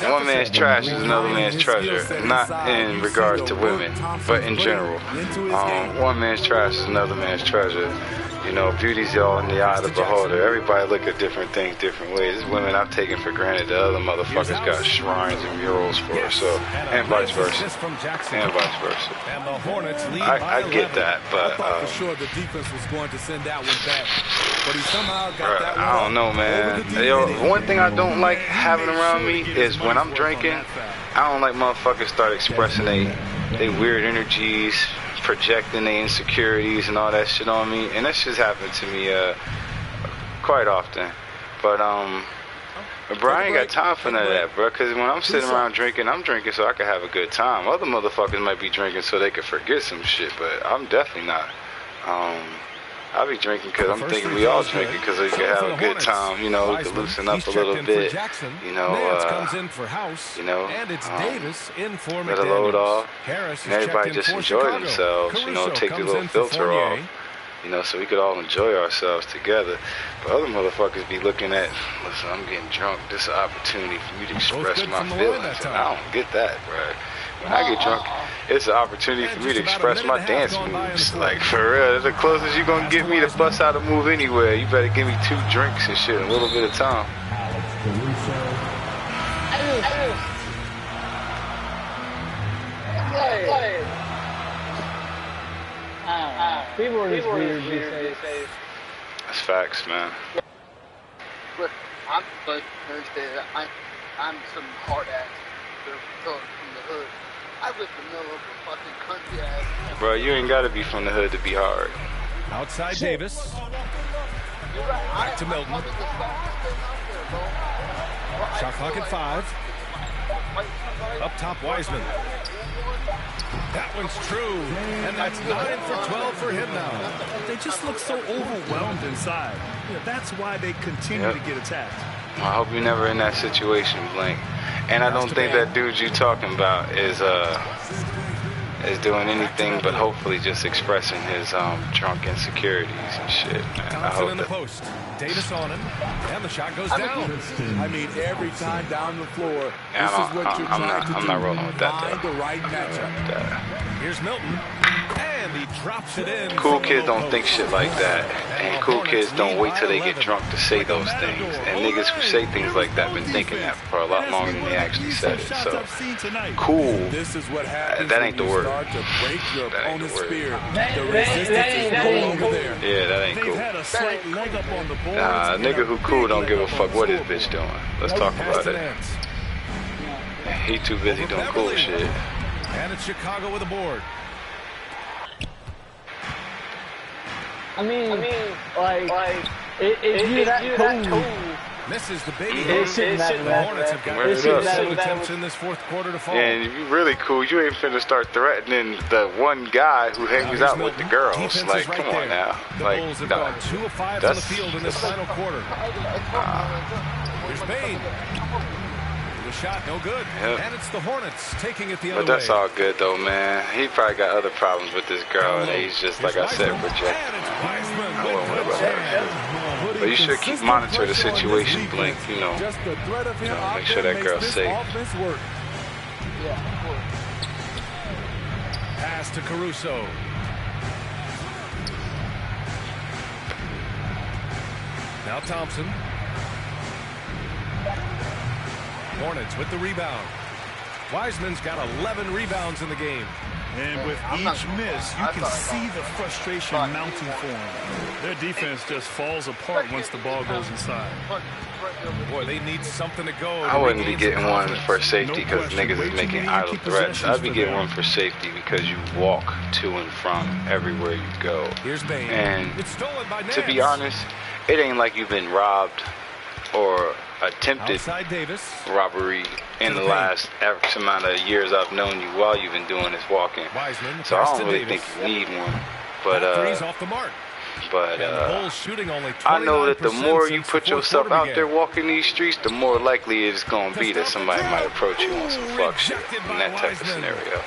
one man's trash is another man's treasure. Not in regards to women, but in general. One man's trash is another man's treasure. You know, beauty's all in the eye of the beholder. Everybody look at different things different ways. Women I've taken for granted, the other motherfuckers got shrines and murals for her, so, and vice versa. I get that, but I thought for sure the defense was going to send that one back, but he somehow got that one. I don't know, man. Yo, one thing I don't like having around me is when I'm drinking, I don't like motherfuckers start expressing they weird energies, projecting their insecurities and all that shit on me, and that shit's happened to me quite often. But bro, I ain't got time for none of that, bro, because when I'm sitting around drinking, I'm drinking so I can have a good time. Other motherfuckers might be drinking so they can forget some shit, but I'm definitely not. I be drinking because I'm thinking we all drinking because we can have a good time, you know, we can loosen up a little bit, you know, and it's Davis in for let a load off, and everybody just enjoy themselves, you know, take the little filter off, you know, so we could all enjoy ourselves together. But other motherfuckers be looking at, listen, I'm getting drunk, this is an opportunity for me to express my feelings, and I don't get that, bro. When I get drunk, it's an opportunity for me to express my dance moves. Like, for real, the closest you're going to get me to bust out a move anywhere. You better give me 2 drinks and shit in a little bit of time. People are just weird these days. That's facts, man. But I'm like Thursday. I'm some hard ass from the hood. I live in the middle of a fucking country ass. Bro, you ain't gotta be from the hood to be hard. Outside Davis. Back to Milton. Shot clock at 5. Up top, Wiseman. That one's true, and that's 9 for 12 for him now. They just look so overwhelmed inside. That's why they continue to get attacked. I hope you're never in that situation, Blink. And I don't think that dude you talking about is doing anything but hopefully just expressing his drunk insecurities and shit, man. I hope in the post. Davis on him, and the shot goes down. I mean, every time down the floor, this is what you're trying to do. I'm not rolling with that, Find the right matchup. Here's Milton, and he drops it in. Cool kids don't think shit like that, and cool kids don't wait till they get drunk to say those things. And niggas who say things like that been thinking that for a lot longer than they actually said it. So, cool, that ain't the word. That ain't the word. Yeah, that ain't cool. Nah, a nigga who cool don't give a fuck what his bitch doing. Let's talk about it. He too busy doing cool shit. And it's Chicago with a board. I mean, like, if you're that cool, misses the big the Hornets have got 2 attempts in this fourth quarter to fall. Yeah, and if you really cool, you ain't finna start threatening the one guy who hangs out with the girls. Like, come on now. Like, Bulls have gone 2 of 5 on the field in this final quarter. Here's Bain. The shot, no good. Yep. And it's the Hornets taking it the other way. But that's all good, though, man. He probably got other problems with this girl, and he's just, like I said, projecting. I wouldn't worry about that. But you should keep monitor the situation, Blink, you know, make sure that girl's safe. Pass to Caruso. Now Thompson. Hornets with the rebound. Wiseman's got 11 rebounds in the game. And with each miss, you can see the frustration mounting for them. Their defense just falls apart once the ball goes inside. Boy, they need something to go. I wouldn't be getting one for safety because niggas is making idle threats. I'd be getting one for safety because you walk to and from everywhere you go. Here's Bain. And it's stolen by to be honest, it ain't like you've been robbed or attempted robbery in the last X amount of years I've known you while you've been doing this walking. So I don't really think you need one. But off the mark. But I know that the more you put yourself out there walking these streets, the more likely it's going to be that somebody might approach you on some fuck shit in that type of scenario.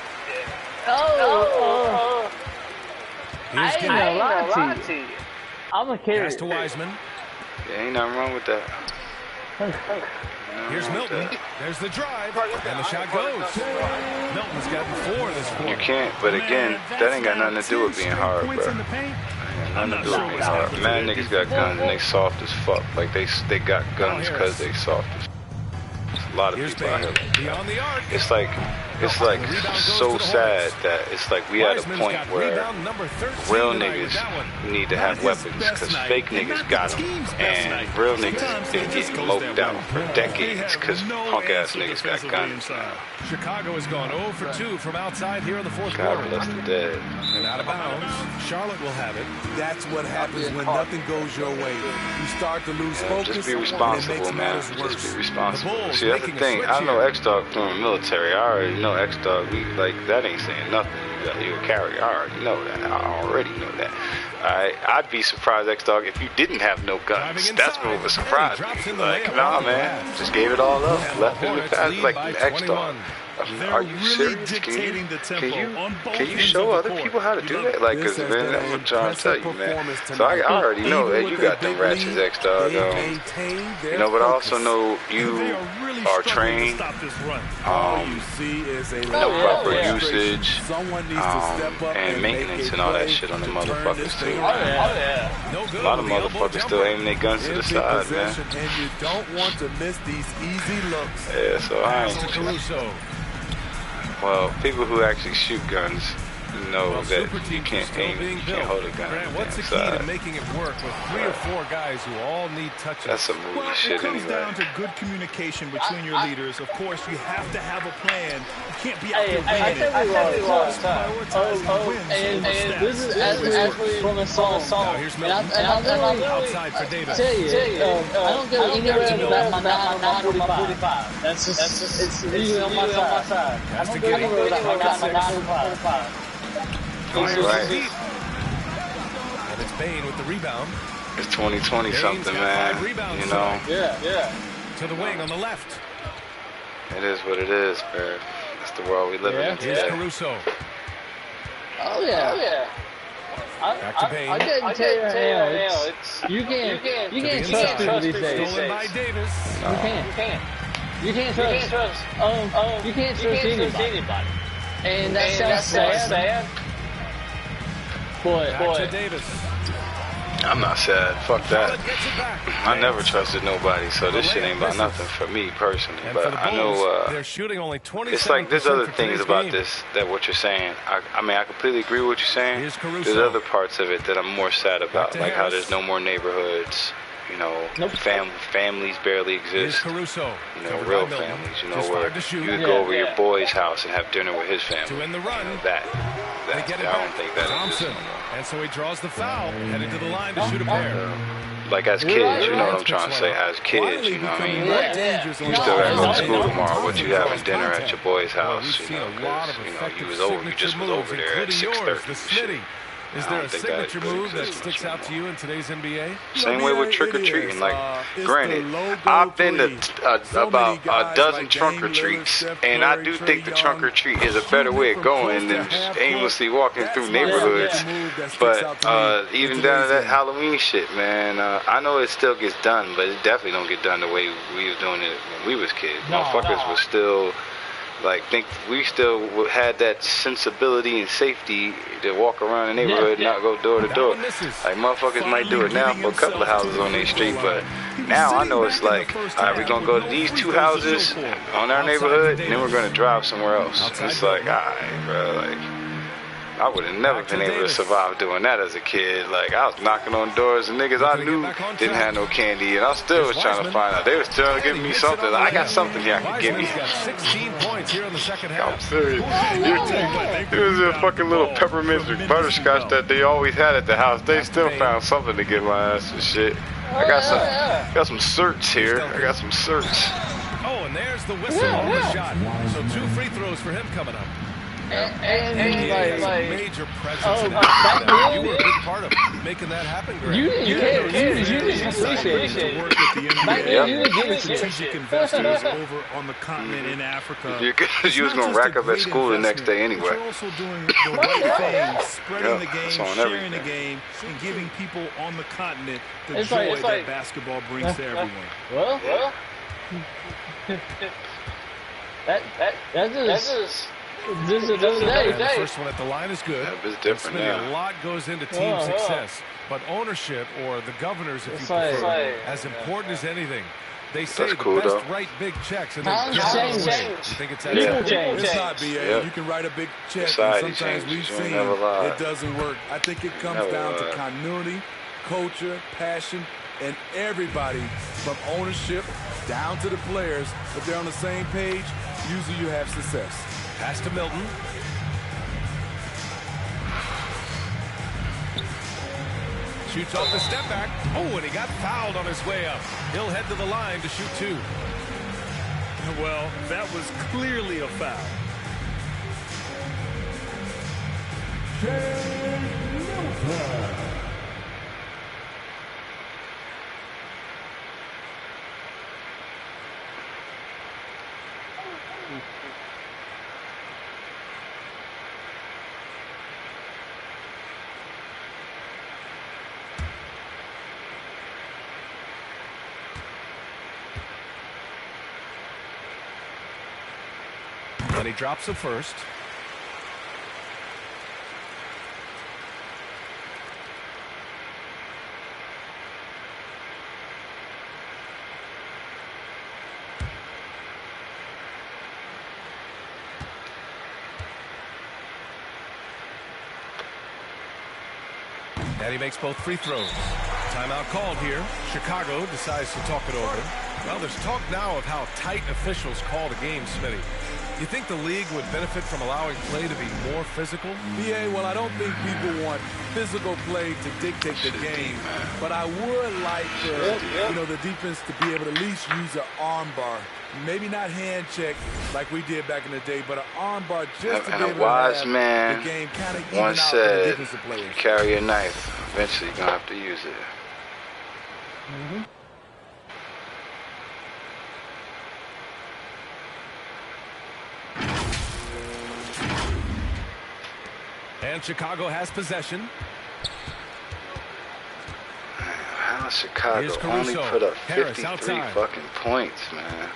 I ain't gonna lie to you. I'm a kid. Pass to Wiseman. Yeah, ain't nothing wrong with that. Here's Milton. There's the drive, and the shot goes. Milton's gotten 4 this quarter. You can't, but again, that ain't got nothing to do with being hard, bro. Nothing to do with being hard. Man, niggas got guns and they soft as fuck. Like they got guns because they soft as fuck. A lot of people out here like that. It's like so sad that it's like we at a point where real niggas need to have weapons because fake niggas got them, and real niggas been getting moped out for decades because punk ass niggas got guns. Chicago has gone 0 for 2 from outside here in the fourth God quarter. bless the dead. And out of bounds, Charlotte will have it. That's what happens when nothing goes your way. You start to lose focus. Just be responsible, man. Just be responsible. See, that's the thing. I know X-Dog from the military. I already know X-Dog. That ain't saying nothing. You're a carrier. I already know that. I already know that. Alright, I'd be surprised, X-Dog, if you didn't have no guns. That's what would surprise me. Like, nah, man. Just gave it all up. Left in the past. Like, X-Dog. Are you serious? Can you show other people how to do that? Like, because, man, that's what I'm trying to tell you, man. So I already know that you got them ratchets, X-Dog. You know, but I also know you are trained. No proper usage. And maintenance and all that shit on the motherfuckers, too, man. A lot of motherfuckers still aiming their guns to the side, man. Yeah, so I ain't. Well, people who actually shoot guns know that you can't aim, you can't hold a gun. What's the key to making it work with 3 or 4 guys who all need touches? That's some movie shit anyway. It comes down to good communication between your leaders. Of course, you have to have a plan. You can't be out there winning. I tell you what, and this is as from a song. And I'm outside for Davis. Tell you, I don't go anywhere without my 9 or my 45. That's just, it's usually on my side. I don't go anywhere without my 9 or 45. He's right. And it's Bain with the rebound. It's 2020 something, man. You know. Yeah. to the wing on the left. It is what it is, man. That's the world we live in today. Here's Caruso. Oh yeah. Back to Payne. I didn't tell you now. You can't trust people these days. Stolen by Davis. You can't trust anybody. And that sounds sad. But Back to Davis. I'm not sad. Fuck that. I never trusted nobody, so this shit ain't about nothing for me personally. But I know they're shooting only 27%. it's like there's other things about this that what you're saying. I mean, I completely agree with what you're saying. There's other parts of it that I'm more sad about, like how there's no more neighborhoods. You know, families barely exist. You know, real families. You know, where you could go over your boy's house and have dinner with his family. To win the run. You know, I don't think that exists no more. And so he draws the foul, heading to the line to shoot a pair. Like as kids, you know what I'm trying to say. As kids, you know what I mean. You still gotta go to school tomorrow, but you having dinner at your boy's house, you know, because you just was over there at 6:30. Is there a signature move that sticks out to you in today's NBA? Same way with trick-or-treating. Like, granted, I've been to about a dozen trunk-or-treats, and I do think the trunk-or-treat is a better way of going than just aimlessly walking through neighborhoods. But even down to that Halloween shit, man, I know it still gets done, but it definitely don't get done the way we was doing it when we was kids. Motherfuckers was still... Like, think we still had that sensibility and safety to walk around the neighborhood and not go door to door. Like, motherfuckers might do it now for a couple of houses on their street, but now I know it's like, all right, we're going to go to these 2 houses on our neighborhood, and then we're going to drive somewhere else. It's like, all right, bro, like... I would have never been able to survive doing that as a kid. Like, I was knocking on doors and niggas I knew didn't have no candy, and I still was trying to find out. They was trying to give me something. Like, I got something here I can give me. 16 points here in the second half. I'm serious. It was a fucking little peppermint butterscotch that they always had at the house. They still found something to get my ass and shit. I got some certs here. I got some certs. Oh, and there's the whistle on the shot. So 2 free throws for him coming up. And major presence in that. You were a big part of making that happen, Greg. You didn't appreciate to work with the NBA, strategic investors over on the continent in Africa. You was going to rack up at school the next day anyway. You're also doing the right thing, spreading the game, sharing the game, and giving people on the continent the joy that basketball brings to everyone. Well, that's just... This is another day. The first one at the line is good. It's different now. A lot goes into team success, but ownership, or the governors, if you prefer, as important as anything. They say the best write big checks, and they get out of the way. You think it's that simple? It's not, BA. You can write a big check, and sometimes we've seen it doesn't work. I think it comes down to continuity, culture, passion, and everybody from ownership down to the players. If they're on the same page, usually you have success. Pass to Milton. Shoots off the step back. Oh, and he got fouled on his way up. He'll head to the line to shoot 2. Well, that was clearly a foul. And he drops the first. And he makes both free throws. Timeout called here. Chicago decides to talk it over. Well, there's talk now of how tight officials call the game, Smitty. You think the league would benefit from allowing play to be more physical? BA, well, I don't think people want physical play to dictate the game, but I would like the defense to be able to at least use an arm bar. Maybe not hand check like we did back in the day, but an arm bar just to be able to have the game kind of even out for the defensive players. If you carry a knife, eventually you're going to have to use it. And Chicago has possession. How does Chicago only put up 53 fucking points, man?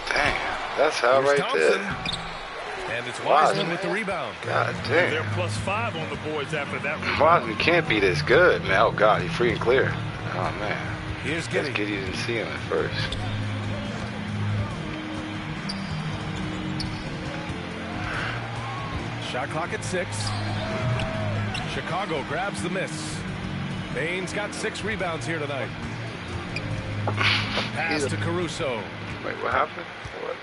Damn, that's how Here's right Thompson. there. And it's Wiseman with the rebound. God damn. They're +5 on the boards after that rebound. Wiseman can't be this good, man. Oh, God, he's free and clear. Oh, man. Here's Giddey. Giddey didn't see him at first. Shot clock at 6. Chicago grabs the miss. Baines got 6 rebounds here tonight. Pass to Caruso. Wait, what happened? What?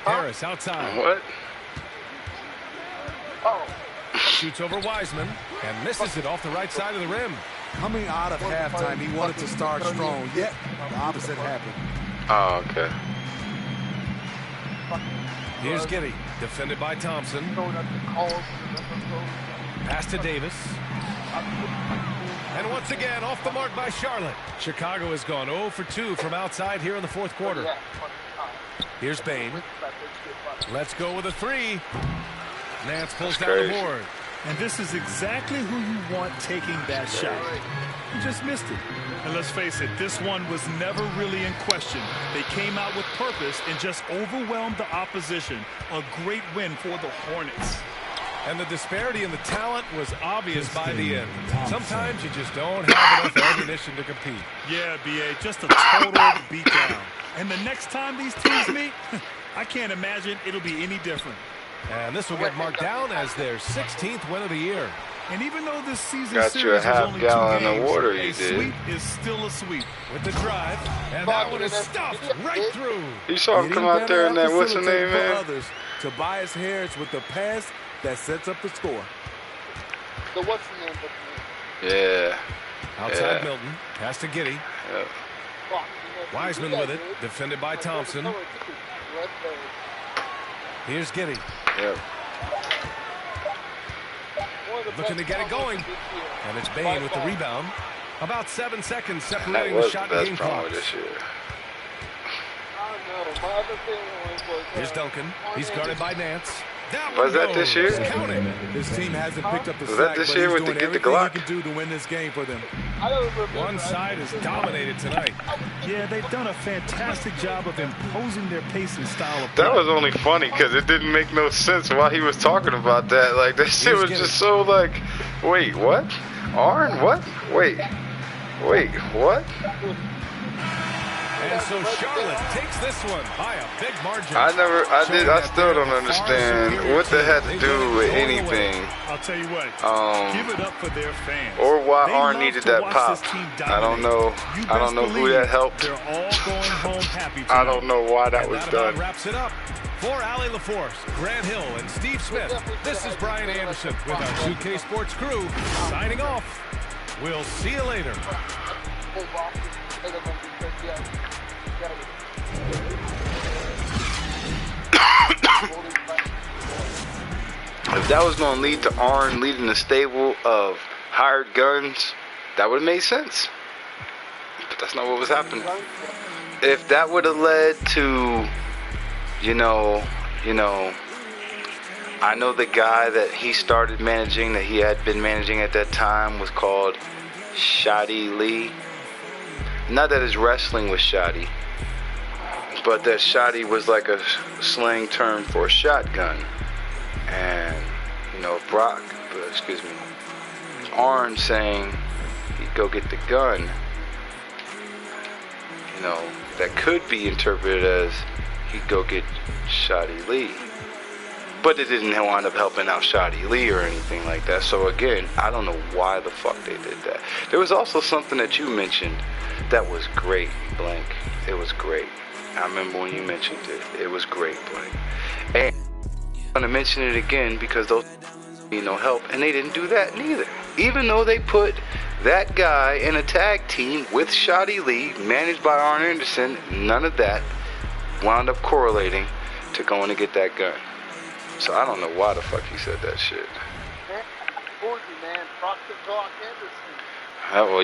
Harris outside. What? Shoots over Wiseman and misses it off the right side of the rim. Coming out of halftime, he wanted to start strong, yet the opposite happened. Oh, okay. Here's Giddey, defended by Thompson. Pass to Davis. And once again, off the mark by Charlotte. Chicago has gone 0 for 2 from outside here in the fourth quarter. Here's Bane. Let's go with a 3. Nance pulls down the board. And this is exactly who you want taking that shot. He just missed it. And let's face it, this one was never really in question. They came out with purpose and just overwhelmed the opposition. A great win for the Hornets. And the disparity in the talent was obvious by the end. Sometimes you just don't have enough ammunition to compete. Yeah, BA, just a total beatdown. And the next time these teams meet, I can't imagine it'll be any different. And this will get marked down as their 16th win of the year. And even though this season Got you a half-gallon of water, you did. Sweep is still a sweep. With the drive, and that one is stuffed right through. You saw him come out there in that, what's the name, man? Others. Tobias Harris with the pass that sets up the score. So what's the name? Yeah. Outside Milton. Pass to Giddey. Yep. Wiseman with it. Defended by Thompson. Here's Giddey. Yep. Looking to get it going. And it's Bane with the rebound. About 7 seconds separating the shot and game clock. Here's Duncan. He's guarded by Nance. Was that this year? This team hasn't picked up the slack, but he's doing everything he can do to win this game for them. One side is dominated tonight. Yeah, they've done a fantastic job of imposing their pace and style of play. That was only funny because it didn't make no sense while he was talking about that. Like, that shit was just so like, wait, what? Arn, what? Wait, what? And so Charlotte takes this one by a big margin. I still don't understand what that had to do with anything. I'll tell you what, give it up for their fans. Or why Arn needed that pop. I don't know. I don't know who that helped. They're all going home happy tonight. I don't know why that was done. Wraps it up. For Allie LaForce, Grant Hill, and Steve Smith, this is Brian Anderson with our 2K Sports crew signing off. We'll see you later. If that was going to lead to Arn leading a stable of hired guns, that would have made sense. But that's not what was happening. If that would have led to, I know the guy that he started managing, that he had been managing at that time, was called Shoddy Lee. Not that his wrestling was shoddy, but that shoddy was like a slang term for a shotgun. And, Arn saying he'd go get the gun, that could be interpreted as he'd go get Shoddy Lee. But it didn't wind up helping out Shoddy Lee or anything like that. So again, I don't know why the fuck they did that. There was also something that you mentioned that was great, Blank. It was great. I remember when you mentioned it. It was great, Blank. And I'm going to mention it again because those need no help. And they didn't do that neither. Even though they put that guy in a tag team with Shoddy Lee, managed by Arn Anderson, none of that wound up correlating to going to get that gun. So I don't know why the fuck he said that shit. Man, I told you, man. Proctor Talk Anderson. Well,